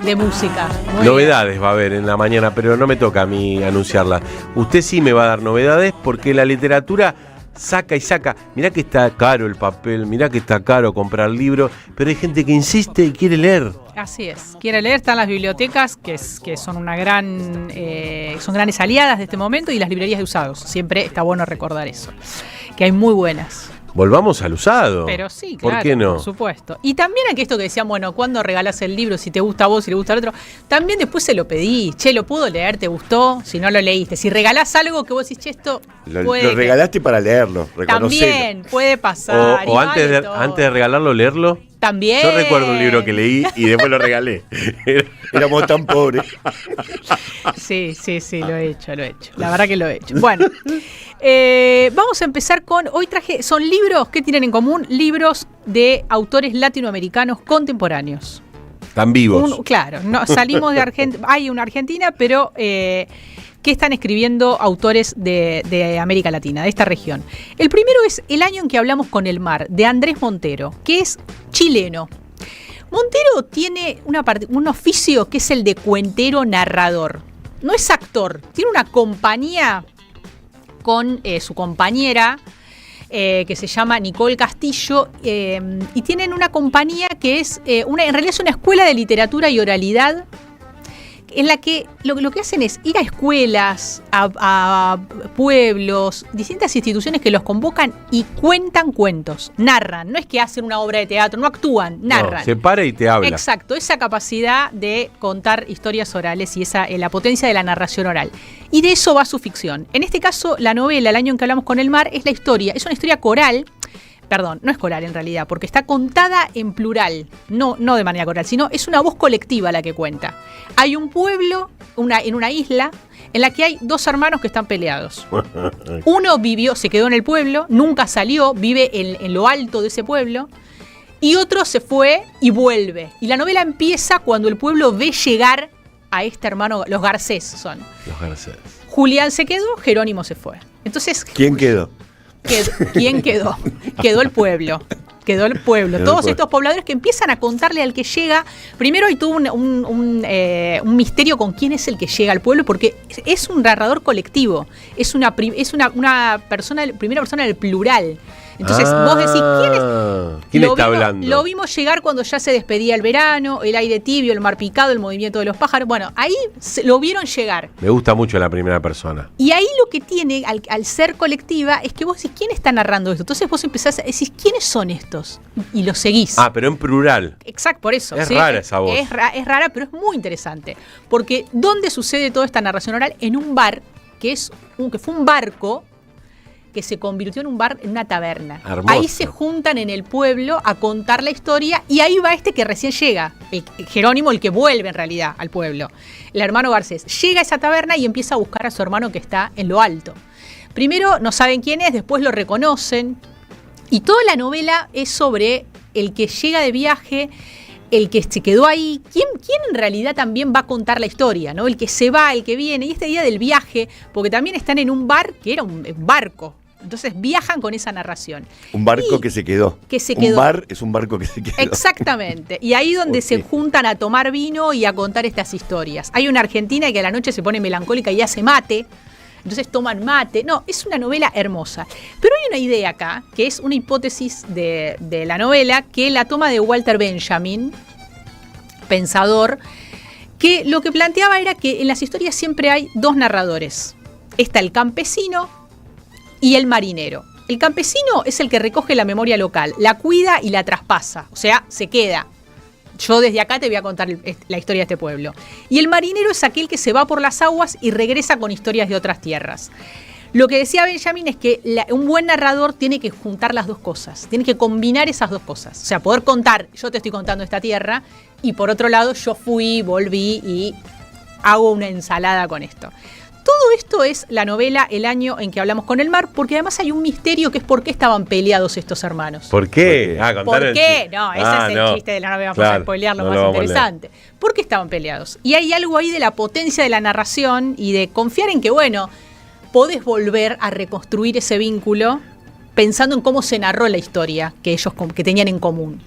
E: de música. Muy
H: novedades
E: bien.
H: Va a haber en la mañana, pero no me toca a mí anunciarlas. Usted sí me va a dar novedades porque la literatura saca y saca. Mirá que está caro el papel, mirá que está caro comprar libros, pero hay gente que insiste y quiere leer.
E: Así es. Quiere leer, están las bibliotecas, que son una gran, son grandes aliadas de este momento, y las librerías de usados. Siempre está bueno recordar eso, que hay muy buenas.
H: Volvamos al usado.
E: Pero sí, claro,
H: ¿por qué no?
E: Por supuesto. Y también aquí esto que decían, bueno, ¿cuándo regalás el libro? Si te gusta a vos, si le gusta al otro. También después se lo pedís. Che, ¿lo pudo leer? ¿Te gustó? Si no lo leíste. Si regalás algo que vos decís, che, esto
I: lo regalaste para leerlo, reconocelo.
E: También puede pasar.
H: O antes de regalarlo, leerlo.
E: También.
H: Yo recuerdo un libro que leí y después lo regalé.
I: Éramos tan pobres.
E: Sí, lo he hecho. La verdad que lo he hecho. Bueno, vamos a empezar con, hoy traje, son libros que tienen en común, libros de autores latinoamericanos contemporáneos.
H: Están vivos.
E: Claro, no, salimos de Argentina, hay una Argentina, pero que están escribiendo autores de América Latina, de esta región. El primero es El año en que hablamos con el mar, de Andrés Montero, que es chileno. Montero tiene un oficio que es el de cuentero narrador. No es actor, tiene una compañía con su compañera, que se llama Nicole Castillo, y tienen una compañía que es, en realidad es una escuela de literatura y oralidad, en la que lo que hacen es ir a escuelas, a pueblos, distintas instituciones que los convocan y cuentan cuentos, narran. No es que hacen una obra de teatro, no actúan, narran.
H: No, se para y te habla.
E: Exacto, esa capacidad de contar historias orales y la potencia de la narración oral. Y de eso va su ficción. En este caso, la novela El año en que hablamos con el mar es una historia coral. Perdón, no es coral en realidad, porque está contada en plural, no de manera coral, sino es una voz colectiva la que cuenta. Hay un pueblo en una isla en la que hay dos hermanos que están peleados. Uno se quedó en el pueblo, nunca salió, vive en lo alto de ese pueblo, y otro se fue y vuelve. Y la novela empieza cuando el pueblo ve llegar a este hermano, los Garcés son.
H: Los Garcés.
E: Julián se quedó, Jerónimo se fue. Entonces,
I: ¿quién quedó?
E: ¿Quién quedó? Quedó el pueblo. Todos estos pobladores que empiezan a contarle al que llega. Primero hay todo un misterio con quién es el que llega al pueblo, porque es un narrador colectivo. Es una primera persona del plural. Entonces vos decís, ¿quién
H: está hablando?
E: Lo vimos llegar cuando ya se despedía el verano, el aire tibio, el mar picado, el movimiento de los pájaros. Bueno, ahí lo vieron llegar.
H: Me gusta mucho la primera persona.
E: Y ahí lo que tiene, al ser colectiva, es que vos decís, ¿quién está narrando esto? Entonces vos empezás a decir, ¿quiénes son estos? Y los seguís.
H: Pero en plural.
E: Exacto, por eso.
H: Es rara esa voz.
E: Es rara, pero es muy interesante. Porque ¿dónde sucede toda esta narración oral? En un bar, que fue un barco que se convirtió en una taberna.
H: Hermoso.
E: Ahí se juntan en el pueblo a contar la historia, y ahí va este que recién llega, Jerónimo, el que vuelve en realidad al pueblo, el hermano Garcés. Llega a esa taberna y empieza a buscar a su hermano que está en lo alto. Primero no saben quién es, después lo reconocen, y toda la novela es sobre el que llega de viaje, el que se quedó ahí, ¿quién en realidad también va a contar la historia, ¿no? El que se va, el que viene, y este día del viaje, porque también están en un bar que era un barco. Entonces viajan con esa narración.
I: Un barco que se quedó. Un bar es un barco que se quedó.
E: Exactamente. Y ahí donde se juntan a tomar vino y a contar estas historias. Hay una argentina que a la noche se pone melancólica y hace mate. Entonces toman mate. No, es una novela hermosa. Pero hay una idea acá, que es una hipótesis de la novela, que la toma de Walter Benjamin, pensador, que lo que planteaba era que en las historias siempre hay dos narradores. Está el campesino y el marinero. El campesino es el que recoge la memoria local, la cuida y la traspasa, o sea, se queda. Yo desde acá te voy a contar la historia de este pueblo. Y el marinero es aquel que se va por las aguas y regresa con historias de otras tierras. Lo que decía Benjamin es que un buen narrador tiene que juntar las dos cosas, tiene que combinar esas dos cosas. O sea, poder contar, yo te estoy contando esta tierra, y por otro lado yo fui, volví y hago una ensalada con esto. Todo esto es la novela El año en que hablamos con el mar, porque además hay un misterio que es por qué estaban peleados estos hermanos.
H: ¿Por qué?
E: ¿Por qué? No, ese es el chiste de la novela, vamos a spoilear lo más interesante. ¿Por qué estaban peleados? Y hay algo ahí de la potencia de la narración y de confiar en que, bueno, podés volver a reconstruir ese vínculo pensando en cómo se narró la historia que ellos que tenían en común.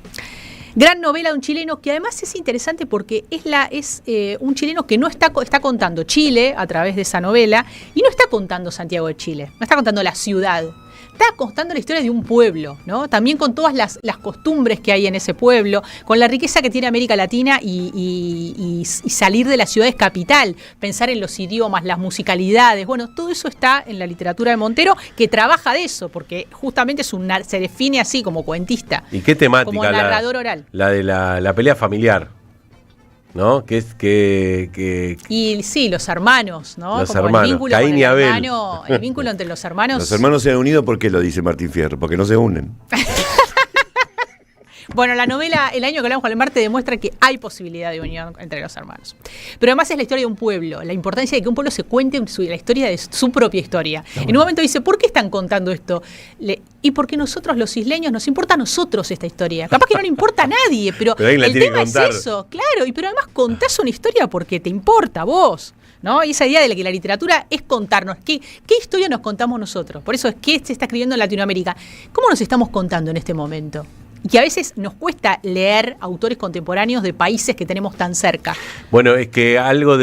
E: Gran novela de un chileno que además es interesante porque es un chileno que no está contando Chile a través de esa novela, y no está contando Santiago de Chile, no está contando la ciudad, está contando la historia de un pueblo, ¿no? También con todas las costumbres que hay en ese pueblo, con la riqueza que tiene América Latina y salir de las ciudades capital, pensar en los idiomas, las musicalidades, bueno, todo eso está en la literatura de Montero, que trabaja de eso, porque justamente se define así como cuentista.
H: ¿Y qué temática?
E: Como narrador oral.
H: La de la pelea familiar, ¿no? Que es que
E: y sí, los hermanos, ¿no?
H: Los
E: como
H: hermanos,
E: el vínculo
H: Caín
E: con
H: y
E: el
H: Abel.
E: hermano, el vínculo entre los hermanos.
I: Los hermanos se han unido, ¿por qué lo dice Martín Fierro? Porque no se unen.
E: Bueno, la novela El año que hablamos con el Marte demuestra que hay posibilidad de unión entre los hermanos. Pero además es la historia de un pueblo, la importancia de que un pueblo se cuente la historia de su propia historia. En un momento dice, ¿por qué están contando esto? Y porque nosotros los isleños nos importa a nosotros esta historia. Capaz que no le importa a nadie, pero el tema es eso, claro. Pero además contás una historia porque te importa a vos, ¿no? Y esa idea de que la literatura es contarnos. ¿Qué historia nos contamos nosotros? Por eso es que se está escribiendo en Latinoamérica. ¿Cómo nos estamos contando en este momento? Y que a veces nos cuesta leer autores contemporáneos de países que tenemos tan cerca.
H: Bueno, es que algo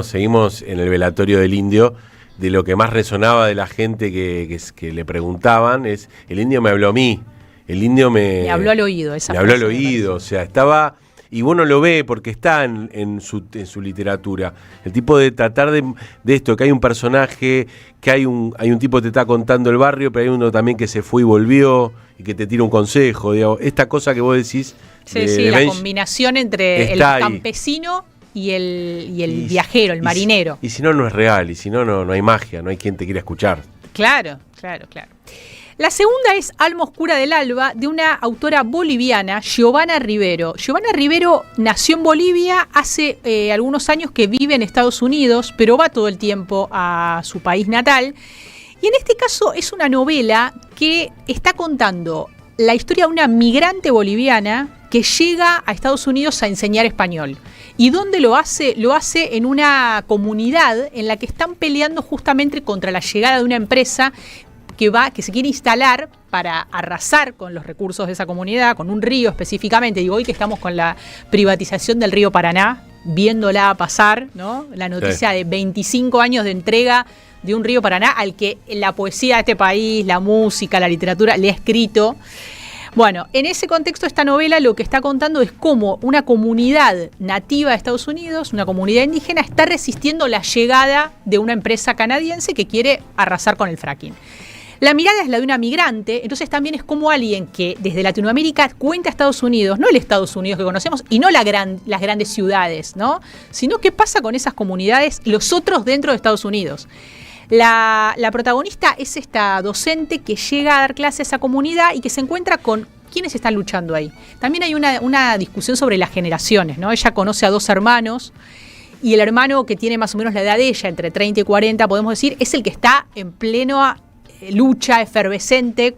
H: seguimos en el velatorio del indio, de lo que más resonaba de la gente que le preguntaban es, el indio me habló a mí, el indio me
E: habló al oído.
H: Me habló al oído, o sea, estaba... Y uno lo ve porque está en su literatura. El tipo de tratar de esto, que hay un personaje, que hay un tipo que te está contando el barrio, pero hay uno también que se fue y volvió y que te tira un consejo. Digamos. Esta cosa que vos decís...
E: Sí, la combinación entre el campesino y el viajero, el marinero.
H: Y si no, no es real. Y si no, no hay magia, no hay quien te quiera escuchar.
E: Claro. La segunda es Alma Oscura del Alba, de una autora boliviana, Giovanna Rivero. Giovanna Rivero nació en Bolivia, hace algunos años que vive en Estados Unidos, pero va todo el tiempo a su país natal. Y en este caso es una novela que está contando la historia de una migrante boliviana que llega a Estados Unidos a enseñar español. ¿Y dónde lo hace? Lo hace en una comunidad en la que están peleando justamente contra la llegada de una empresa que se quiere instalar para arrasar con los recursos de esa comunidad, con un río específicamente. Digo, hoy que estamos con la privatización del río Paraná, viéndola pasar, ¿no? La noticia de 25 años de entrega de un río Paraná al que la poesía de este país, la música, la literatura le ha escrito. Bueno, en ese contexto esta novela lo que está contando es cómo una comunidad nativa de Estados Unidos, una comunidad indígena, está resistiendo la llegada de una empresa canadiense que quiere arrasar con el fracking. La mirada es la de una migrante, entonces también es como alguien que desde Latinoamérica cuenta a Estados Unidos, no el Estados Unidos que conocemos y no las grandes ciudades, ¿no? Sino qué pasa con esas comunidades, los otros dentro de Estados Unidos. La protagonista es esta docente que llega a dar clase a esa comunidad y que se encuentra con quienes están luchando ahí. También hay una discusión sobre las generaciones, ¿no? Ella conoce a dos hermanos y el hermano que tiene más o menos la edad de ella, entre 30 y 40, podemos decir, es el que está en pleno lucha efervescente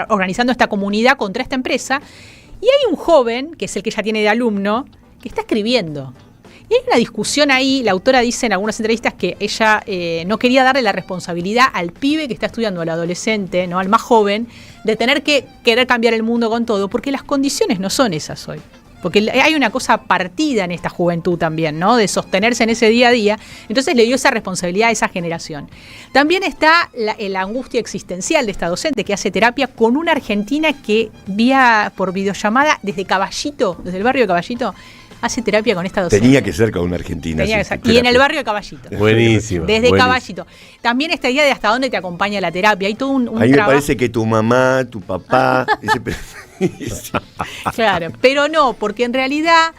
E: organizando esta comunidad contra esta empresa. Y hay un joven, que es el que ella tiene de alumno, que está escribiendo. Y hay una discusión ahí, la autora dice en algunas entrevistas que ella no quería darle la responsabilidad al pibe que está estudiando, al adolescente, ¿no? Al más joven, de tener que querer cambiar el mundo con todo, porque las condiciones no son esas hoy. Porque hay una cosa partida en esta juventud también, ¿no? De sostenerse en ese día a día. Entonces le dio esa responsabilidad a esa generación. También está la angustia existencial de esta docente que hace terapia con una argentina que vía por videollamada desde Caballito, desde el barrio de Caballito, hace terapia con esta docente.
I: Tenía que ser con una argentina.
E: Y en el barrio de Caballito.
H: Buenísimo.
E: Desde Caballito. También esta idea de hasta dónde te acompaña la terapia. Hay todo un
I: a mí me parece que tu mamá, tu papá...
E: Claro, pero no, porque en realidad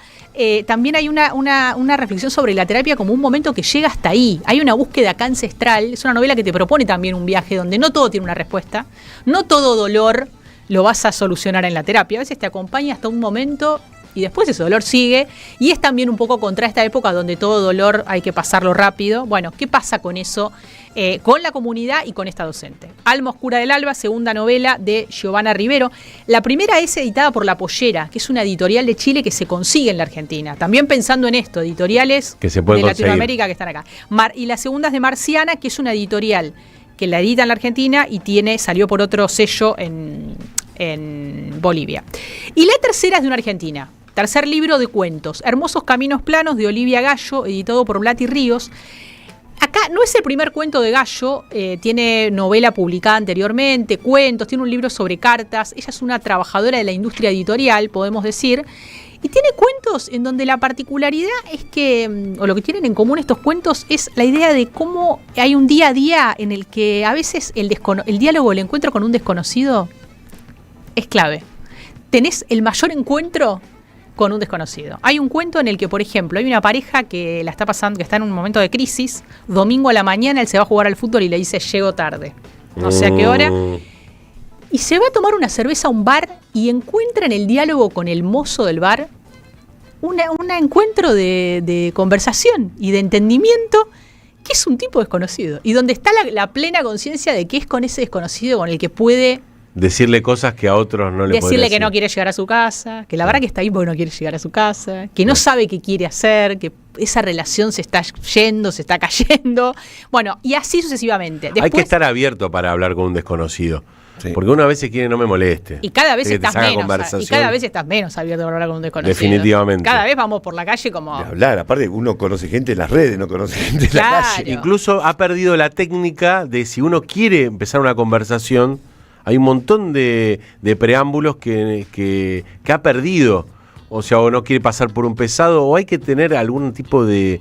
E: también hay una reflexión sobre la terapia como un momento que llega hasta ahí. Hay una búsqueda acá ancestral. Es una novela que te propone también un viaje donde no todo tiene una respuesta, no todo dolor lo vas a solucionar en la terapia. A veces te acompaña hasta un momento y después ese dolor sigue. Y es también un poco contra esta época donde todo dolor hay que pasarlo rápido. Bueno, ¿qué pasa con eso? Con la comunidad y con esta docente. Alma Oscura del Alba, segunda novela de Giovanna Rivero. La primera es editada por La Pollera, que es una editorial de Chile que se consigue en la Argentina. También pensando en esto, editoriales
H: que se pueden
E: de
H: conseguir.
E: Latinoamérica que están acá. Y la segunda es de Marciana, que es una editorial que la edita en la Argentina y salió por otro sello en Bolivia. Y la tercera es de una argentina. Tercer libro de cuentos, Hermosos Caminos Planos, de Olivia Gallo, editado por Blati Ríos. Acá no es el primer cuento de Gallo, tiene novela publicada anteriormente, cuentos, tiene un libro sobre cartas. Ella es una trabajadora de la industria editorial, podemos decir, y tiene cuentos en donde la particularidad es que, o lo que tienen en común estos cuentos, es la idea de cómo hay un día a día en el que a veces el diálogo, el encuentro con un desconocido es clave. Tenés el mayor encuentro con un desconocido. Hay un cuento en el que, por ejemplo, hay una pareja que la está pasando, que está en un momento de crisis. Domingo a la mañana él se va a jugar al fútbol y le dice, llego tarde. No sé a qué hora. y se va a tomar una cerveza a un bar y encuentra en el diálogo con el mozo del bar un encuentro de conversación y de entendimiento, que es un tipo desconocido y donde está la plena conciencia de que es con ese desconocido con el que puede
H: decirle cosas que a otros no le puede
E: decirle que no quiere llegar a su casa, que la verdad que está ahí porque no quiere llegar a su casa, que no sabe qué quiere hacer, que esa relación se está yendo, se está cayendo. Bueno, y así sucesivamente. Después,
H: hay que estar abierto para hablar con un desconocido. Sí. Porque uno a veces quiere no me moleste.
E: Y cada vez estás menos abierto para hablar con un desconocido.
H: Definitivamente.
E: Cada vez vamos por la calle como...
I: De hablar, aparte uno conoce gente en las redes, no conoce gente en la calle.
H: Incluso ha perdido la técnica de si uno quiere empezar una conversación, hay un montón de preámbulos que ha perdido. O sea, o no quiere pasar por un pesado, o hay que tener algún tipo de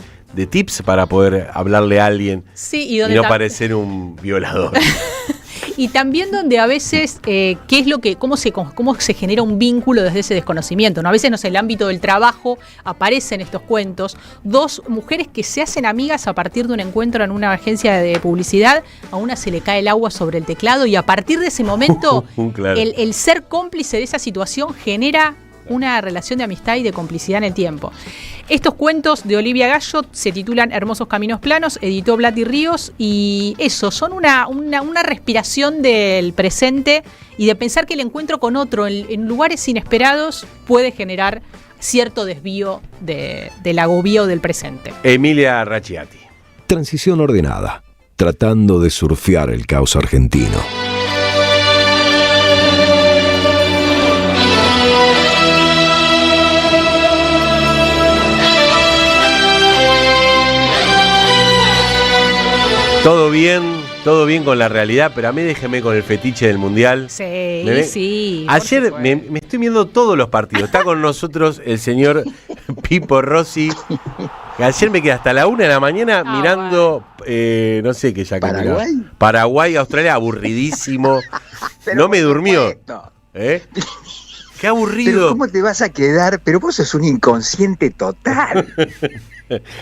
H: tips para poder hablarle a alguien
E: y
H: no parecer un violador.
E: Y también donde a veces, cómo se genera un vínculo desde ese desconocimiento, ¿no? A veces, no sé, el ámbito del trabajo aparecen estos cuentos. Dos mujeres que se hacen amigas a partir de un encuentro en una agencia de publicidad, a una se le cae el agua sobre el teclado y a partir de ese momento
H: claro.
E: el ser cómplice de esa situación genera una relación de amistad y de complicidad en el tiempo. Estos cuentos de Olivia Gallo se titulan Hermosos Caminos Planos, editó Blat y Ríos, y eso, son una respiración del presente y de pensar que el encuentro con otro en lugares inesperados puede generar cierto desvío del agobio del presente.
H: Emilia Racciati.
C: Transición ordenada, tratando de surfear el caos argentino.
H: Todo bien con la realidad, pero a mí déjeme con el fetiche del Mundial.
E: Sí.
H: Ayer me estoy viendo todos los partidos. Está con nosotros el señor Pipo Rossi. Ayer me quedé hasta la 1 de la mañana mirando, no sé qué ya que Paraguay, Australia, aburridísimo. No me durmió. Qué aburrido.
J: Pero ¿cómo te vas a quedar? Pero vos sos un inconsciente total.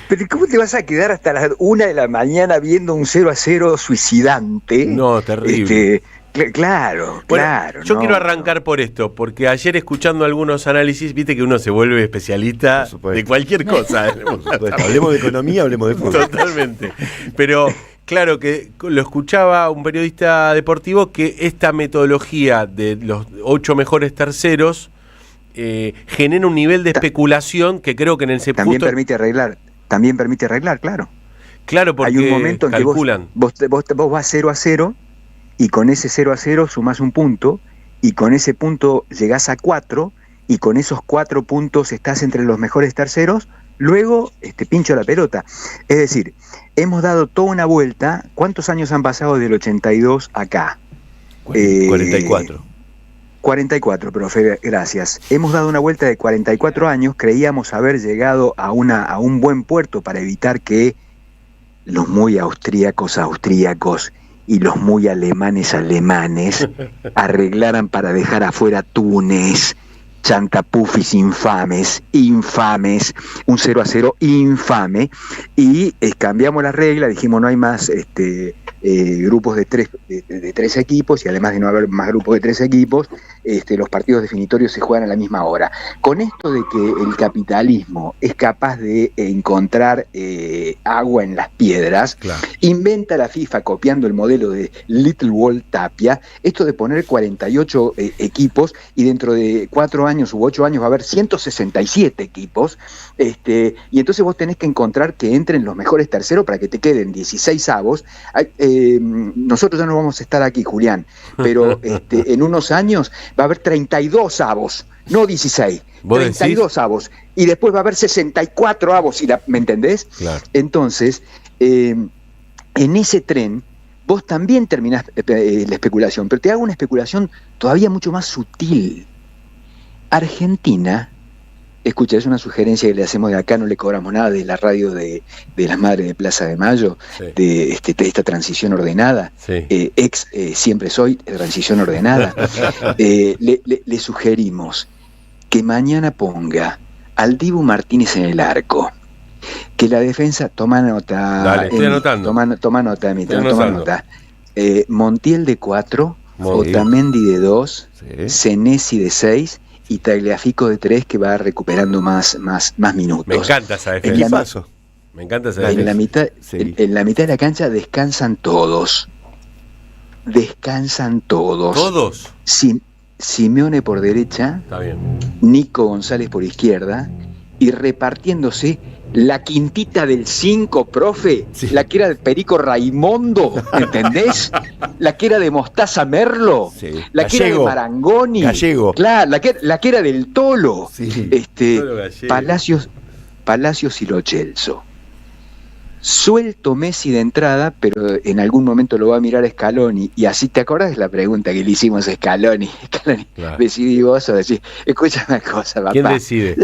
J: Pero ¿cómo te vas a quedar hasta las 1 de la mañana viendo un 0-0 suicidante?
H: No, terrible.
J: Claro.
H: Yo quiero arrancar por esto, porque ayer escuchando algunos análisis, viste que uno se vuelve especialista de cualquier cosa.
I: Hablemos de economía, hablemos de fútbol.
H: Totalmente. Pero claro que lo escuchaba un periodista deportivo que esta metodología de los 8 mejores terceros genera un nivel de especulación que creo que en el
J: También permite arreglar, claro.
H: Claro, porque
J: hay un momento en
H: calculan.
J: Que vos vas 0-0 y con ese 0-0 sumás un punto y con ese punto llegás a 4 y con esos 4 puntos estás entre los mejores terceros, luego pincho la pelota. Es decir, hemos dado toda una vuelta. ¿Cuántos años han pasado del 82 acá? 44, profe, gracias. Hemos dado una vuelta de 44 años, creíamos haber llegado a un buen puerto para evitar que los muy austríacos y los muy alemanes arreglaran para dejar afuera Túnez, chantapufis infames, un 0-0 infame, y cambiamos la regla, dijimos no hay más grupos de tres equipos, y además de no haber más grupos de 3 equipos, los partidos definitorios se juegan a la misma hora. Con esto de que el capitalismo es capaz de encontrar agua en las piedras, claro, inventa la FIFA, copiando el modelo de Little Wall Tapia, esto de poner 48 equipos, y dentro de 4 años u 8 años va a haber 167 equipos, y entonces vos tenés que encontrar que entren los mejores terceros para que te queden 16 avos. Nosotros ya no vamos a estar aquí, Julián, pero en unos años va a haber 32 avos, no 16, 32 avos, y después va a haber 64 avos, ¿me entendés?
H: Claro.
J: Entonces, en ese tren, vos también terminás la especulación, pero te hago una especulación todavía mucho más sutil. Argentina, escucha, es una sugerencia que le hacemos de acá, no le cobramos nada, de la radio de las Madres de Plaza de Mayo, sí, de esta transición ordenada, sí, siempre soy transición ordenada. Le sugerimos que mañana ponga al Dibu Martínez en el arco, que la defensa, toma nota.
H: Dale, estoy anotando.
J: Toma nota, Montiel de 4, Otamendi de 2, Senesi de 6 y Tagliafico de 3, que va recuperando más minutos.
H: Me encanta esa defensa. Me encanta esa defensa.
J: En la mitad de la cancha descansan todos. ¿Todos? Simeone por derecha.
H: Está bien.
J: Nico González por izquierda. Y repartiéndose la quintita del 5, profe. Sí. La que era de Perico Raimondo, ¿entendés? La que era de Mostaza Merlo. Sí. La Gallego, que era de Marangoni.
I: Gallego.
J: Claro, la que era del Tolo.
I: Sí.
J: Palacios y Lo Celso. Suelto Messi de entrada, pero en algún momento lo va a mirar Scaloni. Y así, ¿te acordás de la pregunta que le hicimos a Scaloni? Claro. Decidí vos o decís, escucha una cosa, papá.
H: ¿Quién decide?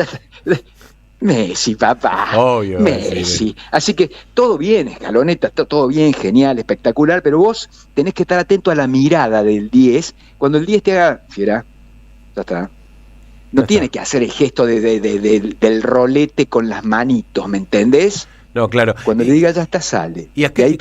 J: Messi, papá.
H: Obvio,
J: Messi. Así que todo bien, Scaloneta, está todo bien, genial, espectacular, pero vos tenés que estar atento a la mirada del 10. Cuando el 10 te haga, fiera, ya está. No tiene que hacer el gesto del rolete con las manitos, ¿me entendés?
H: No, claro.
J: Cuando le diga ya está, sale.
H: Y es que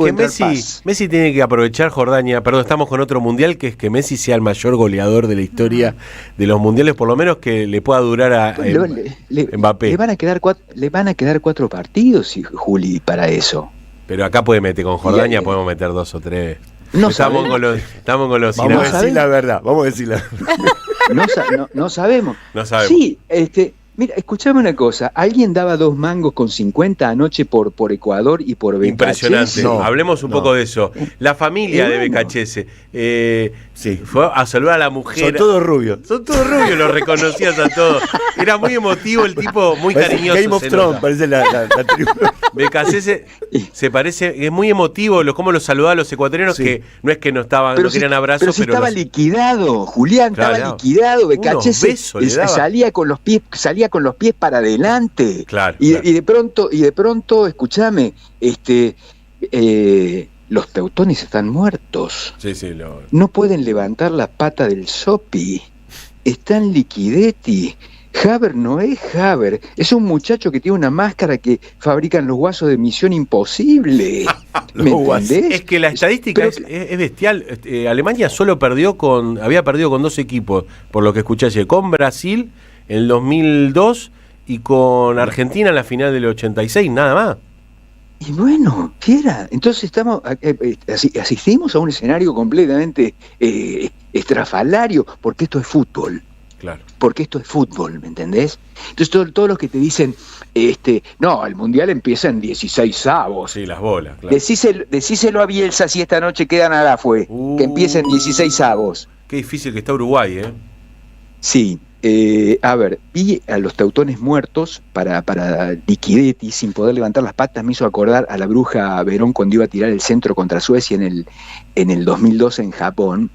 H: Messi tiene que aprovechar, Jordania, perdón, estamos con otro mundial, que es que Messi sea el mayor goleador de la historia de los mundiales, por lo menos que le pueda durar a Mbappé.
J: Le van a quedar 4 partidos, Juli, para eso.
H: Pero acá puede meter, con Jordania podemos meter 2 o 3.
J: Estamos
H: con los
I: Vamos a decir la verdad,
J: No sabemos.
H: No sabemos.
J: Sí, mira, escuchame una cosa. ¿Alguien daba 2 mangos con 50 anoche por Ecuador y por Becachese?
H: Impresionante. Hablemos un poco de eso. La familia de Becachese fue a saludar a la mujer.
I: Son todos rubios,
H: los reconocías a todos. Era muy emotivo el tipo, muy cariñoso.
I: Game of Thrones, parece la tribu.
H: Becachese se parece, es muy emotivo cómo los saludaba a los ecuatorianos, que no es que no querían abrazos,
J: pero si estaba liquidado, Julián, estaba liquidado. Becachese salía con los pies para adelante.
H: Claro,
J: y de pronto, escúchame, los teutones están muertos. No pueden levantar la pata del Sopi. Están liquidetti. Haber no es Haber, es un muchacho que tiene una máscara que fabrican los guasos de Misión Imposible. ¿Me entendés?
H: Es que la estadística es bestial. Alemania había perdido con 2 equipos, por lo que escuché ayer, con Brasil en el 2002 y con Argentina en la final del 86, nada más.
J: Y bueno, fiera, entonces asistimos a un escenario completamente estrafalario, porque esto es fútbol.
H: Claro.
J: Porque esto es fútbol, ¿me entendés? Entonces todos los que te dicen, no, el Mundial empieza en 16 avos.
H: Sí, las bolas, claro.
J: Decíselo a Bielsa si esta noche queda nada fue, que empieza en 16 avos.
H: Qué difícil que está Uruguay, ¿eh?
J: Sí. A ver, vi a los teutones muertos para Liquidetti sin poder levantar las patas. Me hizo acordar a la bruja Verón cuando iba a tirar el centro contra Suecia en el 2002 en Japón,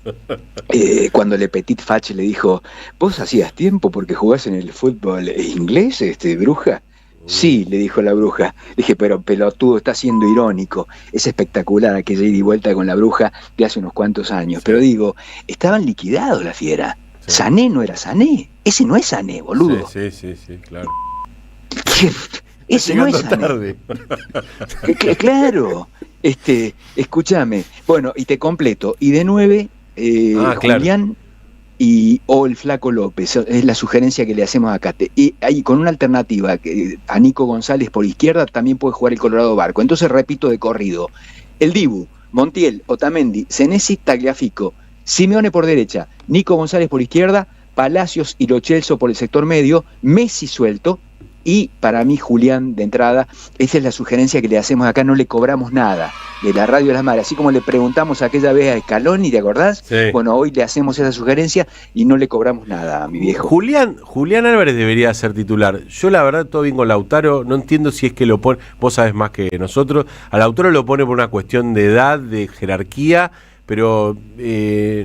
J: cuando Le Petit Fach le dijo, ¿vos hacías tiempo porque jugás en el fútbol inglés, bruja? Sí, le dijo la bruja. Dije, pero pelotudo, está siendo irónico. Es espectacular aquella ida y vuelta con la bruja de hace unos cuantos años. Pero digo, estaban liquidados la fiera. Sané no era Sané. Ese no es Sané, boludo.
H: Sí, claro.
J: Ese no es Sané. Claro. Escúchame. Bueno, y te completo. Y de 9, Julián o el Flaco López. Es la sugerencia que le hacemos acá. Y ahí con una alternativa, que a Nico González por izquierda también puede jugar el Colorado Barco. Entonces repito de corrido. El Dibu, Montiel, Otamendi, Senesi, Tagliafico, Simeone por derecha, Nico González por izquierda, Palacios y Lo Celso por el sector medio, Messi suelto y para mí Julián de entrada. Esa es la sugerencia que le hacemos acá, no le cobramos nada de la Radio de las Madres, así como le preguntamos aquella vez a Scaloni, ¿te acordás?
H: Sí.
J: Bueno, hoy le hacemos esa sugerencia y no le cobramos nada a mi viejo.
H: Julián Álvarez debería ser titular. Yo la verdad todo bien con Lautaro, no entiendo si es que lo pone, vos sabés más que nosotros, a Lautaro lo pone por una cuestión de edad, de jerarquía, pero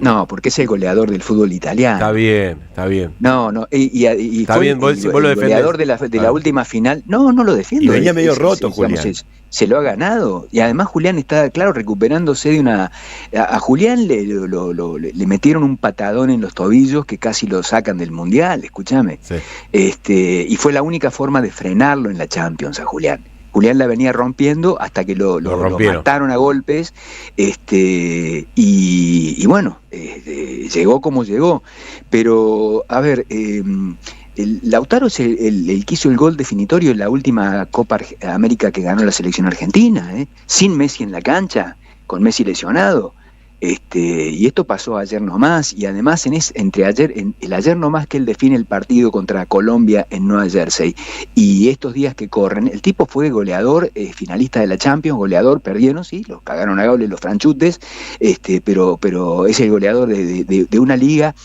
J: no, porque es el goleador del fútbol italiano.
H: Está bien.
J: No, y
H: está bien, vos lo defendés.
J: El goleador de la última final. No lo defiendo.
I: Y venía medio roto, Julián.
J: Se lo ha ganado. Y además Julián está, claro, recuperándose de una... A Julián le metieron un patadón en los tobillos que casi lo sacan del Mundial, escúchame.
H: Sí.
J: Y fue la única forma de frenarlo en la Champions a Julián. Julián la venía rompiendo hasta que lo mataron a golpes, y bueno, llegó como llegó. Pero, a ver, Lautaro es el que hizo el gol definitorio en la última Copa América que ganó la selección argentina, sin Messi en la cancha, con Messi lesionado. Y esto pasó ayer nomás, y además el ayer nomás que él define el partido contra Colombia en Nueva Jersey, y estos días que corren, el tipo fue goleador, finalista de la Champions, goleador, perdieron, sí, los cagaron a goles los franchutes, pero es el goleador de una liga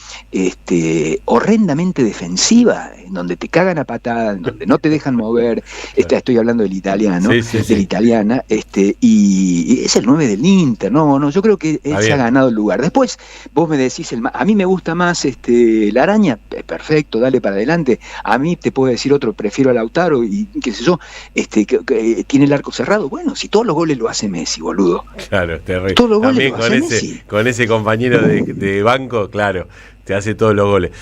J: horrendamente defensiva, en donde te cagan a patadas, en donde no te dejan mover. Estoy hablando del italiano, de la italiana, y es el 9 del Inter. No, yo creo que él se ha ganado el lugar. Después vos me decís, a mí me gusta más la Araña, perfecto, dale para adelante. A mí te puedo decir otro, prefiero a Lautaro, y qué sé yo, que tiene el arco cerrado. Bueno, si todos los goles lo hace Messi, boludo.
H: Claro, terrible.
J: Todos los goles
H: también
J: lo hace Messi.
H: Con ese compañero de banco, claro, te hace todos los goles.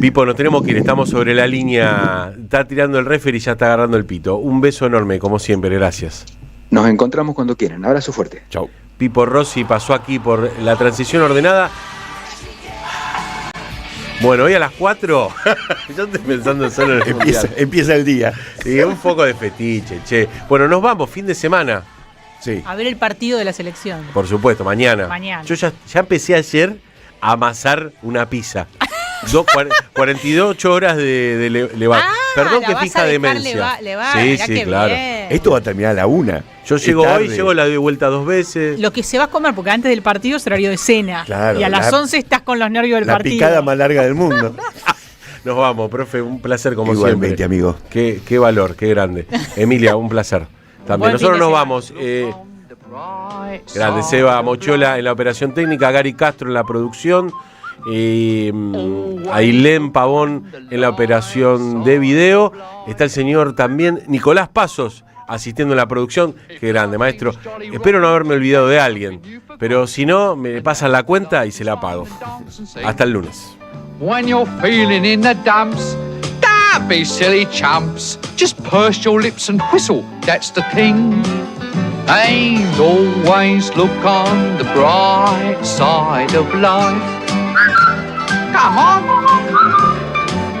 H: Pipo, nos tenemos que ir, estamos sobre la línea, está tirando el referee y ya está agarrando el pito. Un beso enorme, como siempre, gracias.
J: Nos encontramos cuando quieran, abrazo fuerte.
H: Chau. Pipo Rossi pasó aquí por la transición ordenada. Bueno, hoy a las 4, yo estoy pensando solo en el
I: empieza el día.
H: Sí, un poco de fetiche, che. Bueno, nos vamos, fin de semana. Sí.
E: A ver el partido de la selección.
H: Por supuesto, mañana. Yo ya empecé ayer a amasar una pizza. 48 horas de levar. Perdón que fija demencia. Sí, claro. Bien.
I: Esto va a terminar a la 1.
H: Yo llego hoy, la doy vuelta 2 veces.
E: Lo que se va a comer, porque antes del partido es horario de cena.
I: Claro,
E: y a las 11 estás con los nervios del partido.
I: La picada más larga del mundo.
H: Nos vamos, profe, un placer como
I: igualmente,
H: siempre.
I: Amigo.
H: Qué valor, qué grande. Emilia, un placer. También. Nosotros nos vamos. Grande Seba Mochola en la operación técnica, Gary Castro en la producción. Ailén Pavón en la operación de video. Está el señor también Nicolás Pasos asistiendo en la producción. Qué grande, maestro. Espero no haberme olvidado de alguien, pero si no, me pasan la cuenta y se la pago. Hasta el lunes.
K: When you're feeling in the dumps, don't be silly chumps. Just purse your lips and whistle, that's the thing. And always look on the bright side of life. Come on.